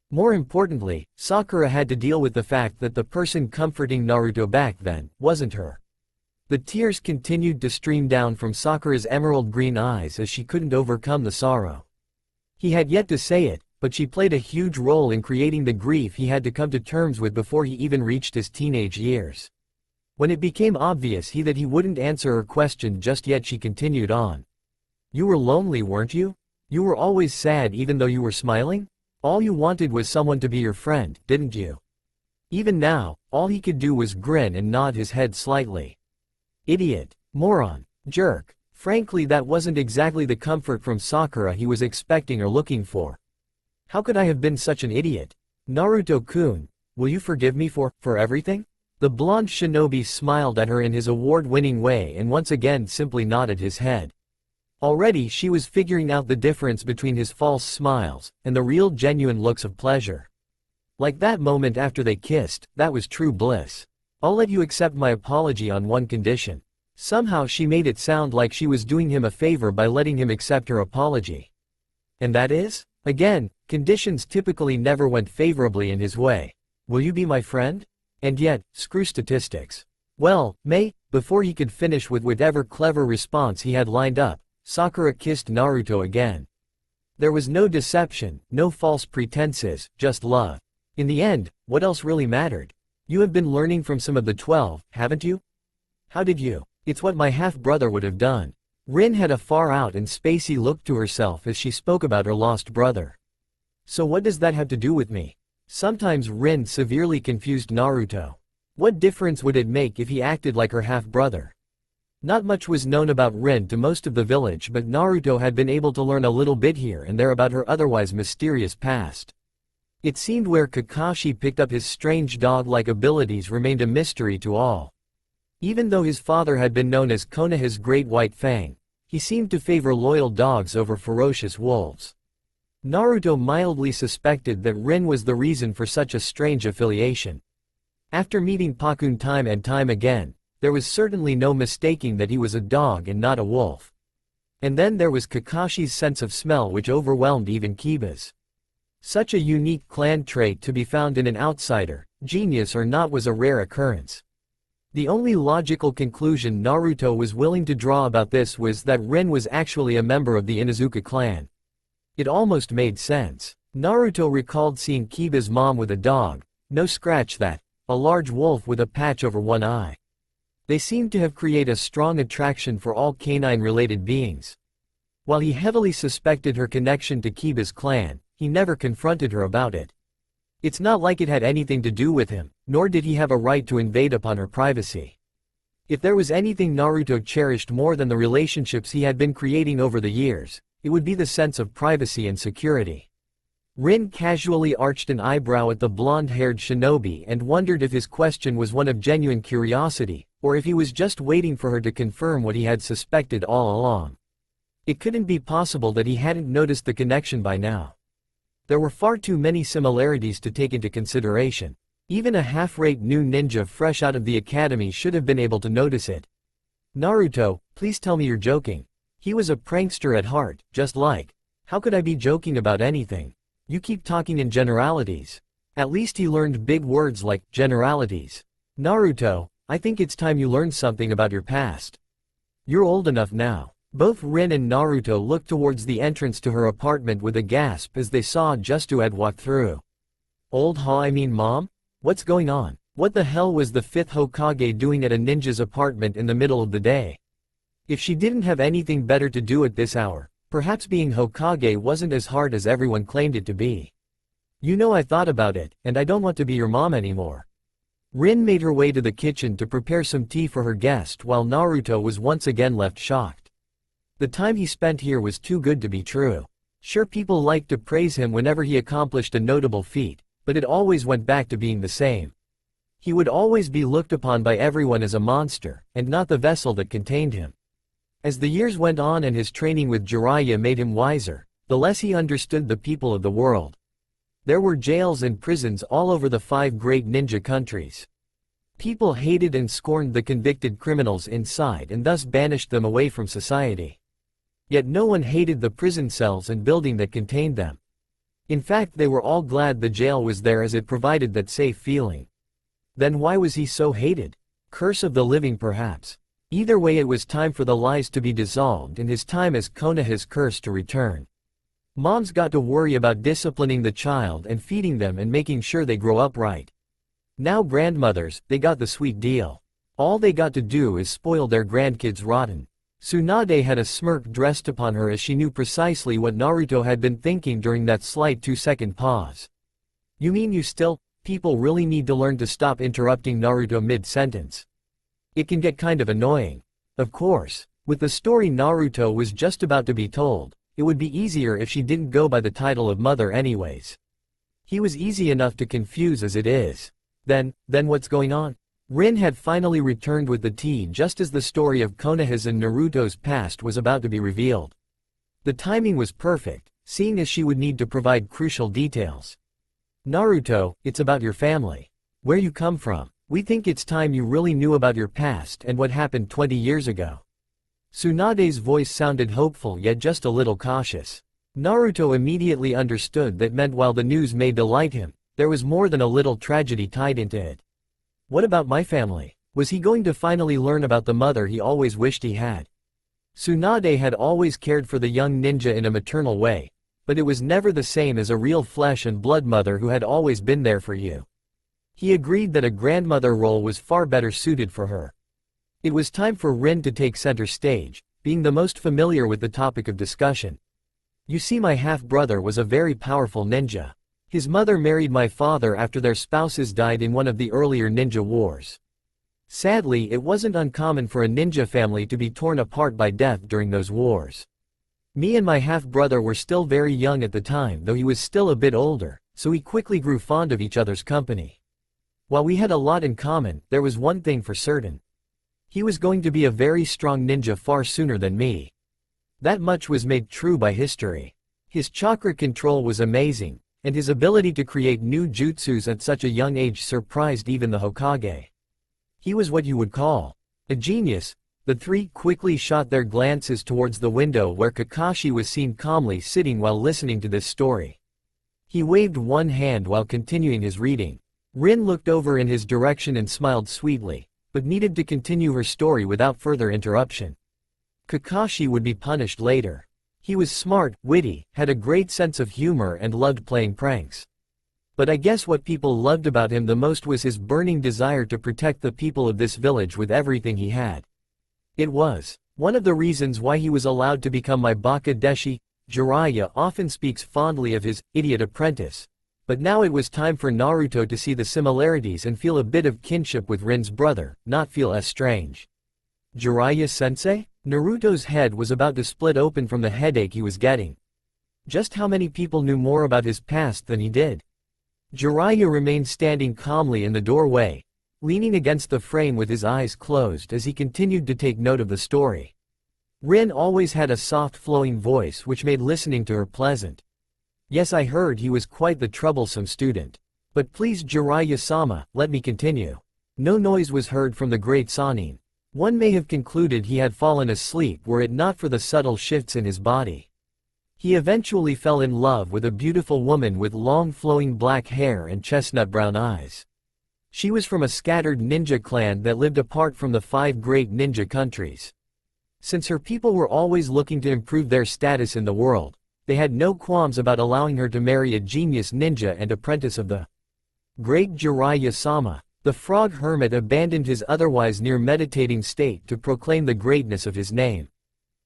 More importantly, Sakura had to deal with the fact that the person comforting Naruto back then wasn't her. The tears continued to stream down from Sakura's emerald green eyes as she couldn't overcome the sorrow. He had yet to say it, but she played a huge role in creating the grief he had to come to terms with before he even reached his teenage years. When it became obvious that he wouldn't answer her question just yet, she continued on. You were lonely, weren't you? You were always sad even though you were smiling? All you wanted was someone to be your friend, didn't you? Even now, all he could do was grin and nod his head slightly. Idiot. Moron. Jerk. Frankly, that wasn't exactly the comfort from Sakura he was expecting or looking for. How could I have been such an idiot? Naruto-kun, will you forgive me for everything? The blonde shinobi smiled at her in his award-winning way and once again simply nodded his head. Already she was figuring out the difference between his false smiles and the real genuine looks of pleasure. Like that moment after they kissed, that was true bliss. I'll let you accept my apology on one condition. Somehow she made it sound like she was doing him a favor by letting him accept her apology. And that is? Again, conditions typically never went favorably in his way. Will you be my friend? And yet, screw statistics. Well, before he could finish with whatever clever response he had lined up, Sakura kissed Naruto again. There was no deception, no false pretenses, just love. In the end, what else really mattered? You have been learning from some of the 12, haven't you? How did you? It's what my half-brother would have done. Rin had a far-out and spacey look to herself as she spoke about her lost brother. So what does that have to do with me? Sometimes Rin severely confused Naruto. What difference would it make if he acted like her half-brother? Not much was known about Rin to most of the village, but Naruto had been able to learn a little bit here and there about her otherwise mysterious past. It seemed where Kakashi picked up his strange dog-like abilities remained a mystery to all. Even though his father had been known as Konoha's Great White Fang, he seemed to favor loyal dogs over ferocious wolves. Naruto mildly suspected that Rin was the reason for such a strange affiliation. After meeting Pakun time and time again, there was certainly no mistaking that he was a dog and not a wolf. And then there was Kakashi's sense of smell, which overwhelmed even Kiba's. Such a unique clan trait to be found in an outsider, genius or not, was a rare occurrence. The only logical conclusion Naruto was willing to draw about this was that Rin was actually a member of the Inuzuka clan. It almost made sense. Naruto recalled seeing Kiba's mom with a dog, no scratch that, a large wolf with a patch over one eye. They seemed to have created a strong attraction for all canine-related beings. While he heavily suspected her connection to Kiba's clan, he never confronted her about it. It's not like it had anything to do with him, nor did he have a right to invade upon her privacy. If there was anything Naruto cherished more than the relationships he had been creating over the years, it would be the sense of privacy and security. Rin casually arched an eyebrow at the blonde-haired shinobi and wondered if his question was one of genuine curiosity, or if he was just waiting for her to confirm what he had suspected all along. It couldn't be possible that he hadn't noticed the connection by now. There were far too many similarities to take into consideration. Even a half-rate new ninja fresh out of the academy should have been able to notice it. Naruto, please tell me you're joking. He was a prankster at heart, just like. How could I be joking about anything? You keep talking in generalities. At least he learned big words like generalities. Naruto, I think it's time you learned something about your past. You're old enough now. Both Rin and Naruto looked towards the entrance to her apartment with a gasp as they saw just who had walked through. Old huh? I mean mom? What's going on? What the hell was the 5th Hokage doing at a ninja's apartment in the middle of the day? If she didn't have anything better to do at this hour, perhaps being Hokage wasn't as hard as everyone claimed it to be. You know, I thought about it, and I don't want to be your mom anymore. Rin made her way to the kitchen to prepare some tea for her guest while Naruto was once again left shocked. The time he spent here was too good to be true. Sure, people liked to praise him whenever he accomplished a notable feat, but it always went back to being the same. He would always be looked upon by everyone as a monster, and not the vessel that contained him. As the years went on and his training with Jiraiya made him wiser, the less he understood the people of the world. There were jails and prisons all over the 5 great ninja countries. People hated and scorned the convicted criminals inside and thus banished them away from society. Yet no one hated the prison cells and building that contained them. In fact, they were all glad the jail was there as it provided that safe feeling. Then why was he so hated? Curse of the living, perhaps. Either way, it was time for the lies to be dissolved and his time as Konoha's curse to return. Moms got to worry about disciplining the child and feeding them and making sure they grow up right. Now grandmothers, they got the sweet deal. All they got to do is spoil their grandkids rotten. Tsunade had a smirk dressed upon her as she knew precisely what Naruto had been thinking during that slight 2-second pause. You mean you still, people really need to learn to stop interrupting Naruto mid-sentence. It can get kind of annoying. Of course, with the story Naruto was just about to be told, it would be easier if she didn't go by the title of mother anyways. He was easy enough to confuse as it is. Then what's going on? Rin had finally returned with the tea just as the story of Konoha's and Naruto's past was about to be revealed. The timing was perfect, seeing as she would need to provide crucial details. Naruto, it's about your family. Where you come from. We think it's time you really knew about your past and what happened 20 years ago. Tsunade's voice sounded hopeful yet just a little cautious. Naruto immediately understood that meant while the news may delight him, there was more than a little tragedy tied into it. What about my family? Was he going to finally learn about the mother he always wished he had? Tsunade had always cared for the young ninja in a maternal way, but it was never the same as a real flesh and blood mother who had always been there for you. He agreed that a grandmother role was far better suited for her. It was time for Rin to take center stage, being the most familiar with the topic of discussion. You see, my half-brother was a very powerful ninja. His mother married my father after their spouses died in one of the earlier ninja wars. Sadly, it wasn't uncommon for a ninja family to be torn apart by death during those wars. Me and my half-brother were still very young at the time, though he was still a bit older, so we quickly grew fond of each other's company. While we had a lot in common, there was one thing for certain. He was going to be a very strong ninja far sooner than me. That much was made true by history. His chakra control was amazing, and his ability to create new jutsus at such a young age surprised even the Hokage. He was what you would call a genius. The three quickly shot their glances towards the window where Kakashi was seen calmly sitting while listening to this story. He waved one hand while continuing his reading. Rin looked over in his direction and smiled sweetly, but needed to continue her story without further interruption. Kakashi would be punished later. He was smart, witty, had a great sense of humor and loved playing pranks. But I guess what people loved about him the most was his burning desire to protect the people of this village with everything he had. It was one of the reasons why he was allowed to become my Baka Deshi. Jiraiya often speaks fondly of his idiot apprentice. But now it was time for Naruto to see the similarities and feel a bit of kinship with Rin's brother, not feel as strange. Jiraiya-sensei? Naruto's head was about to split open from the headache he was getting. Just how many people knew more about his past than he did? Jiraiya remained standing calmly in the doorway, leaning against the frame with his eyes closed as he continued to take note of the story. Rin always had a soft flowing voice which made listening to her pleasant. Yes, I heard he was quite the troublesome student. But please Jiraiya-sama, let me continue. No noise was heard from the great Sannin. One may have concluded he had fallen asleep were it not for the subtle shifts in his body. He eventually fell in love with a beautiful woman with long flowing black hair and chestnut brown eyes. She was from a scattered ninja clan that lived apart from the 5 great ninja countries. Since her people were always looking to improve their status in the world, they had no qualms about allowing her to marry a genius ninja and apprentice of the great Jiraiya-sama. The frog hermit abandoned his otherwise near meditating state to proclaim the greatness of his name.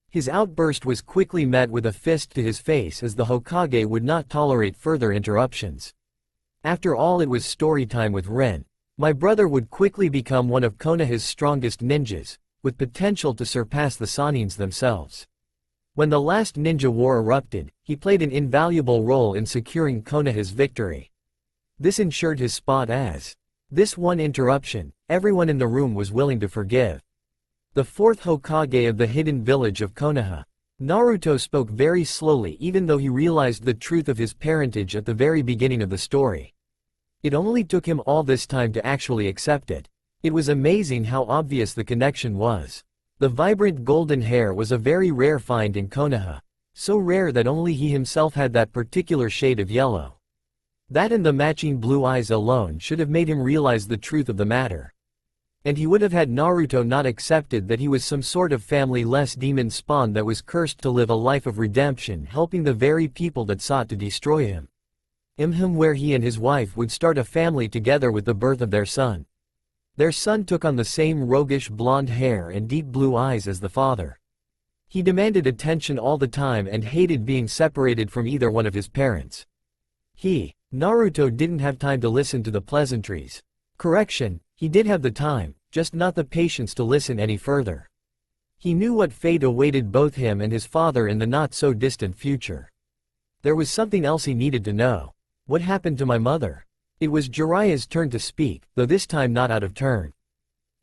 His outburst was quickly met with a fist to his face as the Hokage would not tolerate further interruptions. After all, it was story time with Rin. My brother would quickly become one of Konoha's strongest ninjas, with potential to surpass the Sannins themselves. When the last ninja war erupted, he played an invaluable role in securing Konoha's victory. This ensured his spot as this one interruption, everyone in the room was willing to forgive. The 4th Hokage of the hidden village of Konoha. Naruto spoke very slowly even though he realized the truth of his parentage at the very beginning of the story. It only took him all this time to actually accept it. It was amazing how obvious the connection was. The vibrant golden hair was a very rare find in Konoha. So rare that only he himself had that particular shade of yellow. That and the matching blue eyes alone should have made him realize the truth of the matter. And he would have had Naruto not accepted that he was some sort of family-less demon spawn that was cursed to live a life of redemption, helping the very people that sought to destroy him. Where he and his wife would start a family together with the birth of their son. Their son took on the same roguish blonde hair and deep blue eyes as the father. He demanded attention all the time and hated being separated from either one of his parents. Naruto didn't have time to listen to the pleasantries. Correction, he did have the time, just not the patience to listen any further. He knew what fate awaited both him and his father in the not-so-distant future. There was something else he needed to know. What happened to my mother? It was Jiraiya's turn to speak, though this time not out of turn.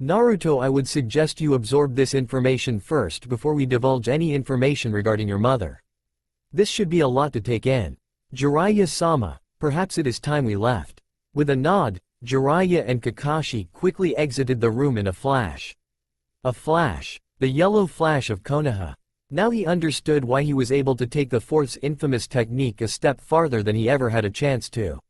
Naruto, I would suggest you absorb this information first before we divulge any information regarding your mother. This should be a lot to take in. Jiraiya-sama, perhaps it is time we left. With a nod, Jiraiya and Kakashi quickly exited the room in a flash. A flash. The yellow flash of Konoha. Now he understood why he was able to take the 4th's infamous technique a step farther than he ever had a chance to.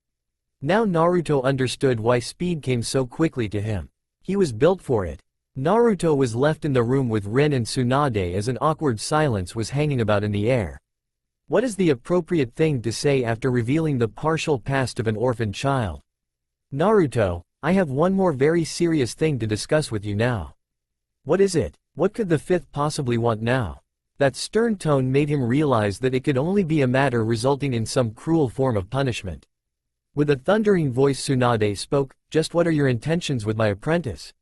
Now Naruto understood why speed came so quickly to him. He was built for it. Naruto was left in the room with Rin and Tsunade as an awkward silence was hanging about in the air. What is the appropriate thing to say after revealing the partial past of an orphaned child? Naruto, I have one more very serious thing to discuss with you now. What is it? What could the 5th possibly want now? That stern tone made him realize that it could only be a matter resulting in some cruel form of punishment. With a thundering voice Tsunade spoke, "Just what are your intentions with my apprentice?"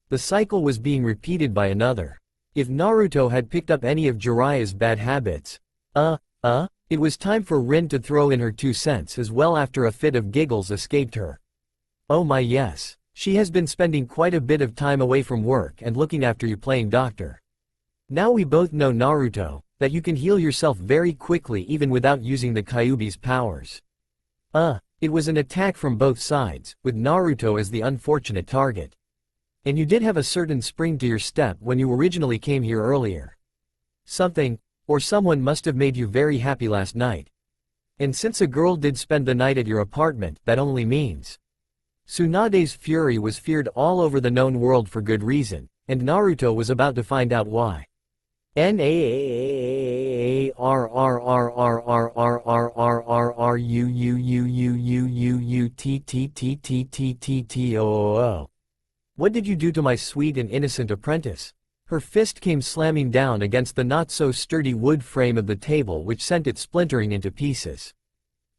The cycle was being repeated by another. If Naruto had picked up any of Jiraiya's bad habits, it was time for Rin to throw in her 2 cents as well after a fit of giggles escaped her. "Oh my yes. She has been spending quite a bit of time away from work and looking after you playing doctor. Now we both know, Naruto, that you can heal yourself very quickly even without using the Kyuubi's powers." It was an attack from both sides, with Naruto as the unfortunate target. "And you did have a certain spring to your step when you originally came here earlier. Something, or someone must have made you very happy last night. And since a girl did spend the night at your apartment, that only means..." Tsunade's fury was feared all over the known world for good reason, and Naruto was about to find out why. What did you do to my sweet and innocent apprentice? Her fist came slamming down against the not-so-sturdy wood frame of the table, which sent it splintering into pieces.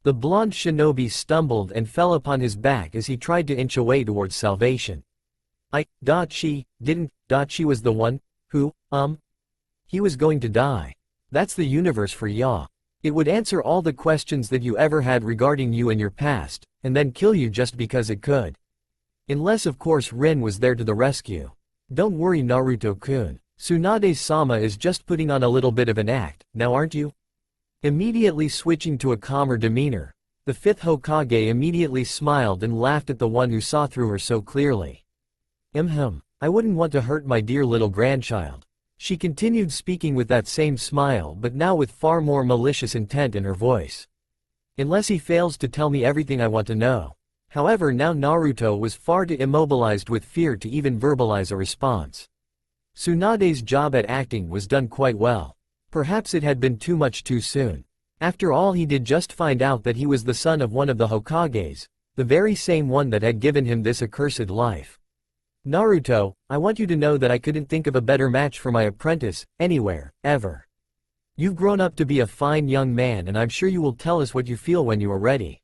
The blonde shinobi stumbled and fell upon his back as he tried to inch away towards salvation. She was the one who, he was going to die. That's the universe for ya. It would answer all the questions that you ever had regarding you and your past, and then kill you just because it could. Unless of course Rin was there to the rescue. Don't worry Naruto-kun. Tsunade-sama is just putting on a little bit of an act, now aren't you? Immediately switching to a calmer demeanor, the 5th Hokage immediately smiled and laughed at the one who saw through her so clearly. I wouldn't want to hurt my dear little grandchild. She continued speaking with that same smile, but now with far more malicious intent in her voice. Unless he fails to tell me everything I want to know. However, now Naruto was far too immobilized with fear to even verbalize a response. Tsunade's job at acting was done quite well. Perhaps it had been too much too soon. After all, he did just find out that he was the son of one of the Hokages, the very same one that had given him this accursed life. Naruto, I want you to know that I couldn't think of a better match for my apprentice, anywhere, ever. You've grown up to be a fine young man, and I'm sure you will tell us what you feel when you are ready.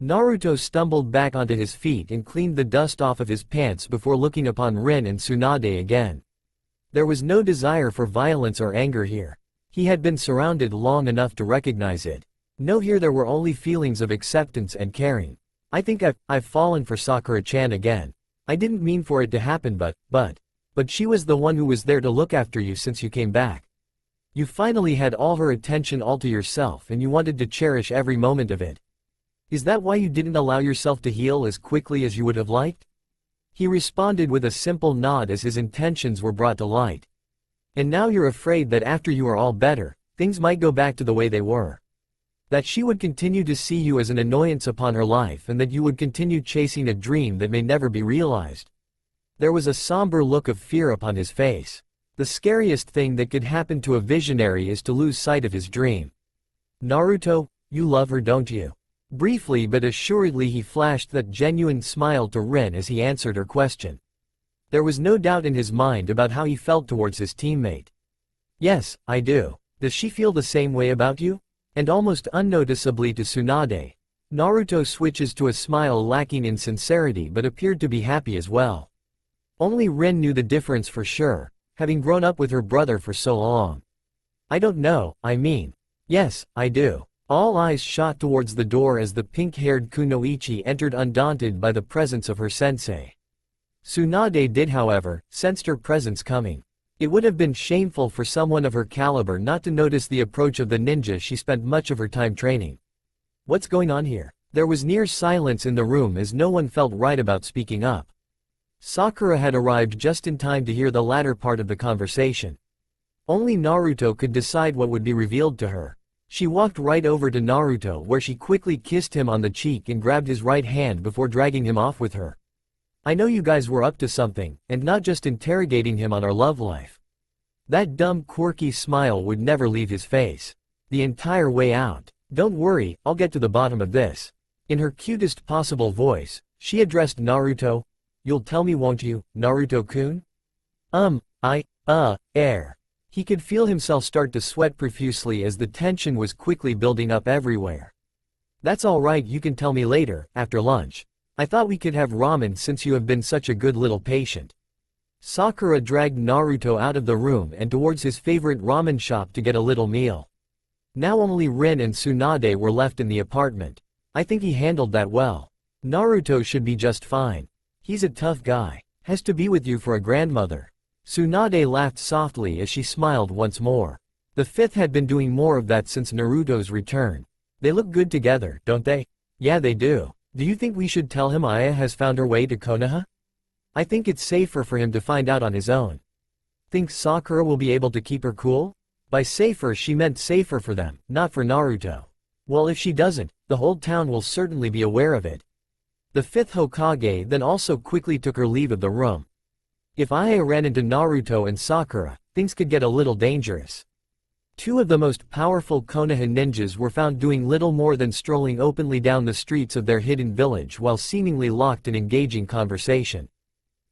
Naruto stumbled back onto his feet and cleaned the dust off of his pants before looking upon Rin and Tsunade again. There was no desire for violence or anger here. He had been surrounded long enough to recognize it. No, here there were only feelings of acceptance and caring. I think I've fallen for Sakura-chan again. I didn't mean for it to happen, but she was the one who was there to look after you since you came back. You finally had all her attention all to yourself and you wanted to cherish every moment of it. Is that why you didn't allow yourself to heal as quickly as you would have liked? He responded with a simple nod as his intentions were brought to light. And now you're afraid that after you are all better, things might go back to the way they were. That she would continue to see you as an annoyance upon her life and that you would continue chasing a dream that may never be realized. There was a somber look of fear upon his face. The scariest thing that could happen to a visionary is to lose sight of his dream. Naruto, you love her, don't you? Briefly but assuredly he flashed that genuine smile to Rin as he answered her question. There was no doubt in his mind about how he felt towards his teammate. Yes, I do. Does she feel the same way about you? And almost unnoticeably to Tsunade, Naruto switches to a smile lacking in sincerity but appeared to be happy as well. Only Rin knew the difference for sure, having grown up with her brother for so long. I don't know, yes, I do. All eyes shot towards the door as the pink-haired Kunoichi entered undaunted by the presence of her sensei. Tsunade did, however, sensed her presence coming. It would have been shameful for someone of her caliber not to notice the approach of the ninja she spent much of her time training. What's going on here? There was near silence in the room as no one felt right about speaking up. Sakura had arrived just in time to hear the latter part of the conversation. Only Naruto could decide what would be revealed to her. She walked right over to Naruto where she quickly kissed him on the cheek and grabbed his right hand before dragging him off with her. I know you guys were up to something, and not just interrogating him on our love life. That dumb quirky smile would never leave his face. The entire way out. Don't worry, I'll get to the bottom of this. In her cutest possible voice, she addressed Naruto. You'll tell me, won't you, Naruto-kun? He could feel himself start to sweat profusely as the tension was quickly building up everywhere. "That's all right, you can tell me later, after lunch. I thought we could have ramen since you have been such a good little patient." Sakura dragged Naruto out of the room and towards his favorite ramen shop to get a little meal. Now only Rin and Tsunade were left in the apartment. "I think he handled that well. Naruto should be just fine. He's a tough guy. Has to be with you for a grandmother." Tsunade laughed softly as she smiled once more. The fifth had been doing more of that since Naruto's return. "They look good together, don't they?" "Yeah, they do. Do you think we should tell him Aya has found her way to Konoha?" "I think it's safer for him to find out on his own." "Think Sakura will be able to keep her cool?" By safer she meant safer for them, not for Naruto. "Well, if she doesn't, the whole town will certainly be aware of it." The fifth Hokage then also quickly took her leave of the room. If Aya ran into Naruto and Sakura, things could get a little dangerous. Two of the most powerful Konoha ninjas were found doing little more than strolling openly down the streets of their hidden village while seemingly locked in engaging conversation.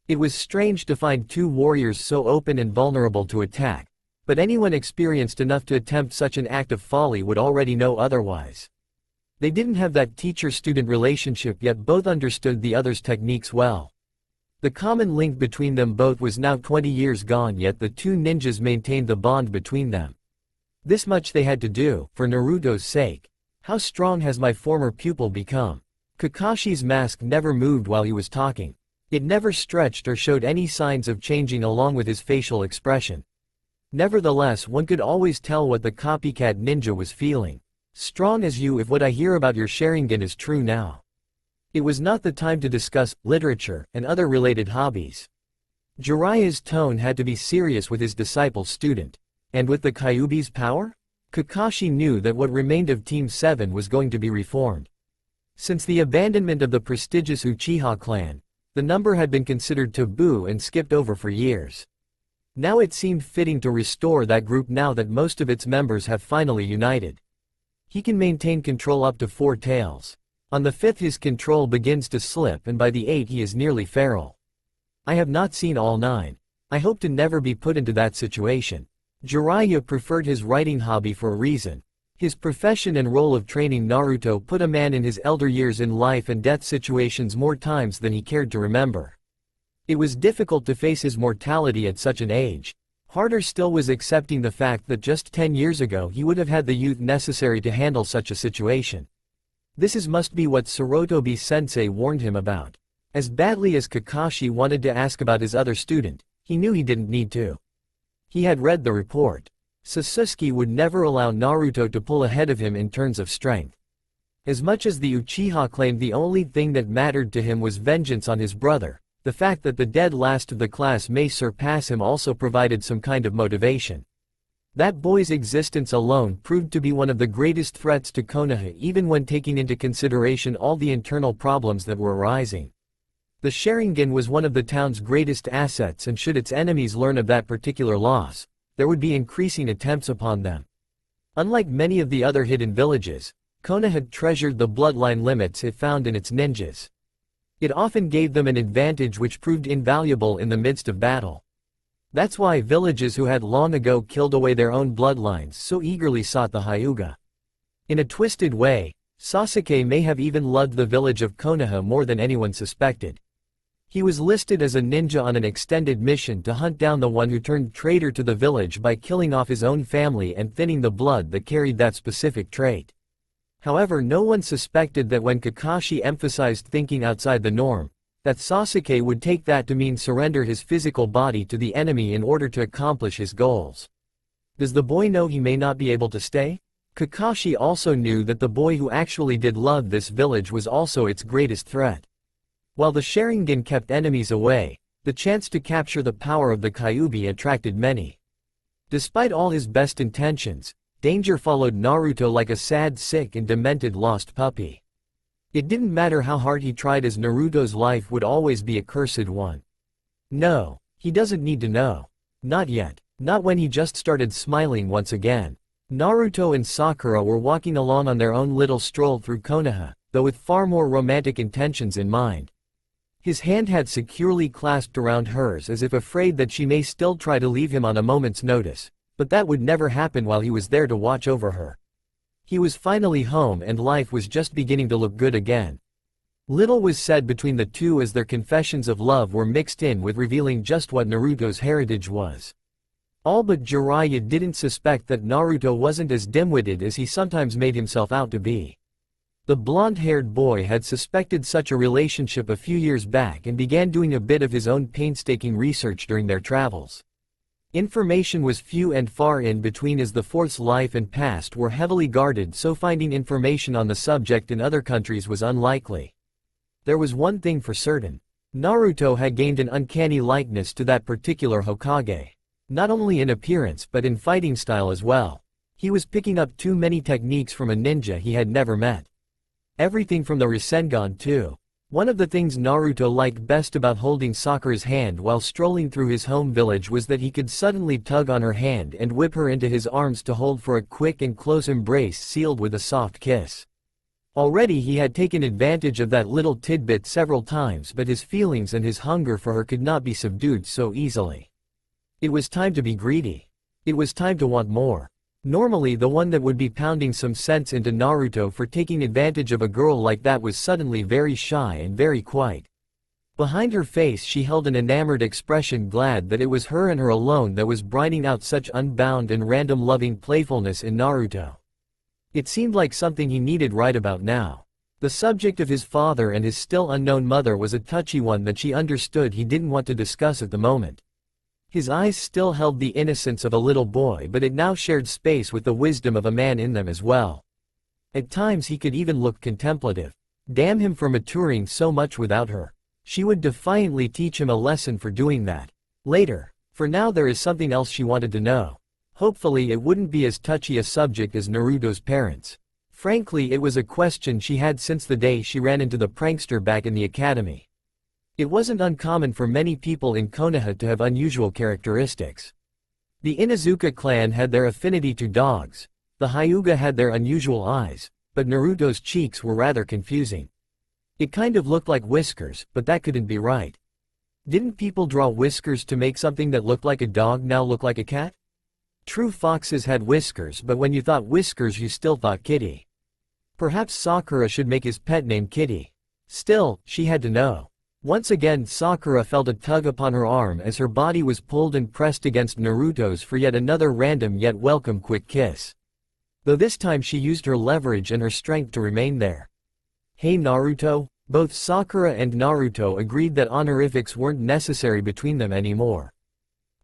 It was strange to find two warriors so open and vulnerable to attack, but anyone experienced enough to attempt such an act of folly would already know otherwise. They didn't have that teacher-student relationship, yet both understood the other's techniques well. The common link between them both was now 20 years gone, yet the two ninjas maintained the bond between them. This much they had to do, for Naruto's sake. "How strong has my former pupil become?" Kakashi's mask never moved while he was talking. It never stretched or showed any signs of changing along with his facial expression. Nevertheless, one could always tell what the copycat ninja was feeling. "Strong as you, if what I hear about your Sharingan is true now." It was not the time to discuss literature and other related hobbies. Jiraiya's tone had to be serious with his disciple's student. And with the Kyuubi's power? Kakashi knew that what remained of Team 7 was going to be reformed. Since the abandonment of the prestigious Uchiha clan, the number had been considered taboo and skipped over for years. Now it seemed fitting to restore that group now that most of its members have finally united. He can maintain control up to 4 tails. On the 5th his control begins to slip, and by the 8th he is nearly feral. I have not seen all 9. I hope to never be put into that situation. Jiraiya preferred his writing hobby for a reason. His profession and role of training Naruto put a man in his elder years in life and death situations more times than he cared to remember. It was difficult to face his mortality at such an age. Harder still was accepting the fact that just 10 years ago he would have had the youth necessary to handle such a situation. Must be what Sarutobi-sensei warned him about. As badly as Kakashi wanted to ask about his other student, he knew he didn't need to. He had read the report. Sasuke would never allow Naruto to pull ahead of him in terms of strength. As much as the Uchiha claimed the only thing that mattered to him was vengeance on his brother, the fact that the dead last of the class may surpass him also provided some kind of motivation. That boy's existence alone proved to be one of the greatest threats to Konoha, even when taking into consideration all the internal problems that were arising. The Sharingan was one of the town's greatest assets, and should its enemies learn of that particular loss, there would be increasing attempts upon them. Unlike many of the other hidden villages, Konoha treasured the bloodline limits it found in its ninjas. It often gave them an advantage which proved invaluable in the midst of battle. That's why villages who had long ago killed away their own bloodlines so eagerly sought the Hyuga. In a twisted way, Sasuke may have even loved the village of Konoha more than anyone suspected. He was listed as a ninja on an extended mission to hunt down the one who turned traitor to the village by killing off his own family and thinning the blood that carried that specific trait. However, no one suspected that when Kakashi emphasized thinking outside the norm, that Sasuke would take that to mean surrender his physical body to the enemy in order to accomplish his goals. Does the boy know he may not be able to stay? Kakashi also knew that the boy who actually did love this village was also its greatest threat. While the Sharingan kept enemies away, the chance to capture the power of the Kyuubi attracted many. Despite all his best intentions, danger followed Naruto like a sad, sick and demented lost puppy. It didn't matter how hard he tried, as Naruto's life would always be a cursed one. No, he doesn't need to know. Not yet. Not when he just started smiling once again. Naruto and Sakura were walking along on their own little stroll through Konoha, though with far more romantic intentions in mind. His hand had securely clasped around hers as if afraid that she may still try to leave him on a moment's notice, But that would never happen while he was there to watch over her. He was finally home and life was just beginning to look good again. Little was said between the two as their confessions of love were mixed in with revealing just what Naruto's heritage was. All but Jiraiya didn't suspect that Naruto wasn't as dim-witted as he sometimes made himself out to be. The blonde-haired boy had suspected such a relationship a few years back and began doing a bit of his own painstaking research during their travels. Information was few and far in between as the Fourth's life and past were heavily guarded, so finding information on the subject in other countries was unlikely. There was one thing for certain. Naruto had gained an uncanny likeness to that particular Hokage. Not only in appearance but in fighting style as well. He was picking up too many techniques from a ninja he had never met. Everything from the Rasengan too. One of the things Naruto liked best about holding Sakura's hand while strolling through his home village was that he could suddenly tug on her hand and whip her into his arms to hold for a quick and close embrace sealed with a soft kiss. Already he had taken advantage of that little tidbit several times, but his feelings and his hunger for her could not be subdued so easily. It was time to be greedy. It was time to want more. Normally the one that would be pounding some sense into Naruto for taking advantage of a girl like that was suddenly very shy and very quiet. Behind her face she held an enamored expression, glad that it was her and her alone that was bringing out such unbound and random loving playfulness in Naruto. It seemed like something he needed right about now. The subject of his father and his still unknown mother was a touchy one that she understood he didn't want to discuss at the moment. His eyes still held the innocence of a little boy, but it now shared space with the wisdom of a man in them as well. At times he could even look contemplative. Damn him for maturing so much without her. She would defiantly teach him a lesson for doing that. Later. For now there is something else she wanted to know. Hopefully it wouldn't be as touchy a subject as Naruto's parents. Frankly, it was a question she had since the day she ran into the prankster back in the academy. It wasn't uncommon for many people in Konoha to have unusual characteristics. The Inuzuka clan had their affinity to dogs, the Hyuga had their unusual eyes, but Naruto's cheeks were rather confusing. It kind of looked like whiskers, but that couldn't be right. Didn't people draw whiskers to make something that looked like a dog now look like a cat? True, foxes had whiskers, but when you thought whiskers you still thought kitty. Perhaps Sakura should make his pet name Kitty. Still, she had to know. Once again Sakura felt a tug upon her arm as her body was pulled and pressed against Naruto's for yet another random yet welcome quick kiss. Though this time she used her leverage and her strength to remain there. Hey Naruto? Both Sakura and Naruto agreed that honorifics weren't necessary between them anymore.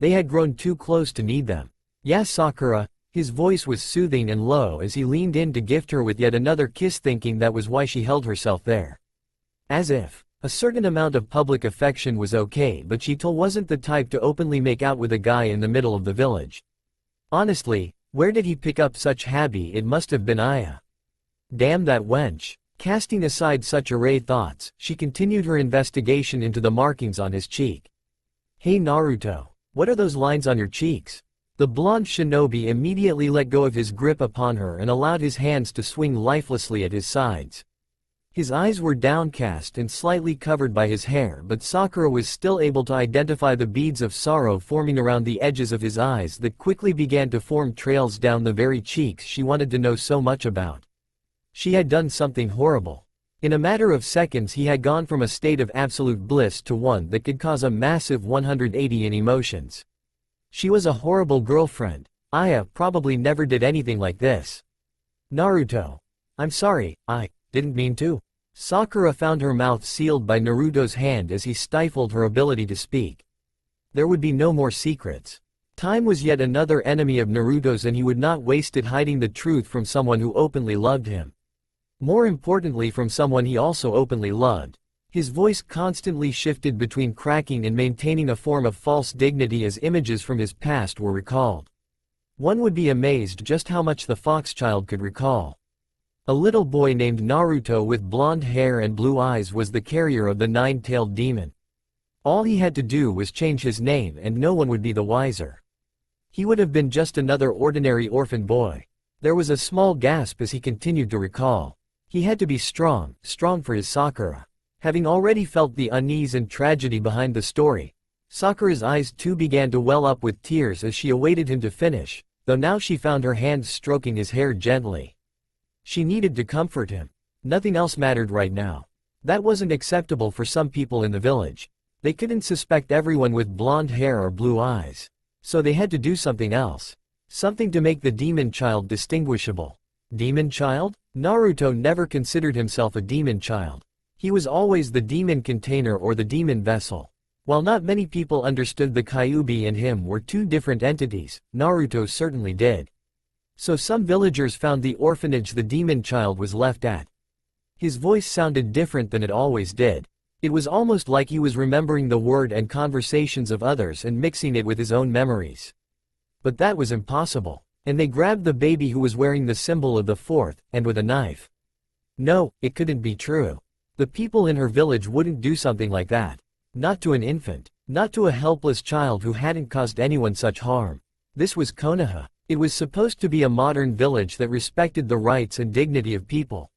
They had grown too close to need them. Yeah Sakura, his voice was soothing and low as he leaned in to gift her with yet another kiss, thinking that was why she held herself there. As if. A certain amount of public affection was okay, but she wasn't the type to openly make out with a guy in the middle of the village. Honestly, where did he pick up such habit? It must have been Aya. Damn that wench. Casting aside such array thoughts, she continued her investigation into the markings on his cheek. Hey Naruto, what are those lines on your cheeks? The blonde shinobi immediately let go of his grip upon her and allowed his hands to swing lifelessly at his sides. His eyes were downcast and slightly covered by his hair, but Sakura was still able to identify the beads of sorrow forming around the edges of his eyes that quickly began to form trails down the very cheeks she wanted to know so much about. She had done something horrible. In a matter of seconds he had gone from a state of absolute bliss to one that could cause a massive 180 in emotions. She was a horrible girlfriend. Aya probably never did anything like this. Naruto. I'm sorry, I didn't mean to. Sakura found her mouth sealed by Naruto's hand as he stifled her ability to speak. There would be no more secrets. Time was yet another enemy of Naruto's and he would not waste it hiding the truth from someone who openly loved him. More importantly, from someone he also openly loved. His voice constantly shifted between cracking and maintaining a form of false dignity as images from his past were recalled. One would be amazed just how much the fox child could recall. A little boy named Naruto with blonde hair and blue eyes was the carrier of the nine-tailed demon. All he had to do was change his name and no one would be the wiser. He would have been just another ordinary orphan boy. There was a small gasp as he continued to recall. He had to be strong for his Sakura. Having already felt the unease and tragedy behind the story, Sakura's eyes too began to well up with tears as she awaited him to finish, though now she found her hands stroking his hair gently. She needed to comfort him. Nothing else mattered right now. That wasn't acceptable for some people in the village. They couldn't suspect everyone with blonde hair or blue eyes. So they had to do something else. Something to make the demon child distinguishable. Demon child? Naruto never considered himself a demon child. He was always the demon container or the demon vessel. While not many people understood the Kyuubi and him were two different entities, Naruto certainly did. So some villagers found the orphanage the demon child was left at. His voice sounded different than it always did. It was almost like he was remembering the word and conversations of others and mixing it with his own memories. But that was impossible, and they grabbed the baby who was wearing the symbol of the fourth, and with a knife. No, it couldn't be true. The people in her village wouldn't do something like that. Not to an infant. Not to a helpless child who hadn't caused anyone such harm. This was Konoha. It was supposed to be a modern village that respected the rights and dignity of people.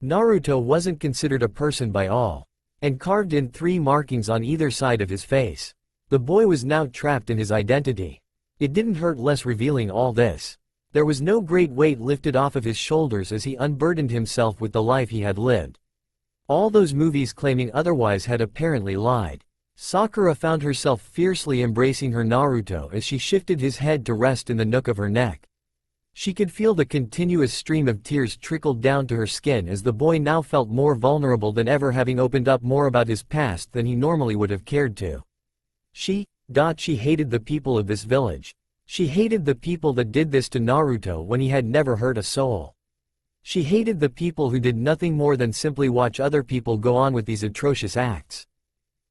Naruto wasn't considered a person by all, and carved in 3 markings on either side of his face. The boy was now trapped in his identity. It didn't hurt less revealing all this. There was no great weight lifted off of his shoulders as he unburdened himself with the life he had lived. All those movies claiming otherwise had apparently lied. Sakura found herself fiercely embracing her Naruto as she shifted his head to rest in the nook of her neck. She could feel the continuous stream of tears trickle down to her skin as the boy now felt more vulnerable than ever, having opened up more about his past than he normally would have cared to. She hated the people of this village. She hated the people that did this to Naruto when he had never hurt a soul. She hated the people who did nothing more than simply watch other people go on with these atrocious acts.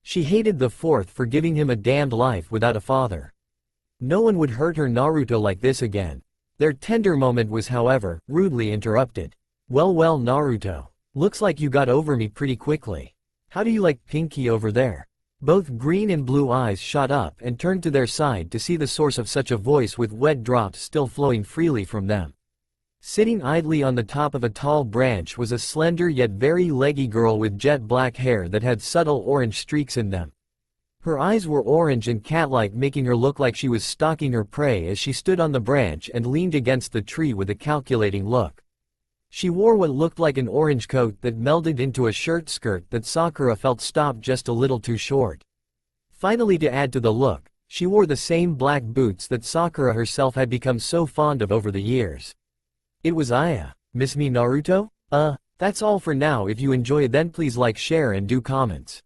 She hated the fourth for giving him a damned life without a father. No one would hurt her Naruto like this again. Their tender moment was, however, rudely interrupted. Well, Naruto. Looks like you got over me pretty quickly. How do you like Pinky over there? Both green and blue eyes shot up and turned to their side to see the source of such a voice with wet drops still flowing freely from them. Sitting idly on the top of a tall branch was a slender yet very leggy girl with jet black hair that had subtle orange streaks in them. Her eyes were orange and cat-like, making her look like she was stalking her prey as she stood on the branch and leaned against the tree with a calculating look. She wore what looked like an orange coat that melded into a shirt skirt that Sakura felt stopped just a little too short. Finally, to add to the look, she wore the same black boots that Sakura herself had become so fond of over the years. It was Aya. Miss me, Naruto? That's all for now. If you enjoy, then please like, share and do comments.